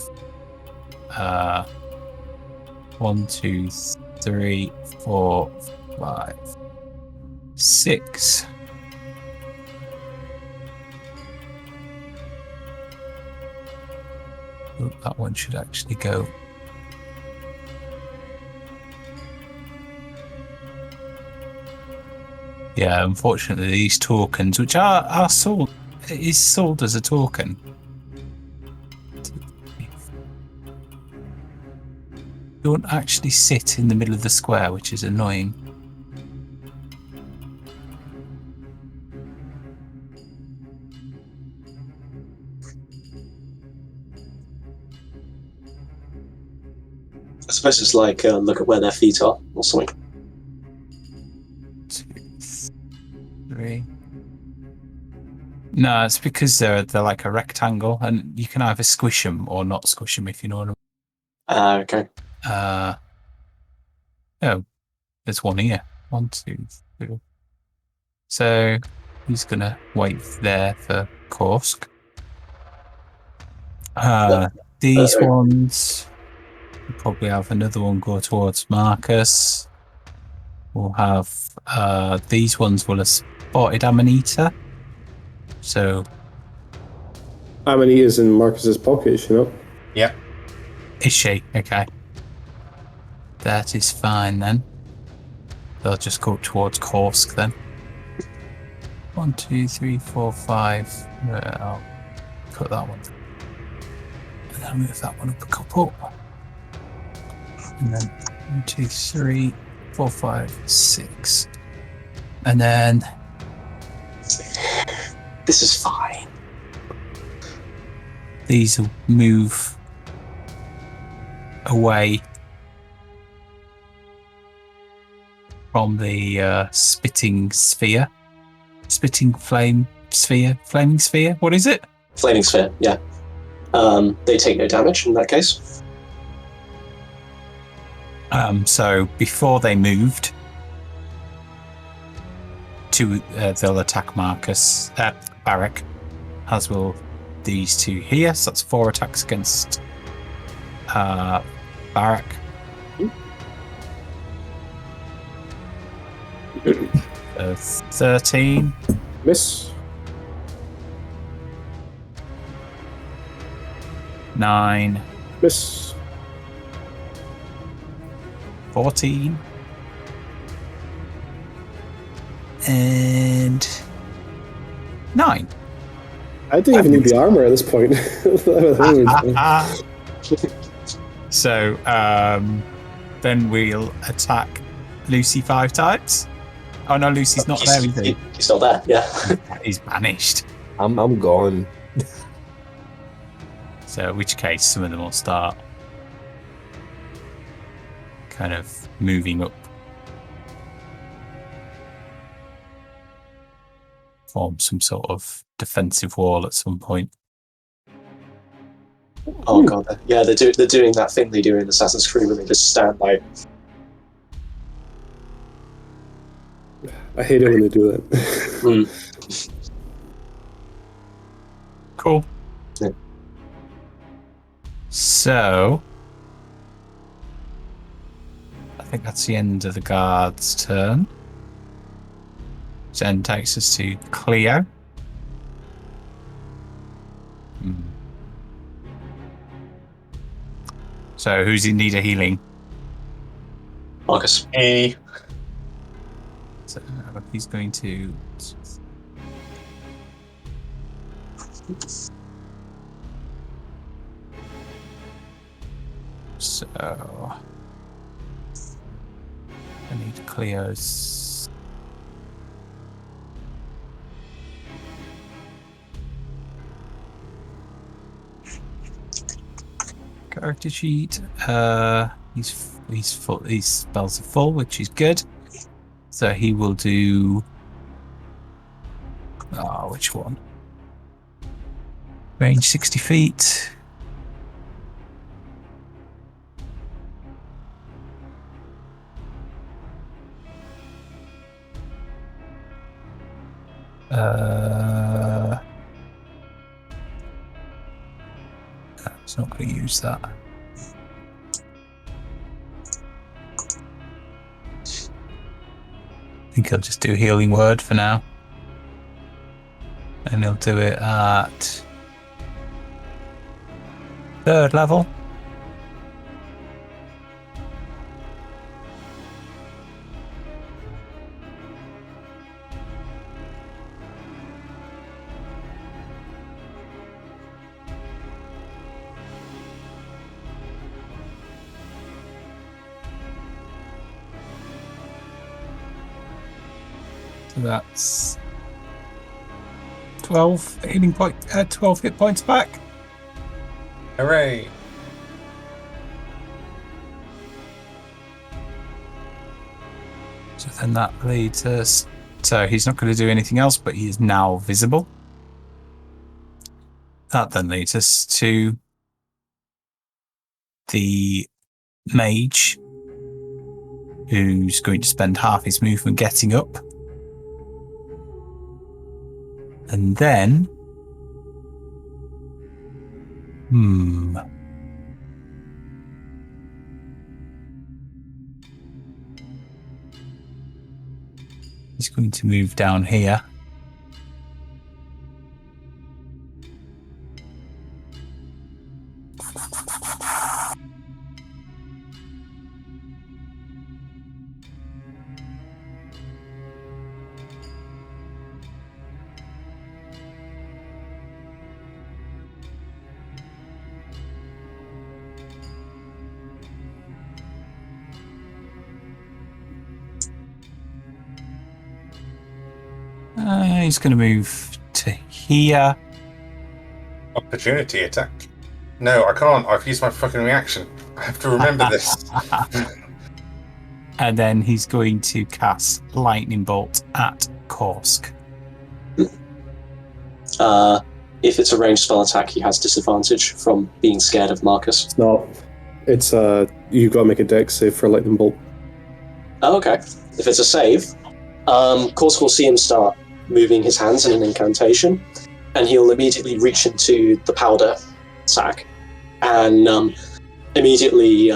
1, 2, 3, 4, 5, 6. Oh, that one should actually go. Yeah, unfortunately, these tokens, which are sold, is sold as a token. Don't actually sit in the middle of the square, which is annoying. I suppose it's like look at where their feet are or something. 2, 3. No, it's because they're like a rectangle, and you can either squish them or not squish them, if you know what I mean. Okay. Oh, there's one here. 1, 2, 3. So he's gonna wait there for Korsk. These ones, we'll probably have another one go towards Marcus. We'll have these ones will have spotted Amanita. So Amanita's in Marcus's pockets, you know. Yeah. is she? Okay. That is fine then. They'll just go towards Korsk then. 1, 2, 3, 4, 5. I'll cut that one. And then move that one up a couple. And then 1, 2, 3, 4, 5, 6. And then This is fine. these will move away from the spitting sphere. Spitting flame sphere? Flaming sphere? What is it? Flaming sphere, yeah. They take no damage in that case. So before they moved to, they'll attack Marcus, Barrack, as will these two here. So that's 4 attacks against Barrack. 13. Miss. 9. Miss. 14. And 9. I didn't even need the armor at this point. So, then we'll attack Lucy 5 times. Oh no, Lucy's not there, is he? He's not there, yeah. He's banished. I'm gone. So, in which case, some of them will start kind of moving up. Form some sort of defensive wall at some point. Oh god, yeah, they're doing that thing they do in Assassin's Creed where they just stand like. I hate it when they do that. Cool. Yeah. So, I think that's the end of the guard's turn. Then takes us to Cleo. So, who's in need of healing? Marcus. Hey. So, he's going to. So, I need Cleo's. Character sheet. He's full. His spells are full, which is good. So he will do. Which one? Range 60 feet. It's not going to use that. I think he'll just do Healing Word for now. And he'll do it at 3rd level. So that's 12 hit points back. Hooray! So then that leads us. So he's not going to do anything else, but he is now visible. That then leads us to the mage, who's going to spend half his movement getting up. And then, he's going to move down here. He's going to move to here. Opportunity attack. No, I can't. I've used my fucking reaction. I have to remember this. And then he's going to cast Lightning Bolt at Korsk. If it's a ranged spell attack, he has disadvantage from being scared of Marcus. It's not. It's you got to make a dex save for Lightning Bolt. Oh, okay. If it's a save, Korsk will see him start moving his hands in an incantation, and he'll immediately reach into the powder sack and immediately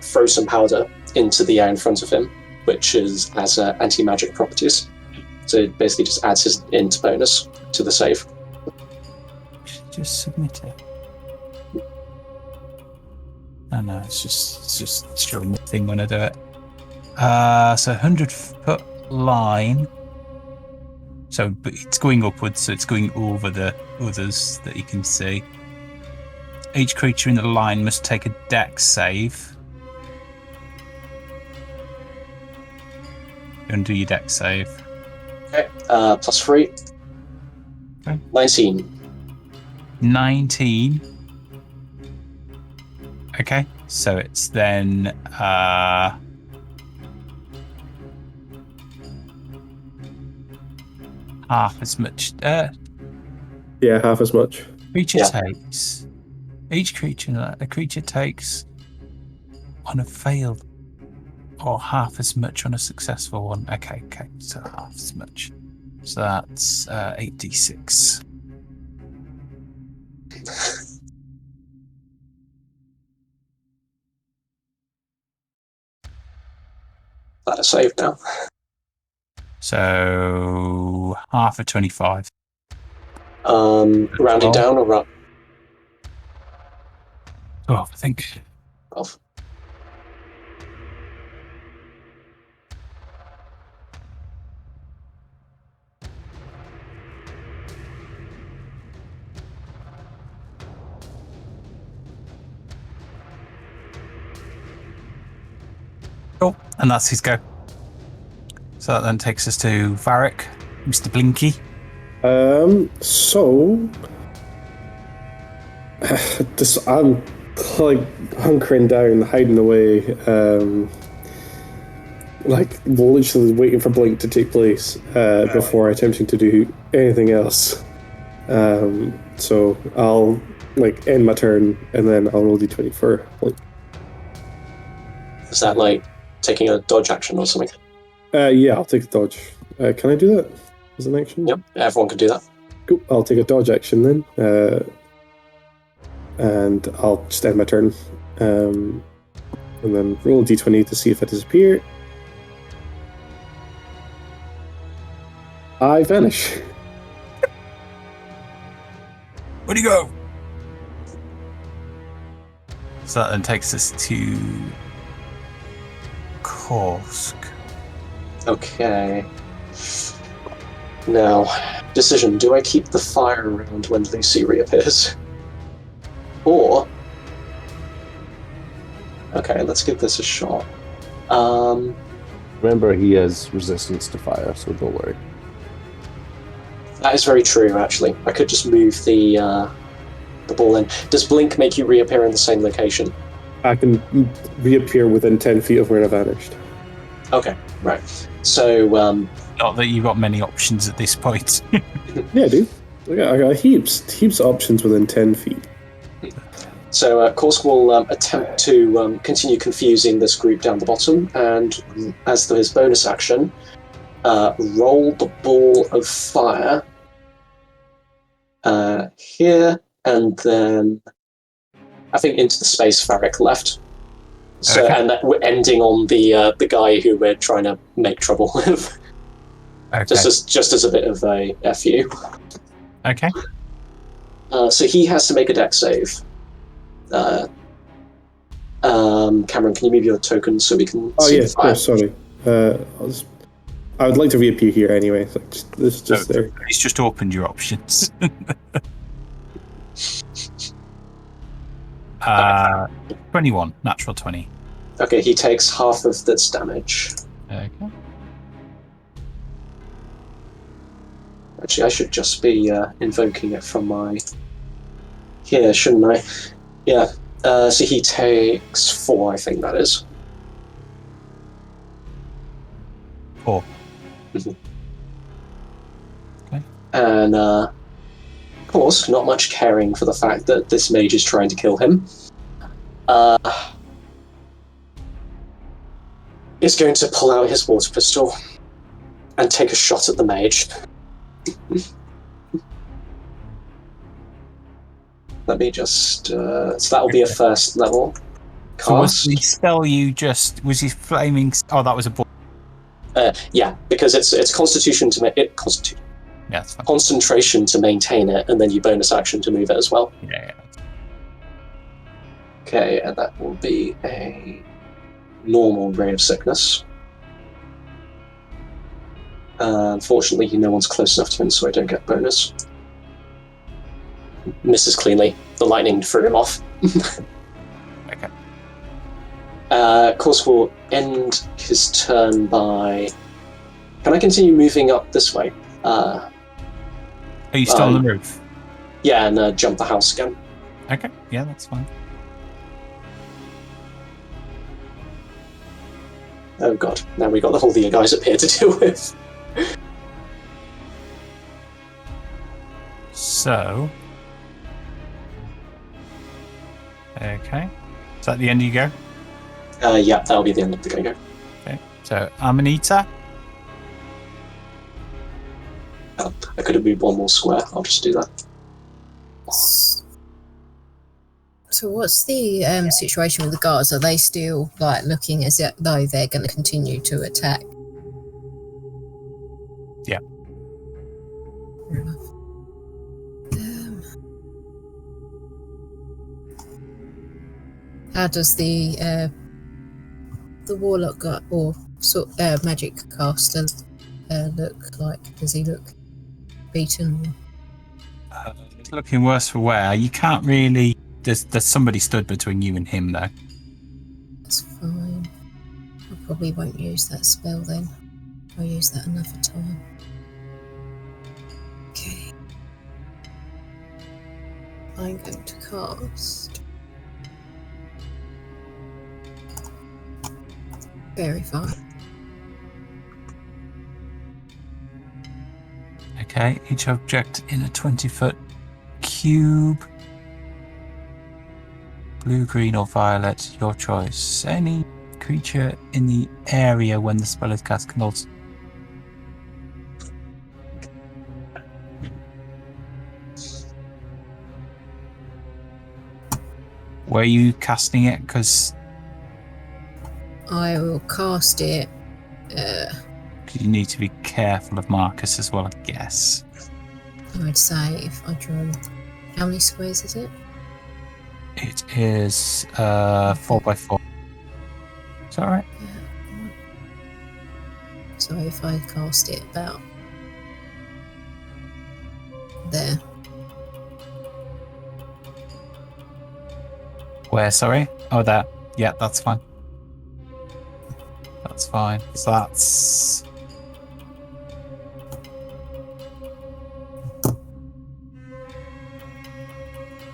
throw some powder into the air in front of him, which has anti-magic properties. So it basically just adds his int bonus to the save. Just submit it. Oh no, it's just showing the thing when I do it. So 100-foot line. So So, but it's going upwards, so it's going over the others that you can see. Each creature in the line must take a dex save. You want to do your dex save? Okay. +3. Okay. 19. 19. Okay, so it's then half as much. Yeah, half as much. Creature Yeah. takes. Each creature, a creature takes on a failed or half as much on a successful one. Okay, so half as much. So that's 8d6. That is saved now. So half of 25. Rounding down or up? 12, I think. 12. Cool, and that's his go. So that then takes us to Varric, Mr. Blinky. So I'm like hunkering down, hiding away, like literally waiting for Blink to take place before attempting to do anything else. So I'll like end my turn and then I'll roll d20 for Blink. Is that like taking a dodge action or something? Yeah, I'll take a dodge. Can I do that as an action? Yep, everyone can do that. Cool. I'll take a dodge action then, and I'll just end my turn, and then roll a d20 to see if I disappear. I vanish. Where'd he go? So that then takes us to Kursk. Okay. Now, decision, do I keep the fire around when Lucy reappears? Or... Okay, let's give this a shot. Remember, he has resistance to fire, so don't worry. That is very true, actually. I could just move the ball in. Does Blink make you reappear in the same location? I can reappear within 10 feet of where I vanished. Okay, right. So, Not that you've got many options at this point. Yeah, dude. I got heaps of options within 10 feet. So Kursk will attempt to continue confusing this group down the bottom, and as his bonus action, roll the ball of fire here, and then I think into the space Varric left. So, Okay. and that we're ending on the guy who we're trying to make trouble with, Okay. just as a bit of a fu. Okay. So he has to make a dex save. Cameron, can you move your token so we can Oh see yeah, the fire? sorry. I would like to reappear here anyway. So this is just there. It's just opened your options. 21, natural 20. Okay, he takes half of this damage. Okay. Actually, I should just be invoking it from my... Here, shouldn't I? Yeah. So he takes 4, I think that is. 4. Mhm. Okay. And, of course, not much caring for the fact that this mage is trying to kill him. Is going to pull out his water pistol and take a shot at the mage. Let me just... so that will be a first level cast. So was the spell you just... Was he flaming... Oh, that was a... Yeah, because it's Constitution to make it... Yeah, that's fine. Concentration to maintain it, and then you bonus action to move it as well. Yeah. Okay, and that will be a normal ray of sickness. Unfortunately, no one's close enough to him, so I don't get bonus. Misses cleanly. The lightning threw him off. Okay. Of course, we'll end his turn by... Can I continue moving up this way? Are you still on the roof? Yeah, and jump the house again. Okay, yeah, that's fine. Oh god, now we got all the guys up here to deal with. So... Okay. Is that the end you go? Yeah, that'll be the end of the go-go. Okay. So, Amanita? I could have moved one more square. I'll just do that. So what's the situation with the guards? Are they still like looking as though they're going to continue to attack? Yeah. Fair enough. How does the warlock or magic caster look like? Does he look beaten? It's looking worse for wear. You can't really... There's somebody stood between you and him, though. That's fine. I probably won't use that spell then. I'll use that another time. Okay. I'm going to cast... Very fine. Okay, each object in a 20-foot cube. Blue, green, or violet, your choice. Any creature in the area when the spell is cast can also... Where are you casting it? Because... I will cast it. You need to be careful of Marcus as well, I guess. I'd say if I draw... How many squares is it? It is 4x4. Is that right? Yeah. So if I cast it about there. Where, sorry? Oh, there. Yeah, that's fine. That's fine. So that's...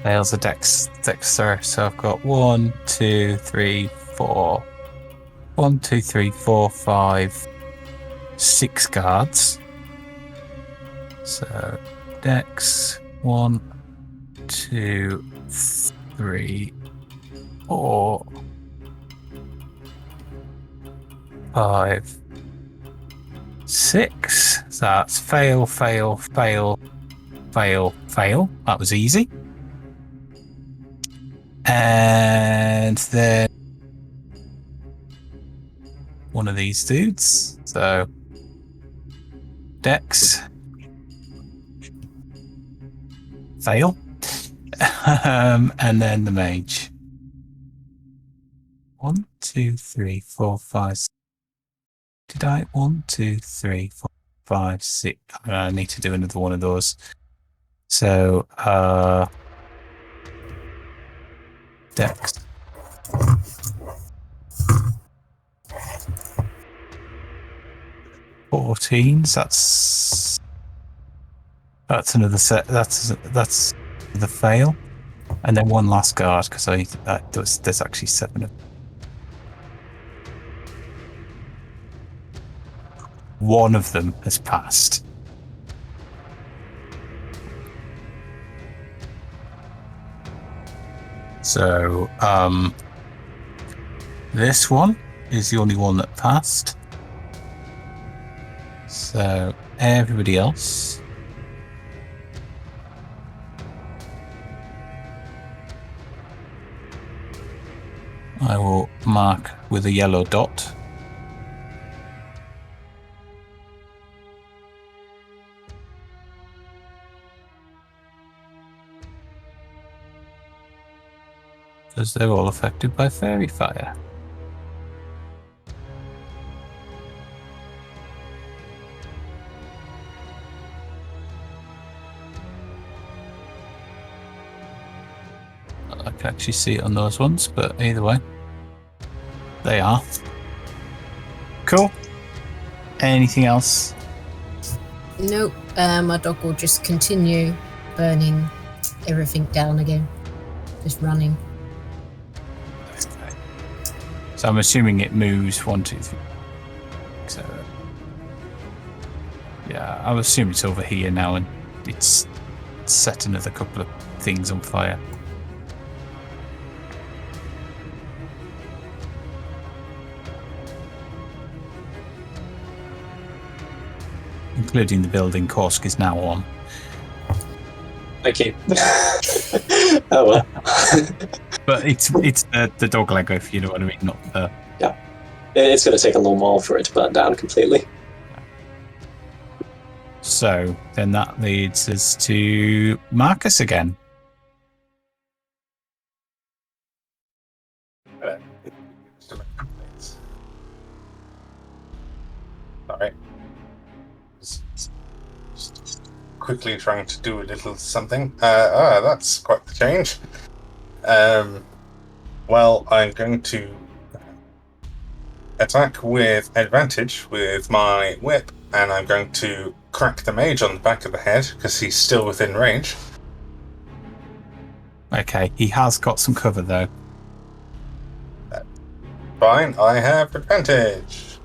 Fails a dexter. So I've got 1, 2, 3, 4. 1, 2, 3, 4, 5, 6 guards. So dex 1, 2, 3, 4, 5, 6. So that's fail, fail, fail, fail, fail. That was easy. And then one of these dudes. So dex. Fail. And then the mage. 1, 2, 3, 4, 5, 6. Did I? 1, 2, 3, 4, 5, 6. I need to do another one of those. So, dex. $14. That's another set. That's the fail, and then one last guard because there's actually 7 of them. One of them has passed. So, this one is the only one that passed. So, everybody else. I will mark with a yellow dot. Because they're all affected by fairy fire. can actually see it on those ones, but either way, they are. Cool. Anything else? Nope. My dog will just continue burning everything down again. Just running. Okay. So I'm assuming it moves 1, 2, 3. So yeah, I assume it's over here now, and it's set another couple of things on fire. Including the building Korsk is now on. Thank you. Oh well. But it's the dog Lego, if you know what I mean, not the... Yeah. It's going to take a long while for it to burn down completely. So then that leads us to Marcus again. Alright. Just quickly trying to do a little something. That's quite the change. Well, I'm going to attack with advantage with my whip, and I'm going to crack the mage on the back of the head because he's still within range. Okay, he has got some cover though. Fine, I have advantage.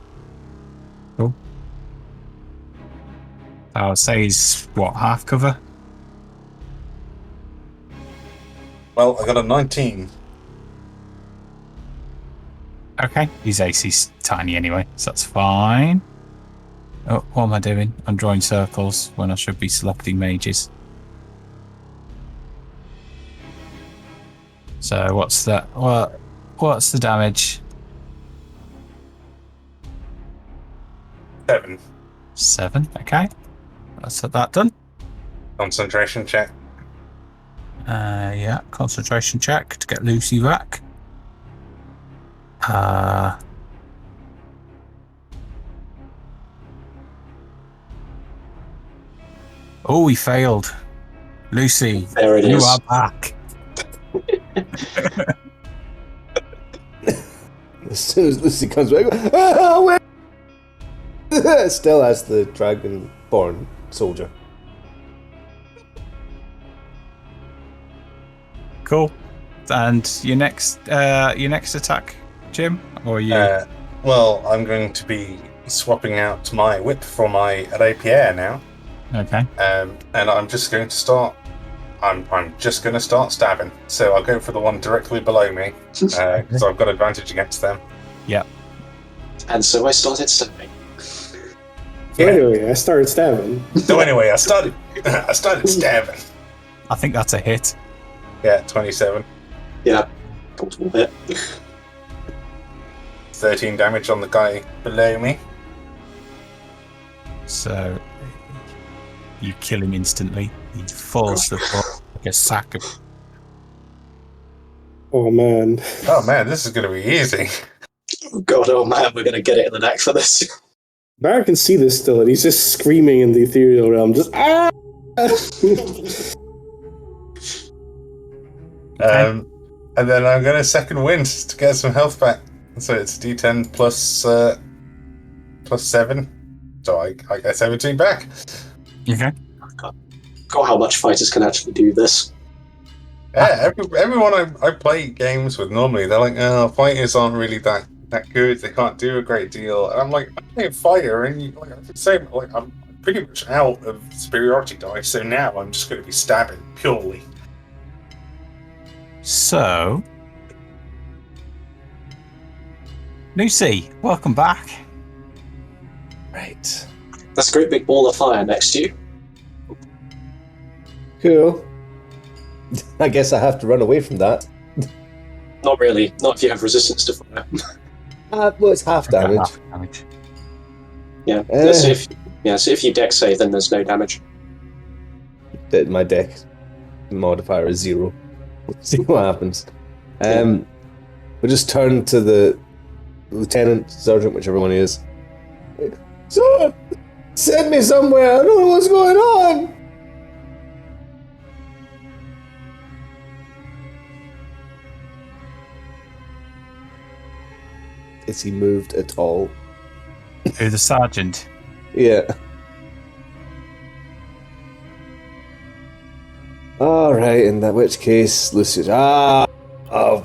Cool. I would say he's, what, half cover? Well, I got a 19. Okay, his AC's tiny anyway, so that's fine. Oh, what am I doing? I'm drawing circles when I should be selecting mages. So what's that? What's the damage? 7. 7, okay. Let's have that done. Concentration check. Yeah, concentration check to get Lucy back. Oh, he failed. Lucy, There it you is. are back. As soon as Lucy comes back, still as the dragonborn soldier. Cool. And your next attack, Jim? Or you? Well, I'm going to be swapping out my whip for my rapier now. Okay. And I'm just going to start. I'm just going to start stabbing. So I'll go for the one directly below me because I've got advantage against them. Yep. And so I started stabbing. So anyway, I started stabbing. So anyway, I started stabbing. I think that's a hit. Yeah, 27. Yeah, comfortable hit. 13 damage on the guy below me. So you kill him instantly. He falls to the floor like a sack of... Oh man. Oh man, this is going to be easy. Oh god, oh man, we're going to get it in the neck for this. Barrett can see this still, and he's just screaming in the ethereal realm, just ah! And then I'm going to second wind to get some health back. So it's D10 plus 7. So I get 17 back. Okay. God, how much fighters can actually do this. Yeah, everyone I play games with normally, they're like, oh, fighters aren't really that good. They can't do a great deal. And I'm like, I'm playing a fighter, and I'm pretty much out of superiority dice. So now I'm just going to be stabbing purely. So, Lucy, welcome back. Right. That's a great big ball of fire next to you. Cool. I guess I have to run away from that. Not really. Not if you have resistance to fire. Well, it's half damage. Yeah. So if you dex save, then there's no damage. My deck modifier is 0. We'll see what happens. We'll just turn to the lieutenant, sergeant, whichever one he is. Sir, send me somewhere. I don't know what's going on. Is he moved at all? Who, the sergeant? Yeah. All right, in that which case, Lucius. Oh.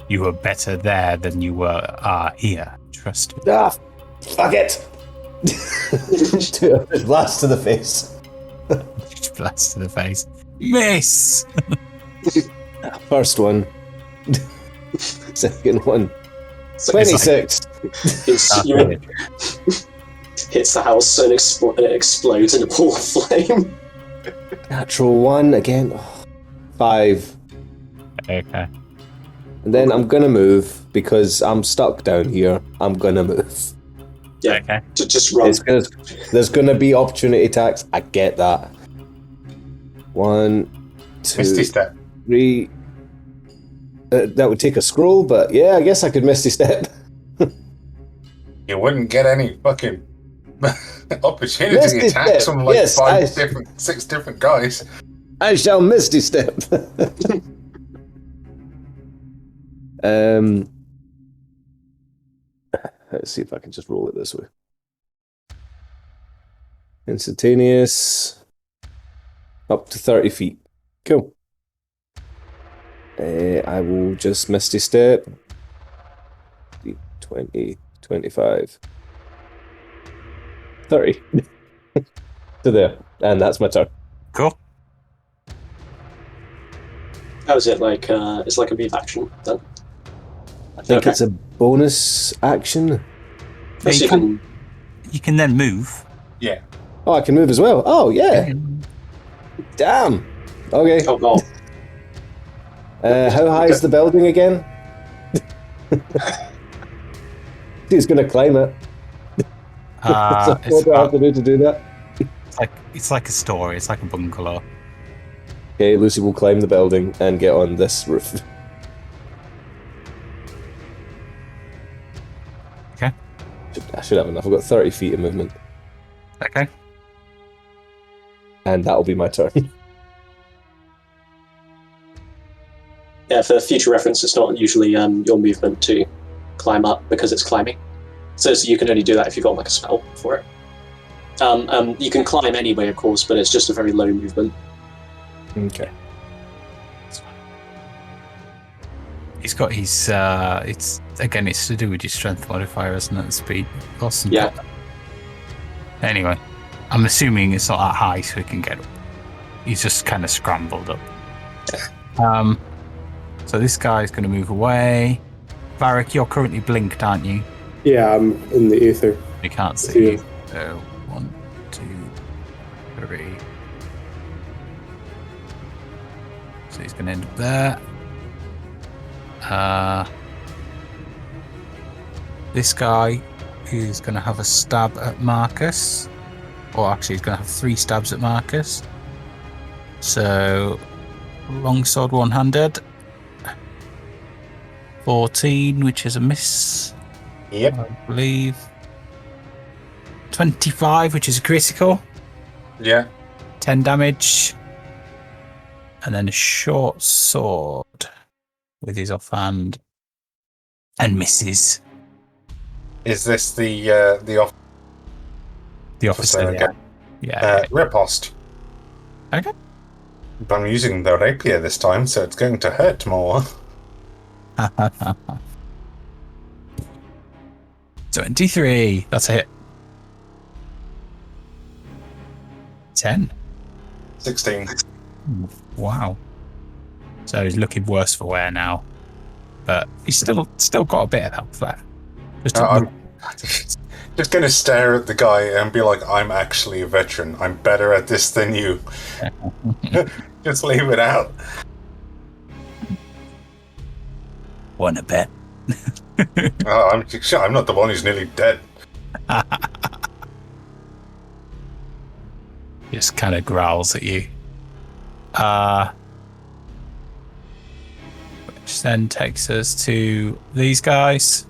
You were better there than you are here. Trust me. Fuck it. Blast to the face. Blast to the face. Miss. First one. Second one. 26. Hits the house and it explodes in a ball of flame. Natural 1 again. 5. Okay. And then I'm gonna move because I'm stuck down here. I'm gonna move. Yeah. Okay. Just run. There's gonna be opportunity attacks. I get that. 1, 2, Misty Step. 3. That would take a scroll, but yeah, I guess I could Misty Step. You wouldn't get any fucking opportunity Misty attacks Step, from like yes, 6 different guys. I shall Misty Step. Let's see if I can just roll it this way. Instantaneous. Up to 30 feet. Cool. I will just Misty Step. 20, 25, 30. To there. And that's my turn. Cool. How is it like? It's like a move action then. I think it's a bonus action. Yeah, you can then move. Yeah. Oh, I can move as well. Oh, yeah. Damn. Okay. Oh god. How high is the building again? He's going to climb it. So what do I have to do that? It's like a story. It's like a bungalow. Okay, Lucy will climb the building and get on this roof. Okay. I should have enough. I've got 30 feet of movement. Okay. And that'll be my turn. Yeah, for future reference, it's not usually your movement to climb up because it's climbing. So you can only do that if you've got like a spell for it. You can climb anyway, of course, but it's just a very low movement. Okay. He's got his. It's to do with your strength modifier, isn't it? Speed. Awesome. Yeah. Anyway, I'm assuming it's not that high, so he can get up. He's just kind of scrambled up. So this guy's going to move away. Varric, you're currently blinked, aren't you? Yeah, I'm in the ether. You can't see. Yeah. So 1, 2, 3. So he's going to end up there. This guy is going to have a stab at Marcus. Or actually, he's going to have 3 stabs at Marcus. So, longsword one-handed. 14, which is a miss. Yep. I believe. 25, which is a critical. Yeah. 10 damage. And then a short sword with his offhand. And misses. Is this the The officer, okay. Yeah. riposte? Okay. But I'm using the rapier this time, so it's going to hurt more. 23. That's a hit. 10. 16. Wow. So he's looking worse for wear now, but he's still got a bit of health there. I'm just going to stare at the guy and be like, I'm actually a veteran. I'm better at this than you. Just leave it out. Want a bet? I'm not the one who's nearly dead. Just kind of growls at you. Which then takes us to these guys.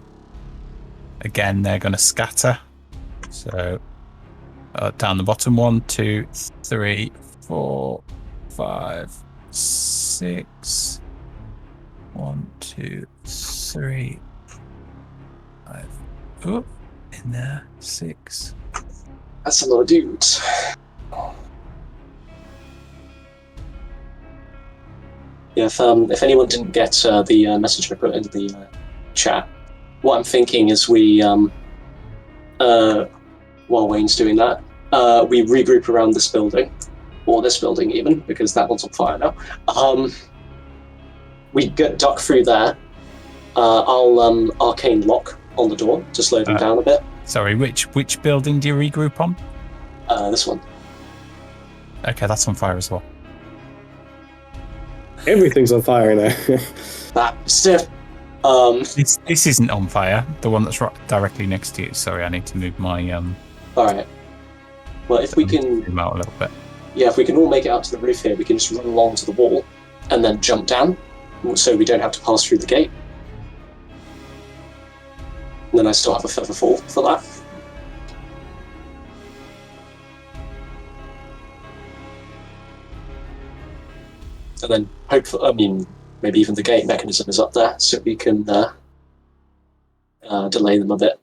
Again, they're going to scatter. So down the bottom, 1, 2, 3, 4, 5, 6. 1, 2, 3, Oh, in there. 6. That's a lot of dudes. Yeah, if anyone didn't get the message I put into the chat, what I'm thinking is we, while Wayne's doing that, we regroup around this building, or this building even, because that one's on fire now. We duck through there. I'll arcane lock on the door to slow them down a bit. Sorry, which building do you regroup on? This one. Okay, that's on fire as well. Everything's on fire now. That stiff. This isn't on fire. The one that's directly next to you. Sorry, I need to move my Alright. Well, if we can... Zoom out a little bit. Yeah, if we can all make it out to the roof here, we can just run along to the wall and then jump down, so we don't have to pass through the gate. And then I still have a further fall for that. And then, hopefully, maybe even the gate mechanism is up there, so we can delay them a bit.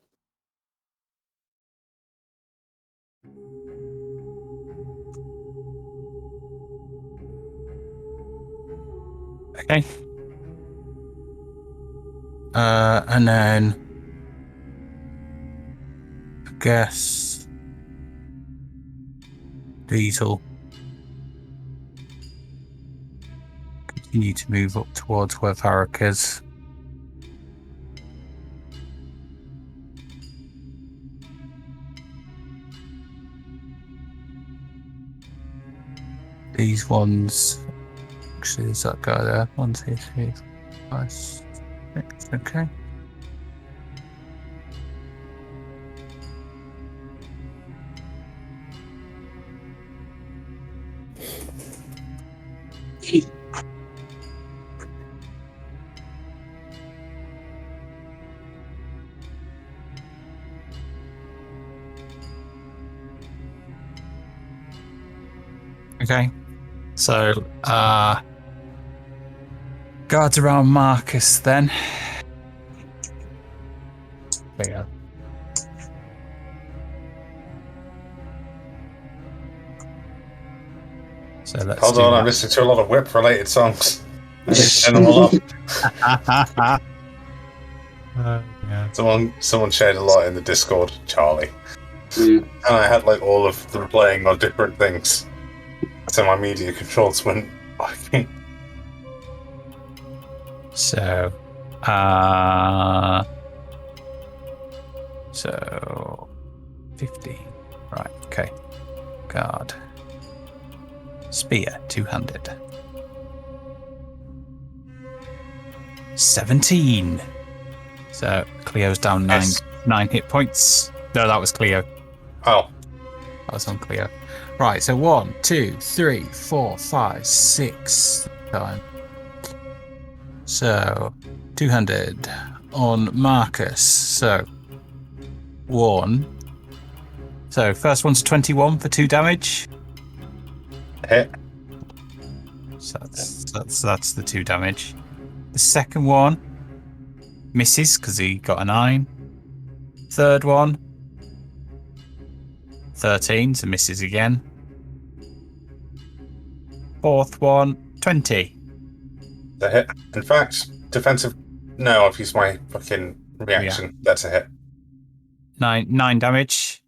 Okay. And then I guess Diesel continue to move up towards where Varric is. These ones. Actually, there's that guy there. 1, 2, 3, 4, 5, 6. Okay. Okay. So, guards around Marcus then. There you go. So let's Hold on, I'm listening to a lot of whip-related songs. Turn them all up. Yeah. Someone shared a lot in the Discord, Charlie. Mm. And I had like all of them playing on different things. So my media controls went fucking. So 50. Right, okay. Guard. Spear, 200. 17. So Cleo's down nine hit points. No, that was Cleo. Oh. That was on Cleo. Right, so 1, 2, 3, 4, 5, 6 time. So 200 on Marcus. So 1. So first one's 21 for 2 damage. Hit. So that's the 2 damage. The second one misses because he got a 9. Third one 13, so misses again. Fourth one 20. The hit. In fact, defensive. No, I've used my fucking reaction. Yeah. That's a hit. 9 damage.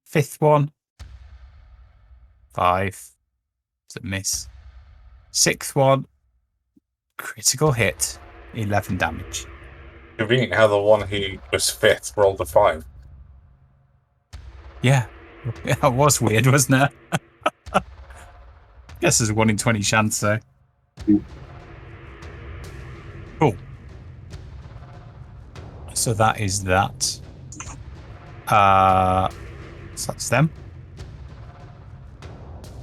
Fifth one 5. It's a miss. Sixth one critical hit. 11 damage. Convenient how the one who was 5th rolled a 5. Yeah. That was weird, wasn't it? Guess there's a 1 in 20 chance though. Cool. So that is that. So that's them.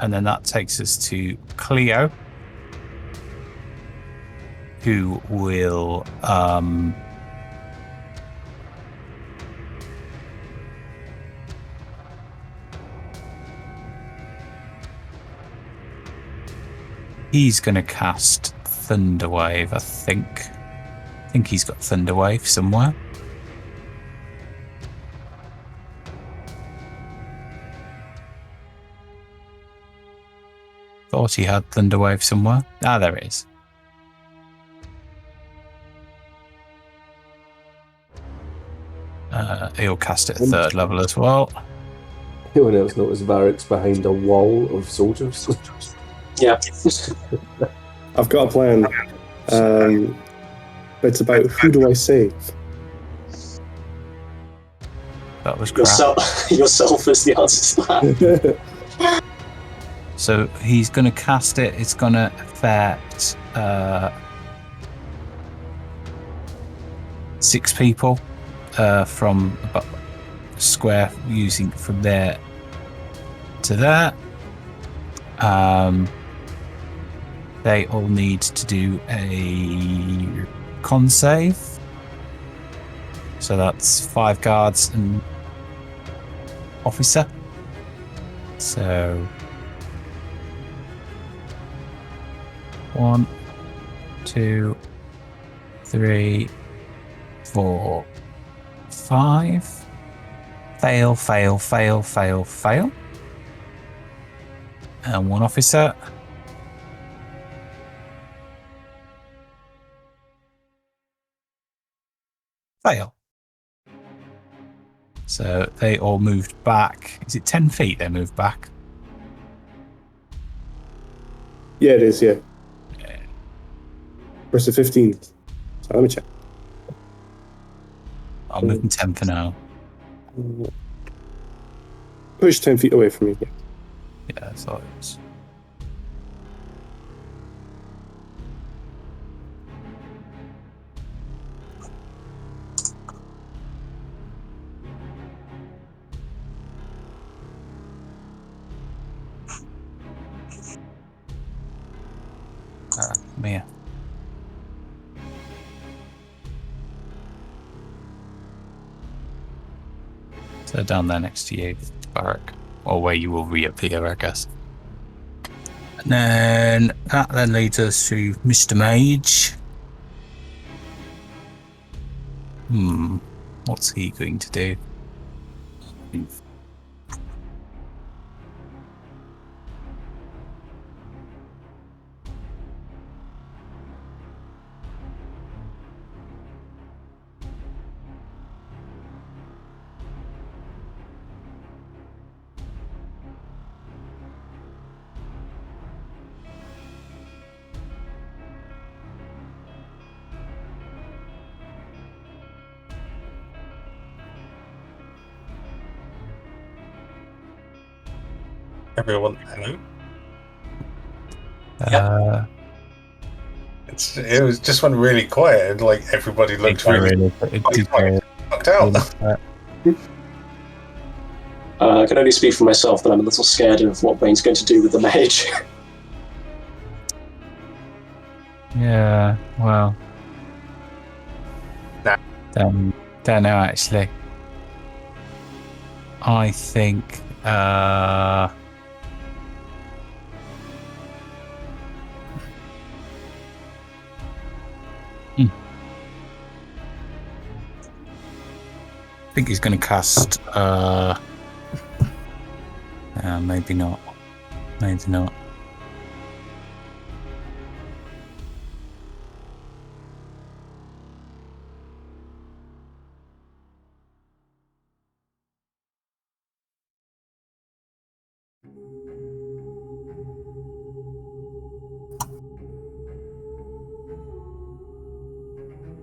And then that takes us to Cleo, who will he's going to cast Thunderwave, I think. I think he's got Thunderwave somewhere. thought he had Thunderwave somewhere. Ah, there it is. He'll cast it at 3rd level as well. Anyone else notice barracks behind a wall of soldiers? Yeah. I've got a plan. It's about who do I save? That was crap. Yourself is the answer to that. So he's going to cast it. It's going to affect 6 people from about a square, using from there to there. They all need to do a con save. So that's 5 guards and officer. So 1, 2, 3, 4, 5. Fail, fail, fail, fail, fail. And 1 officer. Fail. So they all moved back. Is it 10 feet they moved back? Yeah, it is, yeah. Versus 15. So let me check. I'll move them 10 for now. Push 10 feet away from me. Yeah. Yeah, that's all it is. Mia. So down there next to you, barrack, or where you will reappear, I guess. And then that then leads us to Mr. Mage. What's he going to do? Everyone, hello? It was just went really quiet, and like everybody looked really fucked out. I can only speak for myself, but I'm a little scared of what Wayne's going to do with the mage. Yeah, well. Nah. Don't know, actually. I think, I think he's going to cast, maybe not. Maybe not.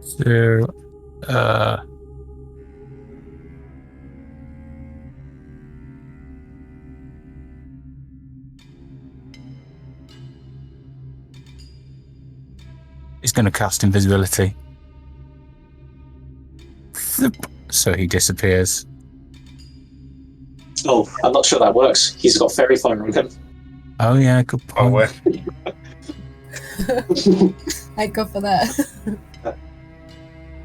So, he's going to cast invisibility. So he disappears. Oh, I'm not sure that works. He's got fairy fire on him. Oh yeah, good point. I'd go for that.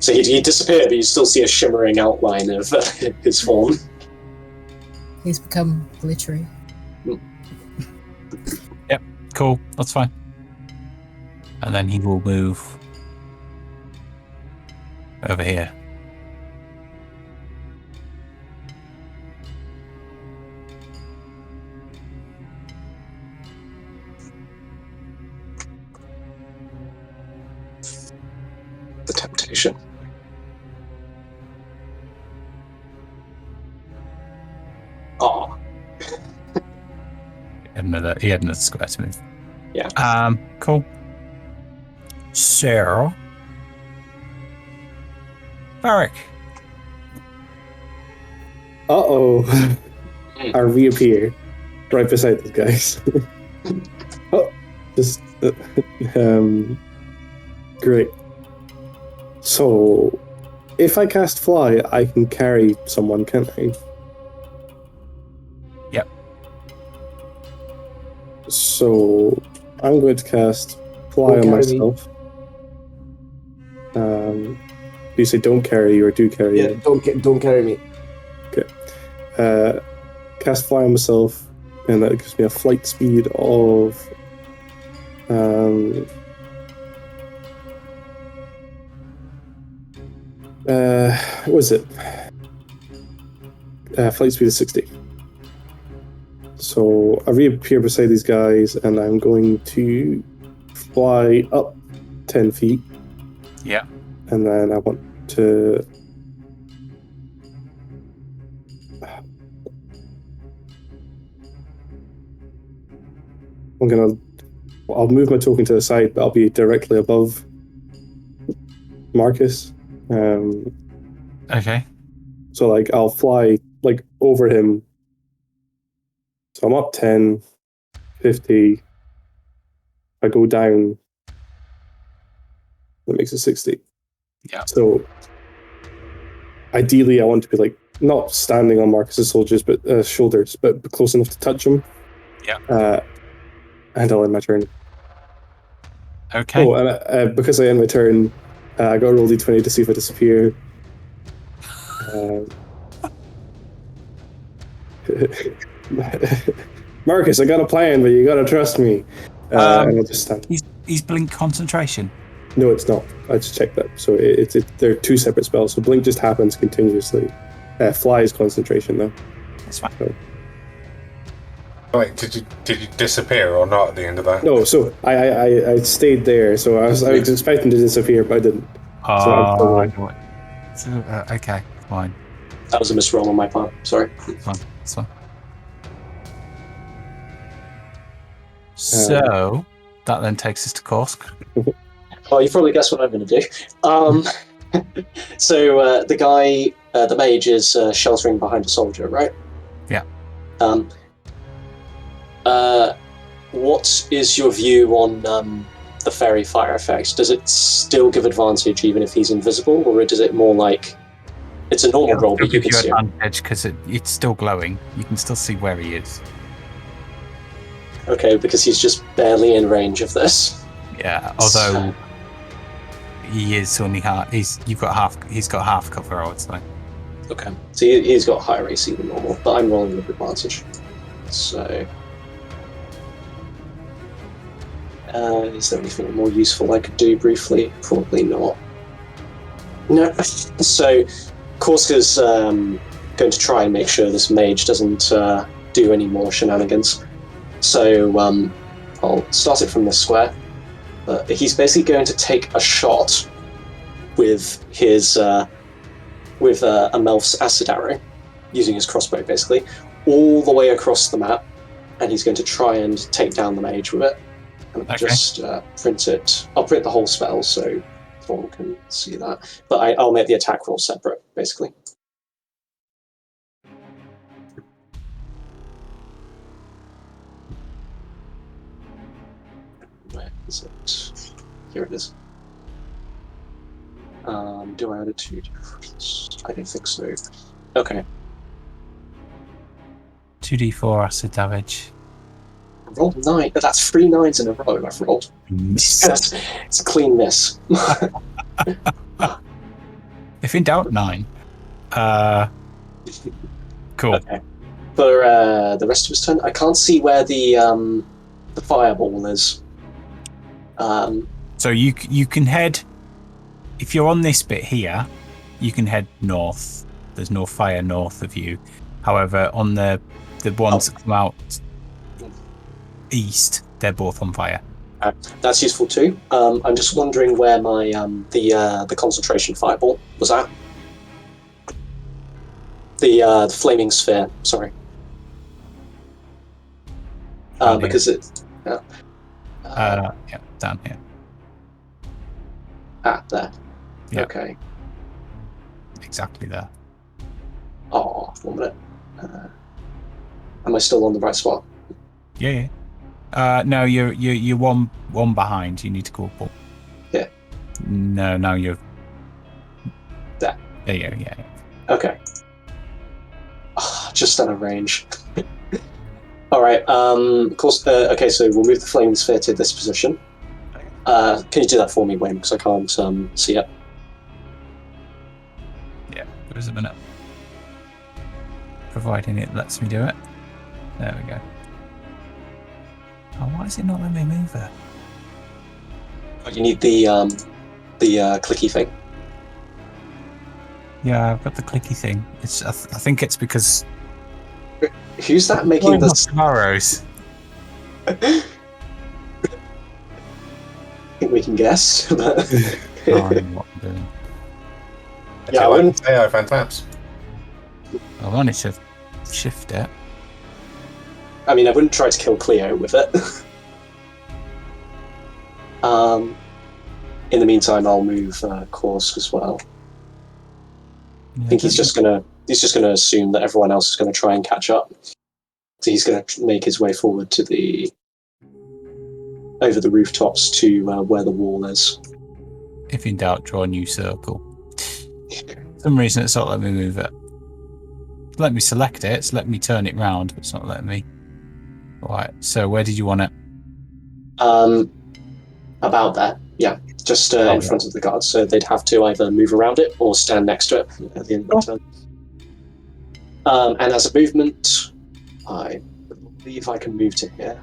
So he disappeared, but you still see a shimmering outline of his form. He's become glittery. Yep, cool. That's fine. And then he will move over here. He had another square to move. Yeah. Cool. So, Varric. Uh-oh. I reappear right beside these guys. Oh, just great. So, if I cast fly, I can carry someone, can't I? Yep. So, I'm going to cast fly Don't on carry me. myself. Do you say don't carry or do carry? Yeah, don't carry me. Cast fly on myself, and that gives me a flight speed of what was it? Flight speed is 60. So I reappear beside these guys, and I'm going to fly up 10 feet. Yeah. And then I want to... I'll move my token to the side, but I'll be directly above Marcus. Okay. So, like, I'll fly, like, over him. So I'm up 10, 50. I go down. That makes it 60. Yeah. So, ideally, I want to be, like, not standing on Marcus's soldiers, but shoulders, but close enough to touch him. Yeah. And I'll end my turn. Okay. Oh, and because I end my turn, I got to roll d20 to see if I disappear. Marcus, I got a plan, but you got to trust me. And I'll just stand. He's blink concentration. No, it's not. I just checked that. So they're two separate spells. So blink just happens continuously. Fly is concentration, though. That's fine. So. Wait, did you disappear or not at the end of that? No, so I stayed there. So I was expecting to disappear, but I didn't. Okay, fine. That was a misroll on my part. Sorry. It's fine. So that then takes us to Korsk. Oh, you probably guessed what I'm going to do. So the guy, the mage, is sheltering behind a soldier, right? Yeah. What is your view on the fairy fire effect? Does it still give advantage even if he's invisible, or does it more like it's a normal roll, but you can see him? Advantage because it's still glowing. You can still see where he is. Okay, because he's just barely in range of this. Yeah, although he is only half. He's got half cover, I would say. Okay, so he's got higher AC than normal, but I'm rolling with advantage. So, is there anything more useful I could do briefly? Probably not. No. So, Korska's going to try and make sure this mage doesn't do any more shenanigans. So, I'll start it from this square. He's basically going to take a shot with his with a Melf's acid arrow, using his crossbow basically, all the way across the map, and he's going to try and take down the mage with it. And just print it. I'll print the whole spell so everyone can see that. But I'll make the attack roll separate, basically. Where is it? Here it is. Do I add a 2 difference? I don't think so. Okay. 2d4 acid damage. Rolled 9. That's 3 9s in a row I've rolled. It's a clean miss. If in doubt, 9. Cool. Okay. For the rest of his turn, I can't see where the fireball is. So you can head. If you're on this bit here, you can head north. There's no fire north of you. However, on the ones that come out east, they're both on fire. That's useful too. I'm just wondering where my the concentration fireball was at. The flaming sphere. Sorry. Because it. Yeah, down here. There. Yeah. Okay. Exactly there. Oh, 1 minute. Am I still on the right spot? Yeah. No, you're one behind. You need to go up. Yeah. No, you're there. There you go. Yeah. Okay. Just out of range. All right. Of course. Okay, so we'll move the flaming sphere to this position. Can you do that for me, Wayne? Because I can't see it. Yeah. There is a minute. Providing it lets me do it. There we go. Oh, why is it not letting me move it? Oh, you need the clicky thing. Yeah, I've got the clicky thing. It's. I think it's because. Who's that making this? Arrows. I think we can guess. But I don't know what I'm doing. Yeah, I wouldn't say I found taps. I wanted to shift it. I mean, I wouldn't try to kill Cleo with it. In the meantime, I'll move Korsk as well. Yeah, I think he's just gonna assume that everyone else is gonna try and catch up. So he's gonna make his way forward to over the rooftops to where the wall is. If in doubt, draw a new circle. For some reason, it's not letting me move it. Let me select it. It's letting me turn it round, but it's not letting me. Right. So where did you want it? About there. Yeah, just in front of the guards. So they'd have to either move around it or stand next to it at the end of the turn. And as a movement, I believe I can move to here.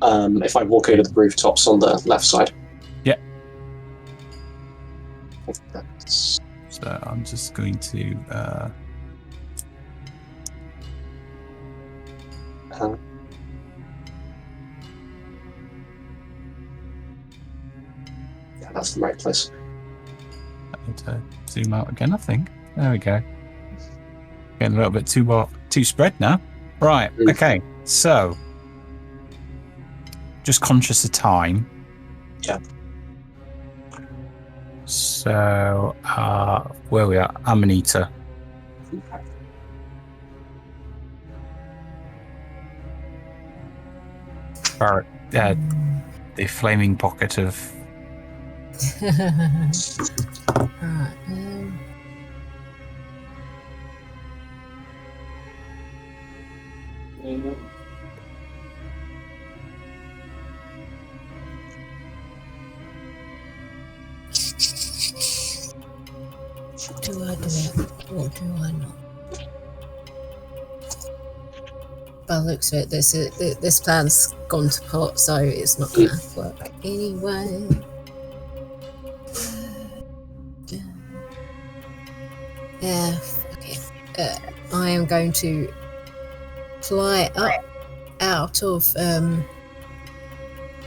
If I walk over the rooftops on the left side. Yeah. That's... So I'm just going to. Yeah, that's the right place. I need to zoom out again, I think. There we go. Getting a little bit too spread now. Right, okay. So, just conscious of time. Yeah. So, where we are, Amanita. Barrett, the flaming pocket of. Right. Do I do it or do I not? By the looks of it, this plan's gone to pot, so it's not going to work anyway. Yeah, okay. I am going to fly up out of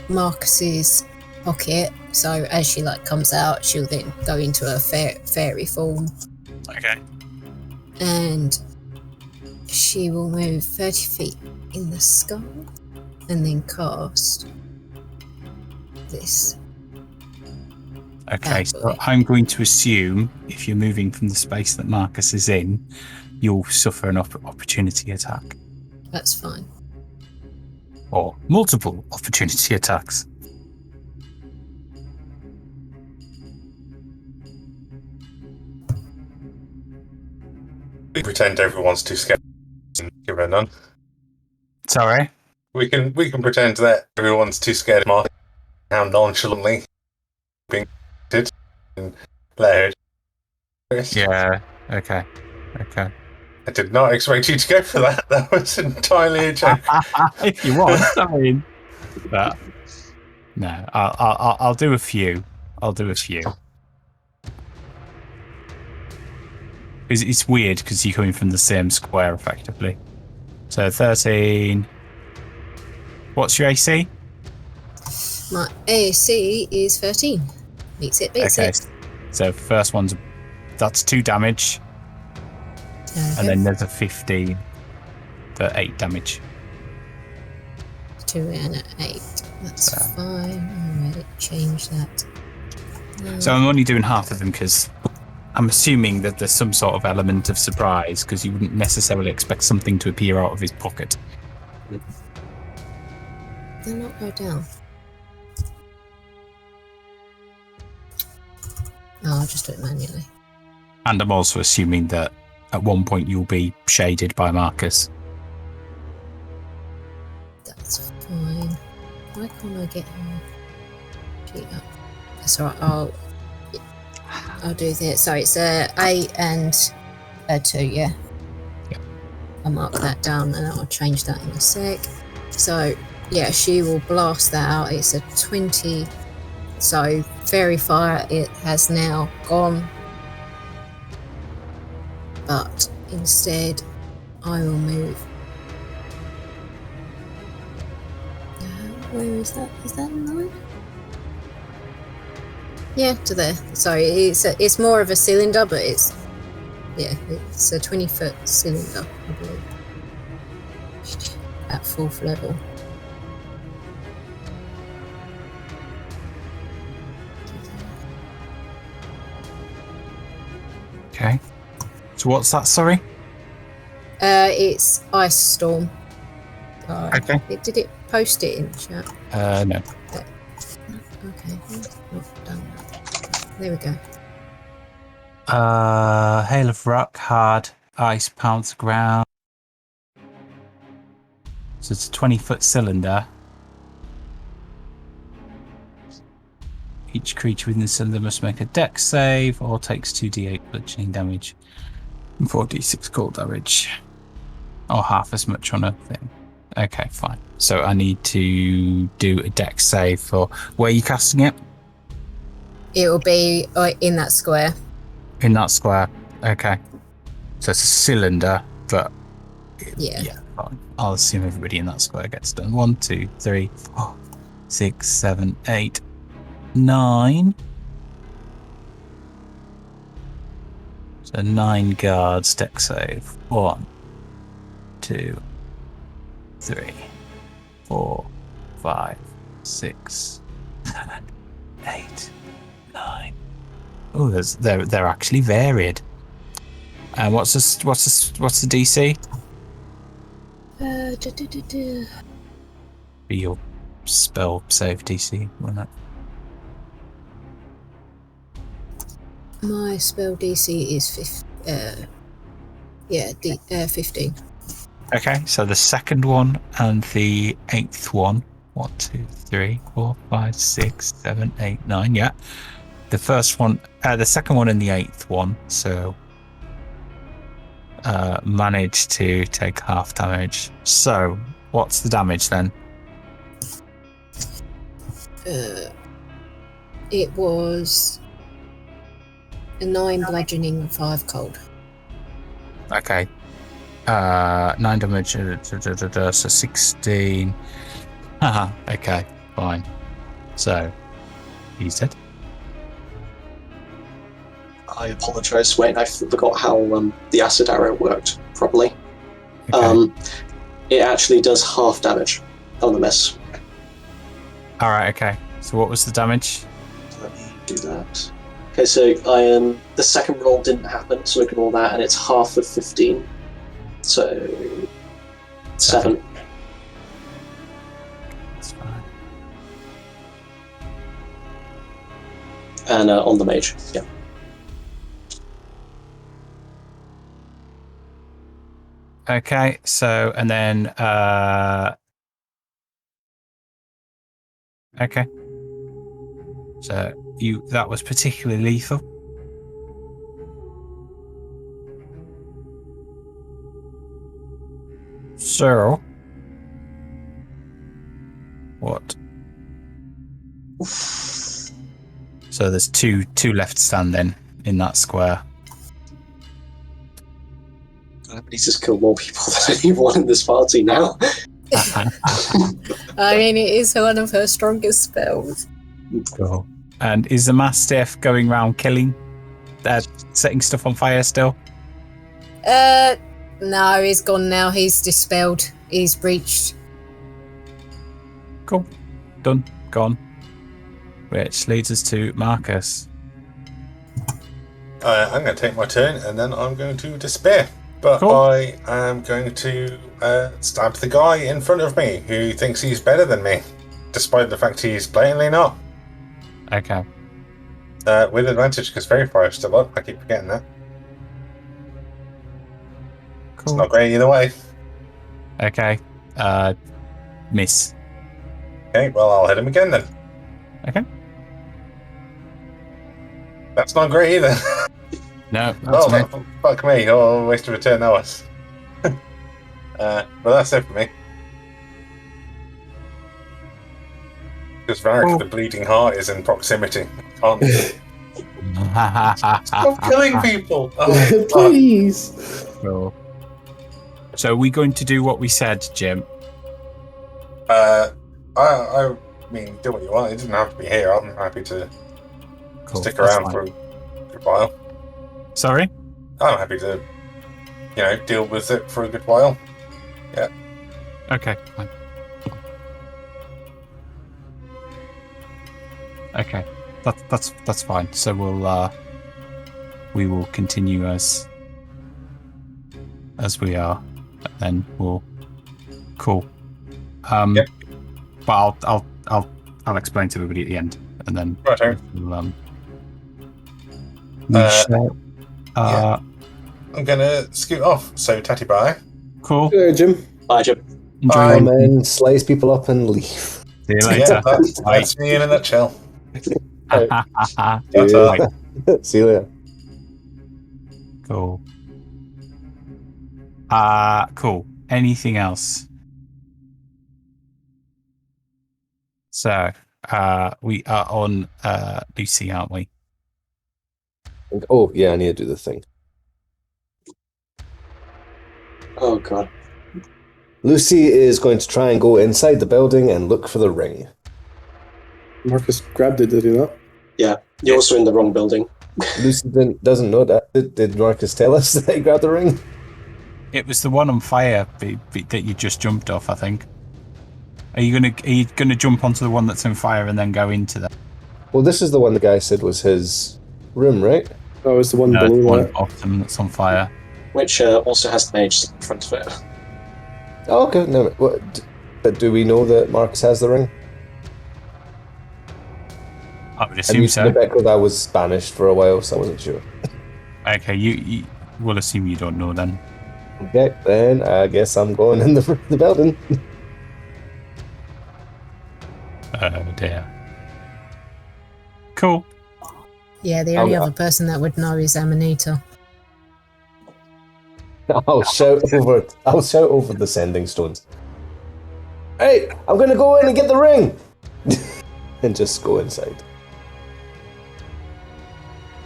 Marcus's pocket. So as she comes out, she'll then go into a fairy form. Okay. And she will move 30 feet in the sky and then cast this. Okay, so I'm going to assume if you're moving from the space that Marcus is in, you'll suffer an opportunity attack. That's fine. Or multiple opportunity attacks. We pretend everyone's too scared and give her none. Sorry? We can pretend that everyone's too scared of Mark, how nonchalantly being did and let her. Yeah, okay. I did not expect you to go for that. That was entirely a joke. If you want, I mean. But no, I'll do a few. It's weird because you're coming from the same square, effectively. So 13. What's your AC? My AC is 13. Beats it. So first one's that's 2 damage, and then there's a 15 for 8 damage. 2 and an 8. That's fine. Alright, change that. So I'm only doing half of them because I'm assuming that there's some sort of element of surprise because you wouldn't necessarily expect something to appear out of his pocket. They'll not go down. Oh, I'll just do it manually. And I'm also assuming that at one point you'll be shaded by Marcus. That's fine. Why can't I get her sheet up? That's alright, I'll do that. So it's a 8 and a 2, yeah? Yep. I'll mark that down and I'll change that in a sec. So, yeah, she will blast that out. It's a 20. So, fairy fire, it has now gone. But instead, I will move. Where is that? Is that 9? Yeah, to there. Sorry, it's more of a cylinder, but it's a 20-foot cylinder, I believe, at 4th level. Okay. So what's that, sorry? It's Ice Storm. Okay. Did it post it in the chat? No. Okay, not done that. There we go. Hail of rock, hard, ice pounds the ground. So it's a 20-foot cylinder. Each creature within the cylinder must make a dex save or takes 2d8 bludgeoning damage and 4d6 cold damage. Or half as much on a thing. Okay, fine. So I need to do a dex save for... Where are you casting it? It will be in that square. In that square. Okay. So it's a cylinder, but... Yeah. Yeah, fine. I'll assume everybody in that square gets done. 1, 2, 3, 4, 6, 7, 8, 9. So 9 guards, dex save. 1, 2, 3, 4, 5, 6, 7, 8, 9. Oh, they're actually varied. And what's the DC? Be your spell save DC, wouldn't it? My spell DC is 15. Okay, so the second one and the 8th one. 1, 2, 3, 4, 5, 6, 7, 8, 9. Yeah. The first one, the second one and the 8th one. So managed to take half damage. So what's the damage then? It was a 9 bludgeoning and 5 cold. Okay. 9 damage, so 16. Haha, okay, fine. So, he's dead. I apologise, Wayne. I forgot how the acid arrow worked properly. Okay. It actually does half damage on the miss. Alright, okay. So what was the damage? Let me do that. Okay, so the second roll didn't happen, so ignore that, and it's half of 15. So 7. That's fine. And on the mage, yeah. Okay, so, and then, okay. So, that was particularly lethal. So, what? So there's two left standing in that square. I need to kill more people than anyone in this party now. I mean, it is one of her strongest spells. Cool. And is the Mastiff going around killing, setting stuff on fire still? No, he's gone now. He's dispelled. He's breached. Cool. Done. Gone. Which leads us to Marcus. I'm going to take my turn, and then I'm going to despair. But Cool. I am going to stab the guy in front of me who thinks he's better than me, despite the fact he's blatantly not. Okay. With advantage, because Fairy Fire is still up. I keep forgetting that. It's Cool. not great either way. Okay. Miss. Okay, well, I'll hit him again then. Okay. That's not great either. No. Well, That's fuck me. Oh, waste of a turn that was. Well, that's it for me. Because Varric, the bleeding heart, is in proximity. Can't stop killing people. Oh, fuck. Please. Cool. So are we going to do what we said, Jim? I mean, do what you want. It doesn't have to be here. I'm happy to Cool. stick That's around fine. for a good while. Sorry? I'm happy to, deal with it for a good while. Okay, fine. Okay, that's fine. So we will continue as we are, and then we'll cool. Yep. But I'll explain to everybody at the end, and then Right. we shall. Yeah. I'm gonna scoot off. So, tatty bye. Cool. Good, Jim. Bye, Jim. Enjoy. Bye. Come in, slice people up, and leave. See you Yeah, later. that's me in a nutshell. Yeah. See you later. Cool. Cool. Anything else? So, we are on Lucy, aren't we? Oh, yeah, I need to do the thing. Oh, God. Lucy is going to try and go inside the building and look for the ring. Marcus grabbed it, did he not? Yeah, you're also in the wrong building. Lucy doesn't know that. Did Marcus tell us that he grabbed the ring? It was the one on fire that you just jumped off, I think. Are you gonna jump onto the one that's on fire and then go into that? Well, this is the one the guy said was his room, right? Oh, it's the one No, the below one that. bottom that's on fire. Which also has the mage in front of it. Oh, okay. No, but do we know that Marcus has the ring? I would I'm assume used to the so. bit because I was banished for a while, so I wasn't sure. Okay, you we'll assume you don't know then. Okay, then I guess I'm going in the building. Oh dear. Cool. Yeah, the only other person that would know is Amanita. I'll shout over the sending stones. Hey, I'm gonna go in and get the ring, and just go inside.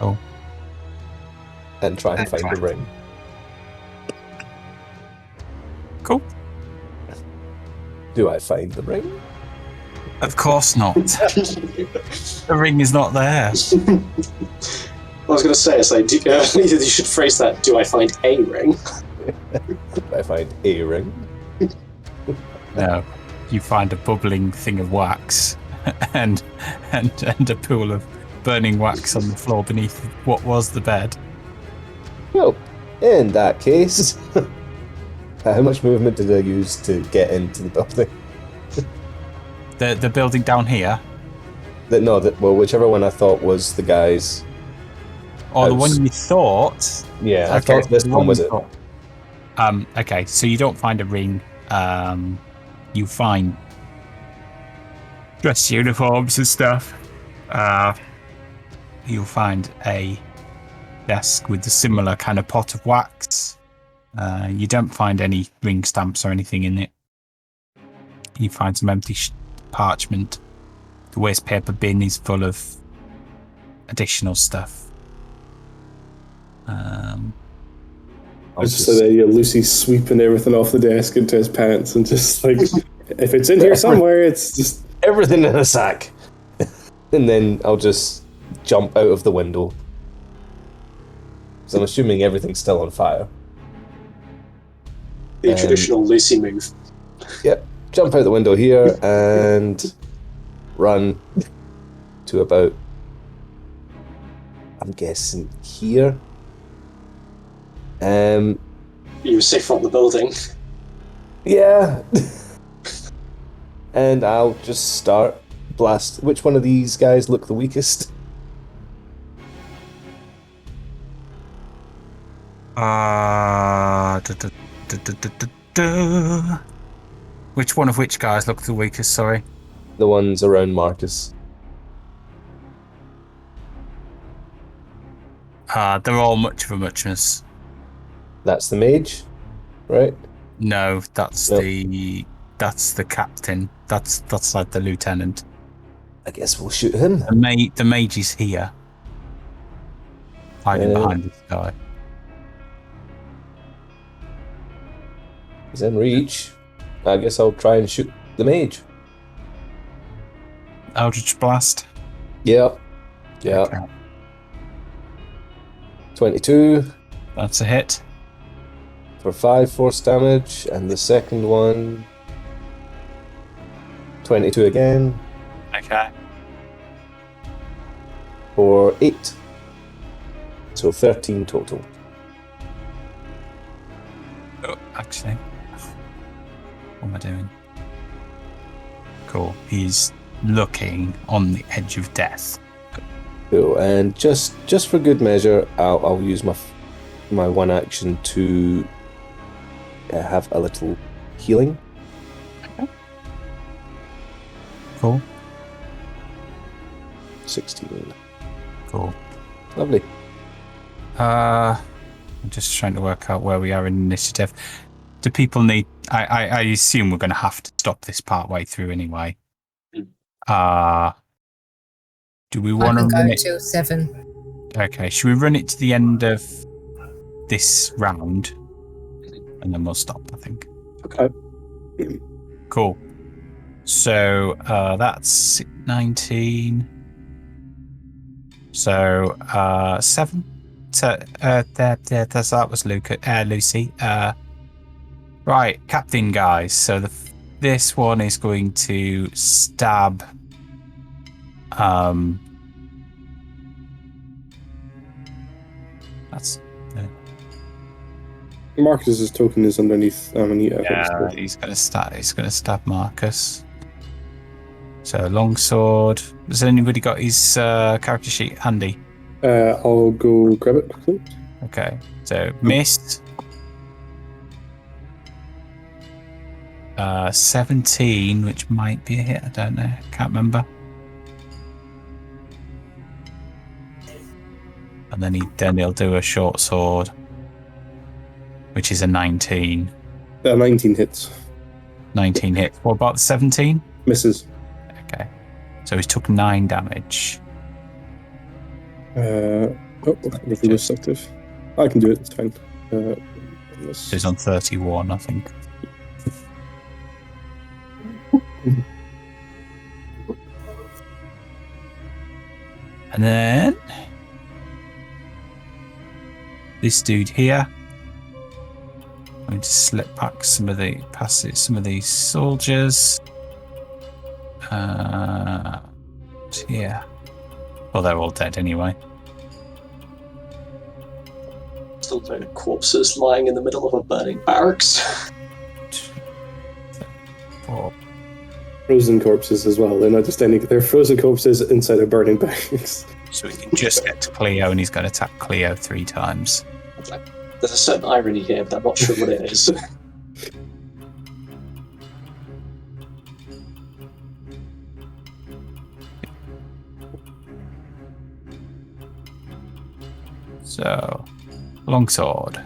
Oh. And try and find the ring. Cool. Do I find the ring? Of course not. The ring is not there. I was going to say, it's like, you should phrase that, do I find a ring? Do I find a ring? No. You find a bubbling thing of wax and a pool of burning wax on the floor beneath what was the bed. Well, in that case, how much movement did I use to get into the building? The building down here, Whichever one I thought was the guy's. or the house. one you thought. Yeah, I Okay, thought this the one was you it. thought. Okay, so you don't find a ring. You find dress uniforms and stuff. You'll find a desk with a similar kind of pot of wax. You don't find any ring stamps or anything in it. You find some empty parchment. The waste paper bin is full of additional stuff. I just said that, Lucy sweeping everything off the desk into his pants and just like, if it's in here somewhere, it's just Everything in a sack. And then I'll just jump out of the window. So I'm assuming everything's still on fire. The traditional Lucy move. Yep. jump out the window here and run to about, I'm guessing here. You safe from the building. Yeah. And I'll just start blast. Which one of these guys look the weakest? Which one of which guys look the weakest, sorry? The ones around Marcus. They're all much of a muchness. That's the mage, right? No, that's Nope. that's the captain. That's like the lieutenant. I guess we'll shoot him. The mage is here. Hiding behind this guy. He's in reach. I guess I'll try and shoot the mage. Eldritch Blast. Yep. Yeah. Okay. 22 That's a hit. for 5 force damage, and the second one 22 again Okay. for 8. So 13 total. Oh, actually. What am I doing? Cool. He's looking on the edge of death. Cool. And just for good measure, I'll use my one action to have a little healing. Cool. 16. Cool. Lovely. I'm just trying to work out where we are in initiative. Do people need... I assume we're going to have to stop this part way through anyway. Do we I want to can go run it? till 7. Okay, should we run it to the end of this round? And then we'll stop, I think. Okay. Cool. So that's 19. So 7. So that was Lucy. Right, captain guys. So this one is going to stab. That's Marcus's token is underneath Amanita. yeah. He's gonna stab Marcus. So longsword. Has anybody got his character sheet handy? I'll go grab it quickly. Okay. So miss. 17, which might be a hit. I don't know. Can't remember. And then he'll do a short sword, which is a 19. 19 hits. 19 hits. What about the 17? Misses. Okay. So he's took 9 damage. Review is active. I can do it, it's fine. So he's on 31, I think. And then this dude here. I'm going to slip back past some of these soldiers. Here. Well, they're all dead anyway. Still no corpses lying in the middle of a burning barracks. 4. Frozen corpses as well. They're not just any. They're frozen corpses inside a burning barracks. So we can just get to Cleo, and he's going to attack Cleo 3 times. There's a certain irony here, but I'm not sure what it is. So, longsword.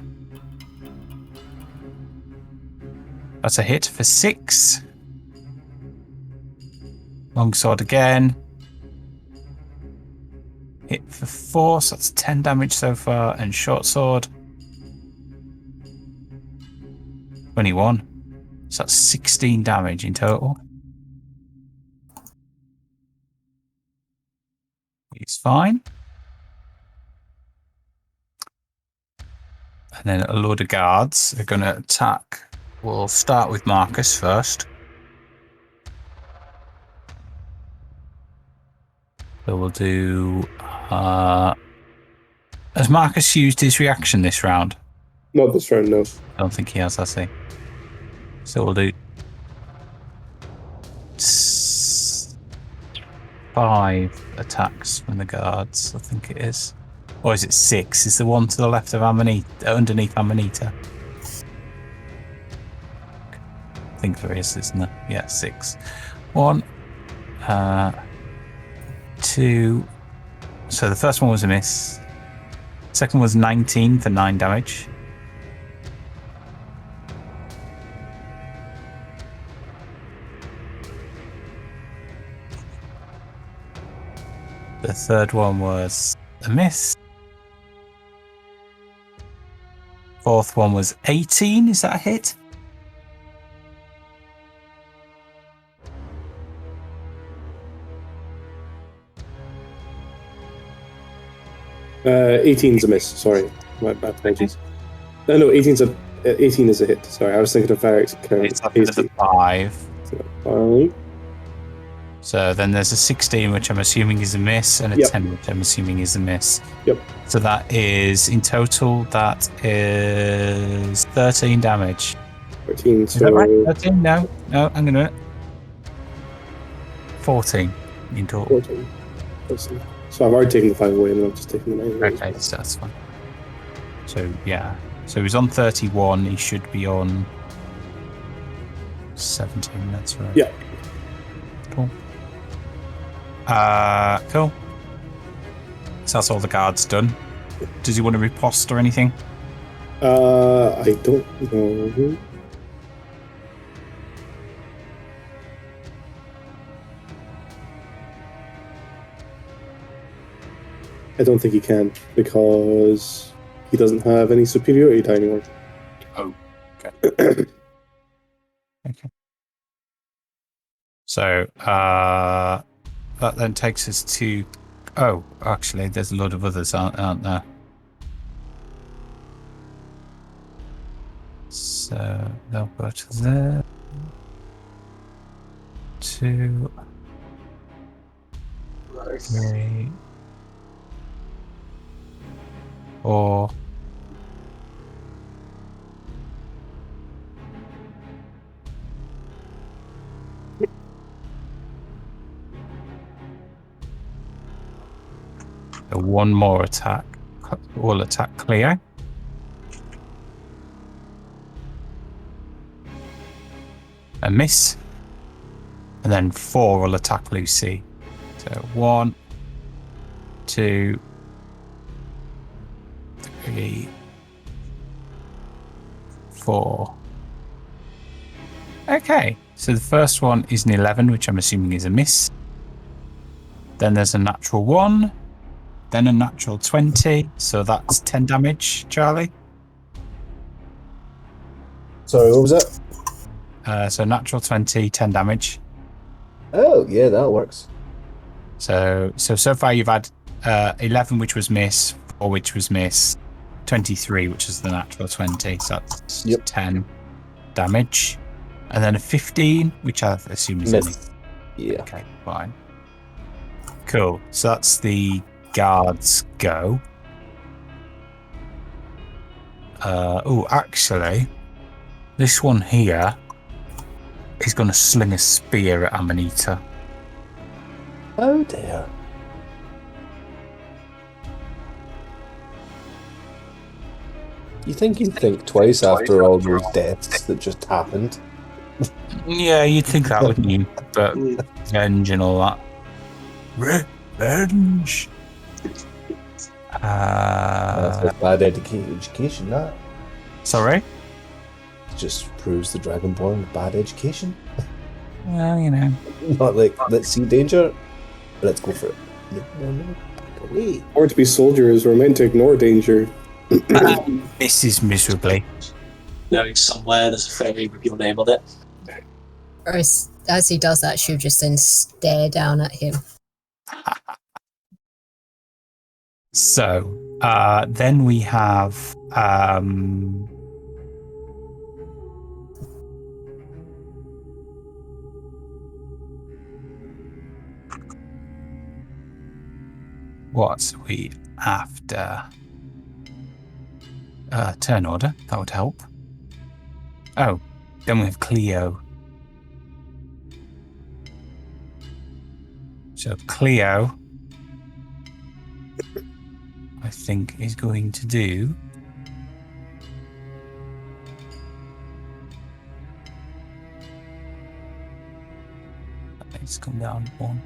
That's a hit for 6. Longsword again. Hit for 4, so that's 10 damage so far. And short sword. 21. So that's 16 damage in total. He's fine. And then a load of guards are going to attack. We'll start with Marcus first. So we'll do. Has Marcus used his reaction this round? Not this round, no. I don't think he has, has he? So we'll do 5 attacks from the guards, I think it is. Or is it 6? Is the one to the left of Amanita, underneath Amanita? I think there is, isn't there? Yeah, 6. 1, 2. So the first one was a miss. Second was 19 for 9 damage. The third one was a miss. Fourth one was 18. Is that a hit? Uh, 18's a miss. Sorry, my apologies. No, 18 is a hit. Sorry, I was thinking of Varric's It's up to the 5. Fine. So then there's a 16, which I'm assuming is a miss, and a Yep. 10, which I'm assuming is a miss. Yep. So that is, in total, that is 13 damage. 13. Is that right? 13? No, I'm going to 14 in total. 14. So I've already taken the 5 away, and I'm just taking the 9 away. Okay, so that's fine. So, yeah. So he's on 31, he should be on 17, that's right. Yeah. Cool. Cool. So that's all the guards done. Does he want to riposte or anything? I don't know. I don't think he can, because he doesn't have any superiority die anymore. Oh, okay. Okay. So, that then takes us to... Oh, actually, there's a lot of others, aren't there? So, they'll go to there. 2, 3, 4. So one more attack. Will attack Cleo. A miss. And then 4 will attack Lucy. So 1, 2, 3, 4. Okay, so the first one is an 11, which I'm assuming is a miss. Then there's a natural 1. Then a natural 20, so that's 10 damage, Charlie. Sorry, what was that? So natural 20, 10 damage. Oh, yeah, that works. So far you've had 11, which was miss, 4, which was miss, 23, which is the natural 20, so that's 10 damage. And then a 15, which I assume is miss. Yeah. Okay, fine. Cool. So that's the guards go. Actually, this one here is going to sling a spear at Amanita. Oh dear. You think he'd think twice after all those deaths that just happened? Yeah, you'd think that, wouldn't you? But revenge and all that. Revenge. That's a bad education, that. Sorry? It just proves the Dragonborn with bad education. Well, you know. Not like, let's see danger, let's go for it. No, back away. Or to be soldiers, we're meant to ignore danger. Misses miserably. No, somewhere there's a fairy with your name on it. Or as he does that, she'll just then stare down at him. So, then we have What are we after? Turn order. That would help. Oh, then we have Cleo. So Cleo, I think, is going to do... Let's come down one.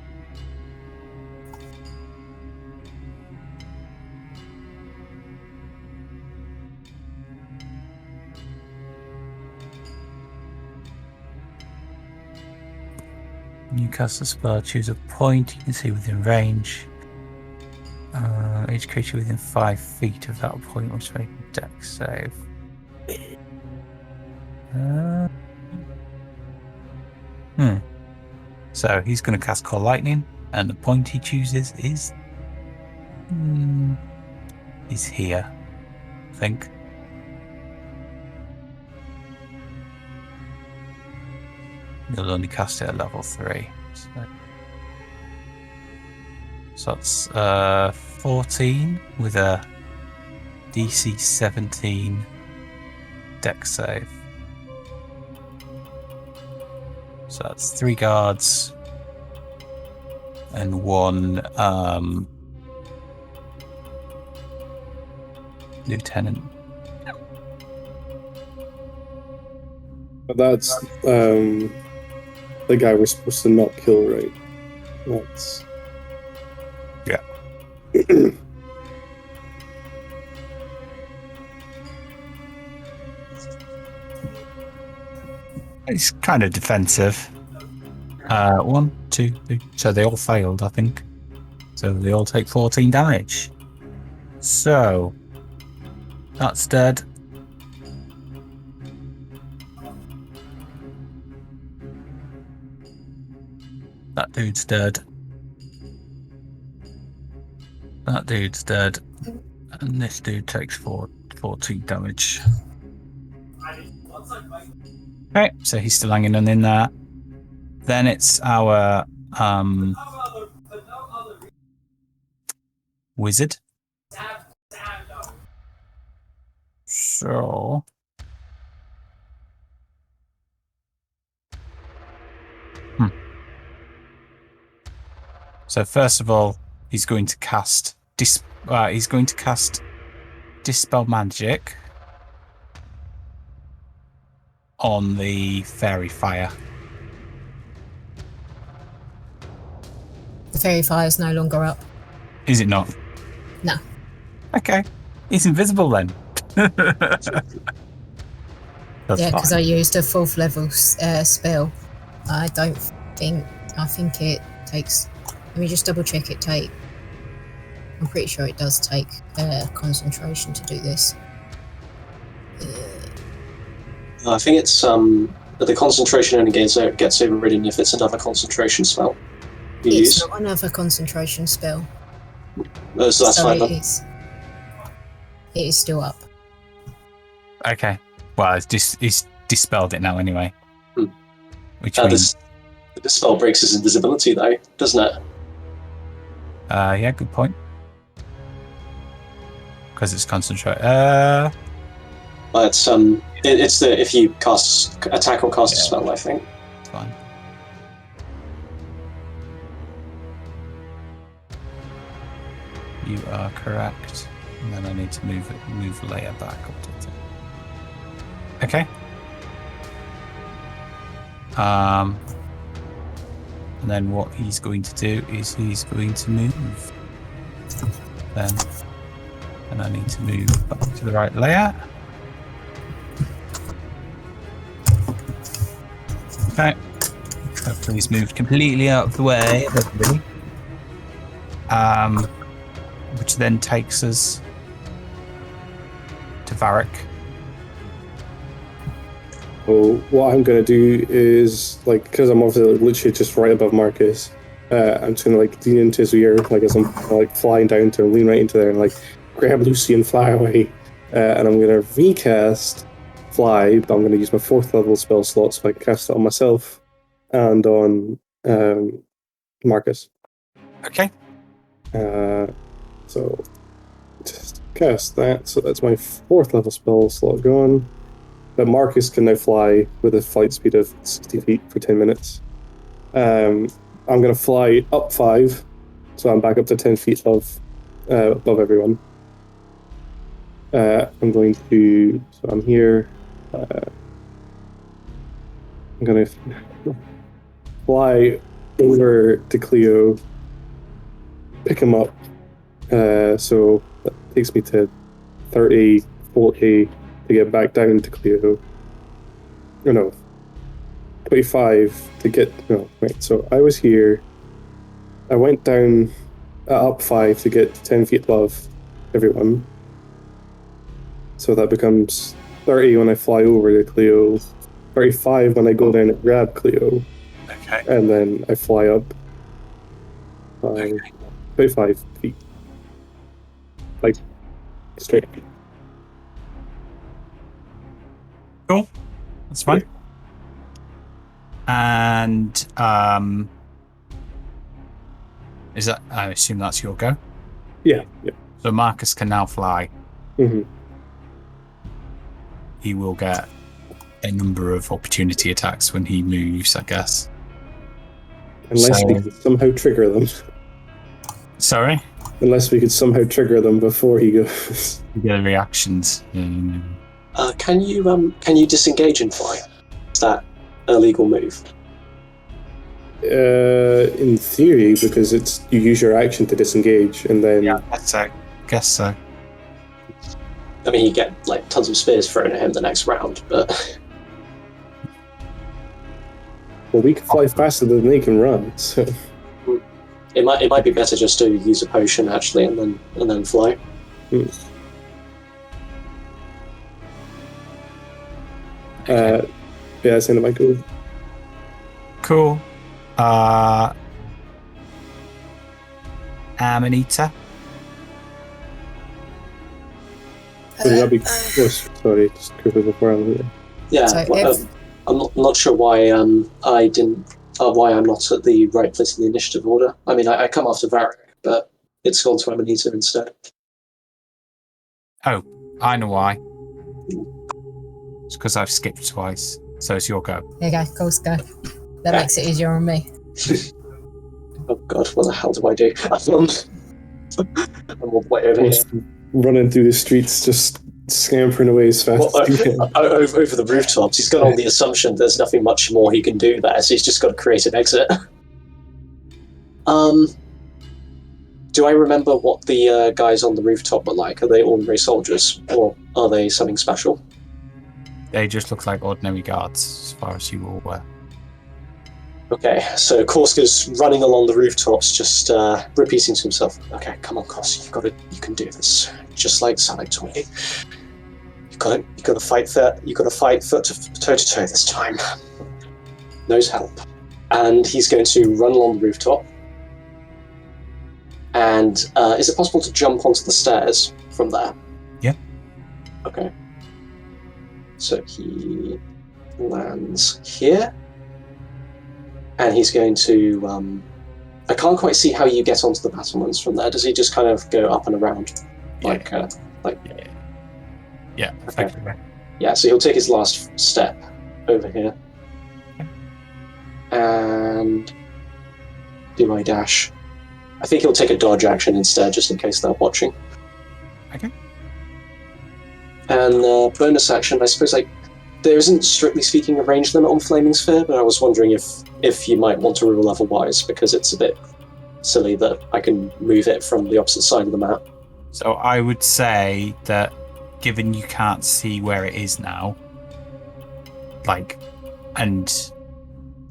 You cast a spell, choose a point you can see within range. Each creature within 5 feet of that point must make a dex save. So he's going to cast Call Lightning, and the point he chooses is here, I think. You'll only cast it at level 3. So that's 14 with a DC 17 dex save. So that's 3 guards and 1 lieutenant. But that's the guy we're supposed to not kill, right? That's... Yeah. It's kind of defensive. 1, 2, 3. So they all failed, I think. So they all take 14 damage. So that's dead. That dude's dead. That dude's dead. And this dude takes 14 damage. Okay, so he's still hanging on in there. Then it's our wizard. So So first of all, he's going to cast Dispel Magic on the fairy fire. The fairy fire is no longer up. Is it not? No. Okay. It's invisible then. That's yeah, because fine. I used a 4th level spell. I think it takes... Let me just double check it take. I'm pretty sure it does take concentration to do this. I think it's the concentration only gets overridden if it's another concentration spell you use. It's not another concentration spell. So that's fine. It is still up. Okay. Well, it's dispelled it now anyway. Which means... The spell breaks his invisibility though, doesn't it? Yeah, good point. Because it's concentrate. Well, it's if you cast attack or cast a spell, I think. It's fine. You are correct. And then I need to move the layer back up to the... Okay. And then what he's going to do is he's going to move. Then, and I need to move back to the right layer. Okay. Hopefully he's moved completely out of the way, everybody. Which then takes us to Varric. Well, what I'm going to do is, because I'm obviously literally just right above Marcus, I'm just going to lean into his ear, as I'm flying down to him, lean right into there and grab Lucy and fly away. And I'm going to recast Fly, but I'm going to use my 4th level spell slot so I can cast it on myself and on Marcus. Okay. So just cast that. So that's my 4th level spell slot gone. But Marcus can now fly with a flight speed of 60 feet for 10 minutes. I'm going to fly up 5, so I'm back up to 10 feet above everyone. I'm going to... So I'm here. I'm going to fly over to Cleo, pick him up. So that takes me to 30, 40 to get back down to Cleo. Or no, 25 to get... No, wait. So I was here. I went down up 5 to get 10 feet above everyone. So that becomes 30 when I fly over to Cleo, 35 when I go down and grab Cleo. Okay. And then I fly up 35 feet. Like, straight. Cool. That's fine. And is that? I assume that's your go. Yeah. So Marcus can now fly. Mm-hmm. He will get a number of opportunity attacks when he moves, I guess. Unless we could somehow trigger them. Sorry? Unless we could somehow trigger them before he goes. You get reactions. Can you disengage and fly? Is that a legal move? In theory, because you use your action to disengage, and then... Yeah, I guess so. I mean, you get like tons of spears thrown at him the next round, but... Well, we can fly faster than they can run, so... It might be better just to use a potion, actually, and then fly. Yeah, that's the end of my go. Cool. Amanita. Would that be... sorry, just quickly before I'm here. Yeah, So I'm not sure why why I'm not at the right place in the initiative order. I mean, I come after Varric, but it's gone to Amanita instead. Oh, I know why. It's because I've skipped twice, so it's your go. There you go, course go. That makes it easier on me. Oh god, what the hell do I do? I'm way over here. Running through the streets, just scampering away as fast as he can. Over the rooftops. He's gone on the assumption there's nothing much more he can do there, so he's just got to create an exit. Do I remember what the guys on the rooftop were like? Are they ordinary soldiers, or are they something special? They just look like ordinary guards, as far as you all were. Okay, so Korska's running along the rooftops, just repeating to himself, okay, come on, Korska, you can do this. Just like Sonic told you. You gotta fight toe to toe this time. Knows help. And he's going to run along the rooftop. And is it possible to jump onto the stairs from there? Yeah. Okay. So he lands here. And he's going to... I can't quite see how you get onto the battlements from there. Does he just kind of go up and around? Yeah, effectively. Okay. Yeah, so he'll take his last step over here. Okay. And... do my dash. I think he'll take a dodge action instead, just in case they're watching. Okay. And bonus action, I suppose, there isn't, strictly speaking, a range limit on Flaming Sphere, but I was wondering if you might want to rule otherwise, because it's a bit silly that I can move it from the opposite side of the map. So I would say that, given you can't see where it is now, and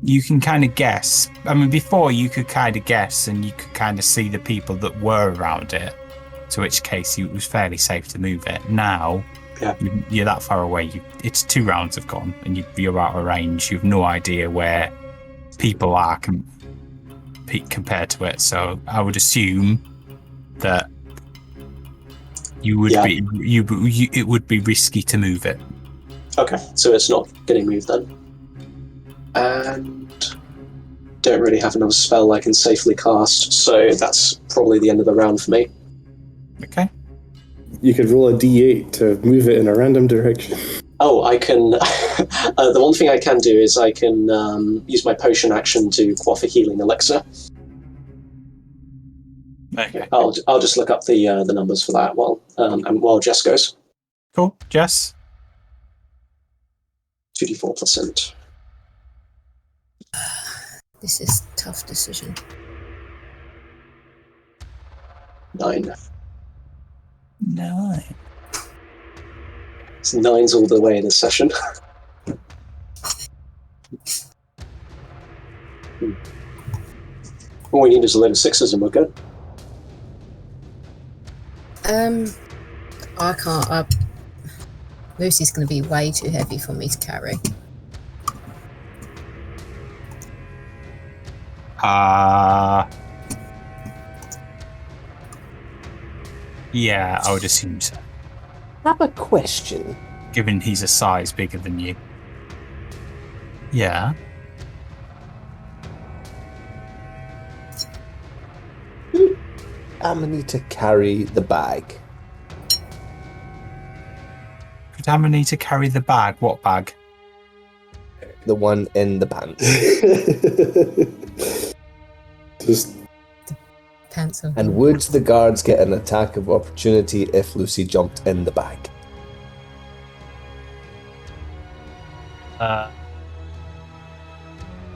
you can kind of guess. I mean, before you could kind of guess and you could kind of see the people that were around it, to which case it was fairly safe to move it. Now, you're that far away. It's 2 rounds have gone, and you're out of range. You've no idea where people are compared to it. So I would assume that you would it would be risky to move it. Okay, so it's not getting moved then. And don't really have another spell I can safely cast, so that's probably the end of the round for me. Okay. You could roll a d8 to move it in a random direction. Oh, I can. The one thing I can do is I can use my potion action to quaff a healing elixir. Okay. I'll just look up the numbers for that while Jess goes. Cool. Jess? 2d4 plus int. This is a tough decision. 9. 9. It's 9s all the way this session. All we need is a load of 6s and we're good. I can't. Lucy's going to be way too heavy for me to carry. Yeah, I would assume so. I have a question. Given he's a size bigger than you. Yeah. I'm gonna need to carry the bag. Could Hammer need to carry the bag? What bag? The one in the pants. Just Pants on. And would the guards get an attack of opportunity if Lucy jumped in the bag?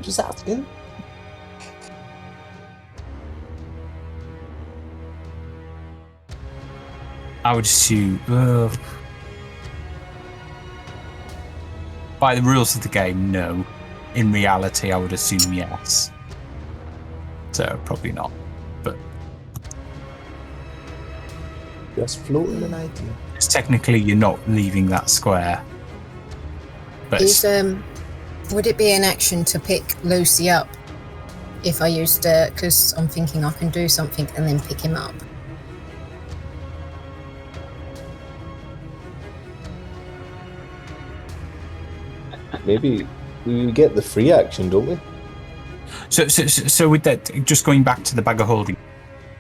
Just asking. I would assume. By the rules of the game, no. In reality, I would assume yes. So, probably not. But Just floating an idea. it's technically, you're not leaving that square. But Is, would it be an action to pick Lucy up if I used because I'm thinking I can do something and then pick him up? Maybe we get the free action, don't we? So with that, just going back to the bag of holding,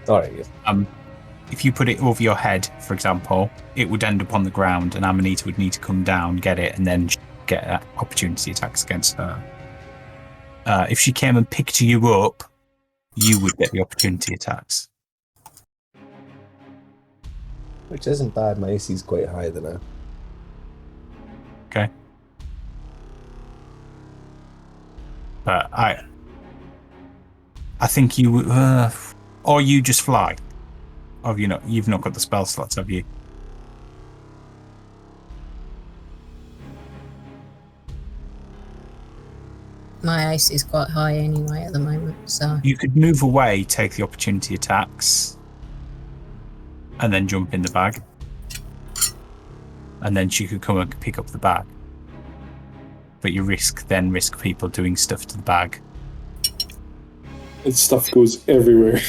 Alright, yeah. if you put it over your head, for example, it would end up on the ground, and Amanita would need to come down, get it, and then get opportunity attacks against her. If she came and picked you up, you would get the opportunity attacks. Which isn't bad. My AC's quite high than now. Okay. But I think you or you just fly. Or have you not? You've not got the spell slots, have you? My ace is quite high anyway at the moment, so You could move away, take the opportunity attacks, and then jump in the bag. And then she could come and pick up the bag. But you risk people doing stuff to the bag. and stuff goes everywhere.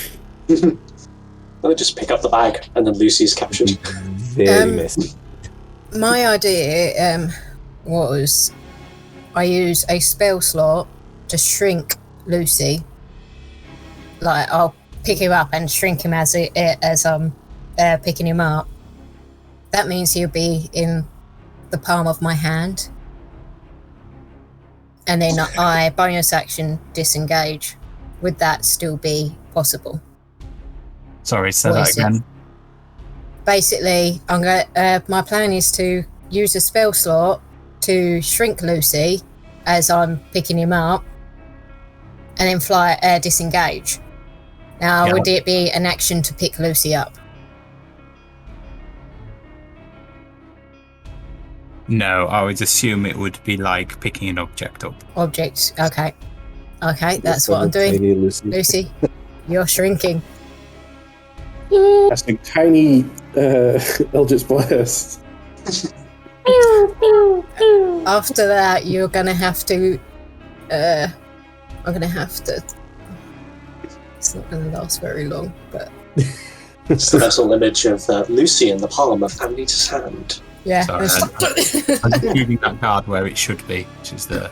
Let me just pick up the bag, and then Lucy's captured. Very messy. my idea was I use a spell slot to shrink Lucy. Like I'll pick him up and shrink him as I'm picking him up. That means he'll be in the palm of my hand. And then I bonus action disengage. Would that still be possible? Sorry, say What that is it? again. Basically, I'm going. My plan is to use a spell slot to shrink Lucy as I'm picking him up, and then fly disengage. Now, Yeah. would it be an action to pick Lucy up? No, I would assume it would be like picking an object up. Objects. Okay, that's what I'm doing. Tiny Lucy. Lucy, you're shrinking. That's a tiny Eldritch Blast. After that, you're gonna have to. I'm gonna have to. It's not gonna last very long, but It's the mental image of Lucy in the palm of Amanita's hand. yeah. Sorry, I'm just moving that card where it should be, which is the.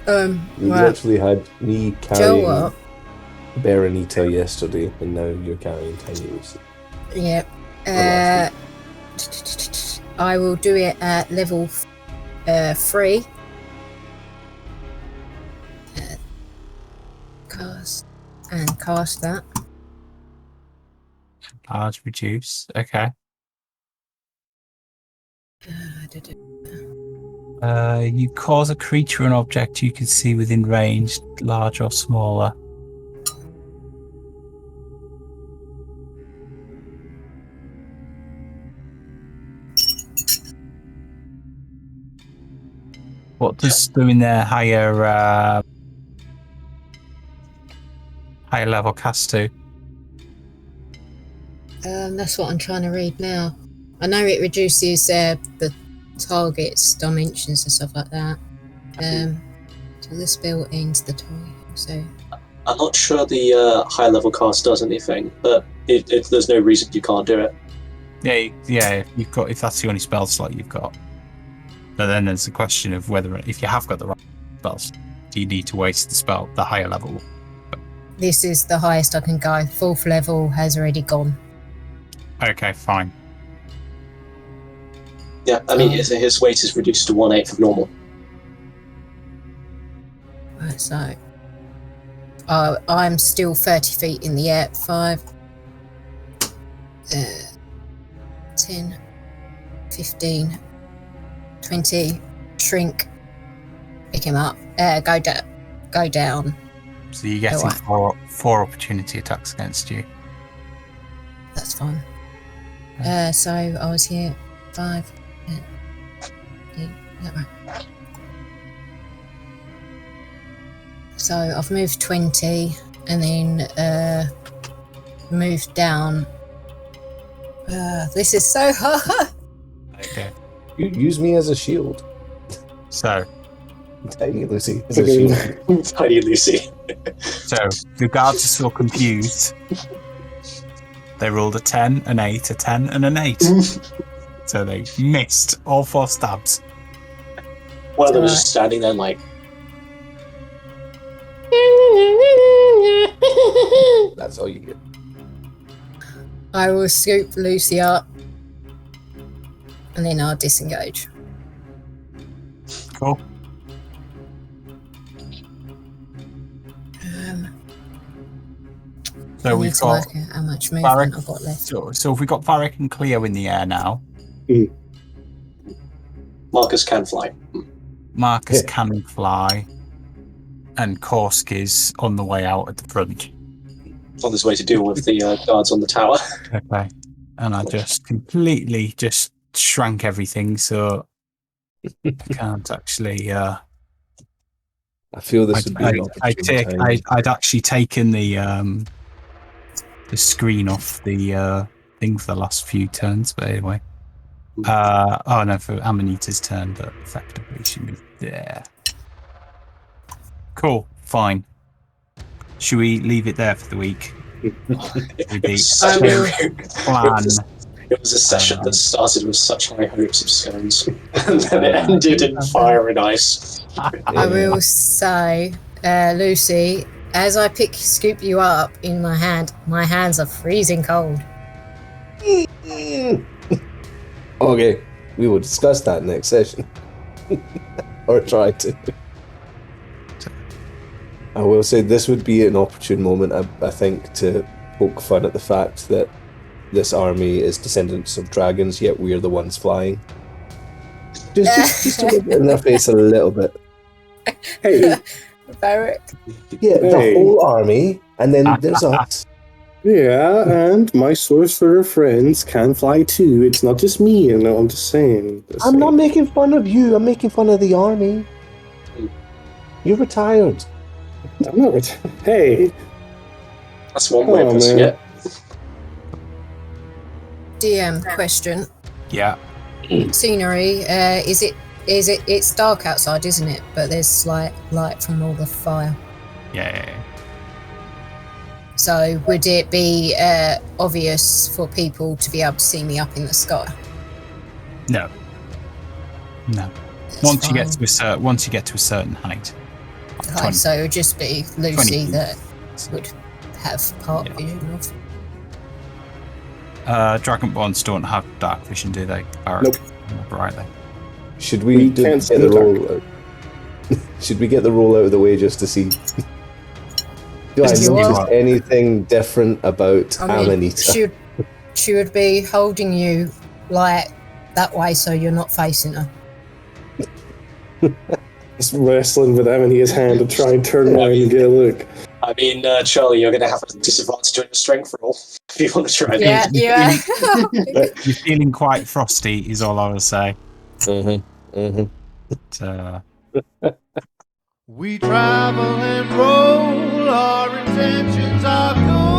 You Well, literally had me Joe, carrying what? Baronita yesterday, and now you're carrying Tiny Lucy. Yeah. I will do it at level 3. Cast that. Large reduce. Okay. You cause a creature or an object you can see within range, large or smaller. What does doing their higher level cast do? That's what I'm trying to read now. I know it reduces the target's dimensions and stuff like that. So the spell ends the target. So I'm not sure the high level cast does anything, but there's no reason you can't do it. Yeah. You've got, if that's the only spell slot you've got. But then there's the question of whether, if you have got the right spells, do you need to waste the higher level? this is the highest I can go. 4th level has already gone. Okay, fine. Yeah, I mean, his weight is reduced to 1/8 of normal. Right, so I'm still 30 feet in the air. 5, 10, 15, 20, shrink, pick him up, go down. So you're getting four opportunity attacks against you. That's fine. So I was here 5, 10, 15, that right. So I've moved 20 and then moved down. This is so hard. Okay. You use me as a shield. So Tiny Lucy as a shield. Tiny Lucy. So the guards are so confused. They rolled a 10, an 8, a 10, and an 8. So they missed all 4 stabs. One of them was just standing there like... That's all you get. I will scoop Lucy up and then I'll disengage. Cool. So we've got work out how much movement I've got left. So if we've got Varric and Cleo in the air now. Marcus can fly. Marcus can fly. And Korsk is on the way out at the front. On his way to deal with the guards on the tower. Okay. And I just completely just shrank everything, so I can't actually... I feel this would be an opportune time. I'd actually taken the screen off the thing for the last few turns, but anyway. Oh no, for Amanita's turn, but effectively she moved there. Cool, fine. Should we leave it there for the week? With the plan. It was a session that started with such high hopes of scones, and then it ended in fire and ice. I will say, Lucy, as I scoop you up in my hands are freezing cold. Okay, we will discuss that next session. Or try to. I will say this would be an opportune moment, I think, to poke fun at the fact that this army is descendants of dragons, yet we're the ones flying. Just a little bit in their face, a little bit. Hey. Barrack. Yeah, the whole army, and then there's us. Yeah, and my sorcerer friends can fly too. It's not just me, you know, I'm just saying. I'm not making fun of you, I'm making fun of the army. You're retired. I'm not Hey. That's one way of putting it. DM question. Yeah. Scenery, it's dark outside, isn't it? But there's slight light from all the fire. Yeah. So would it be obvious for people to be able to see me up in the sky? No. That's Once fine. you get to a certain height. Okay, so it would just be Lucy 20. that would have part vision Dragonborns don't have dark vision, do they? Nope. Right then. Should We we can't get see the the roll? Should we get the roll out of the way just to see? Do I Just to notice see. anything different about I mean, Amanita? she would be holding you like that way, so you're not facing her. Just wrestling with Amania's hand to try and turn around and get a look. I mean, Charlie, you're going to have a disadvantage on your strength roll if you want to try. Yeah, yeah. You're feeling quite frosty, is all I will say. But, We travel and roll, our intentions are good.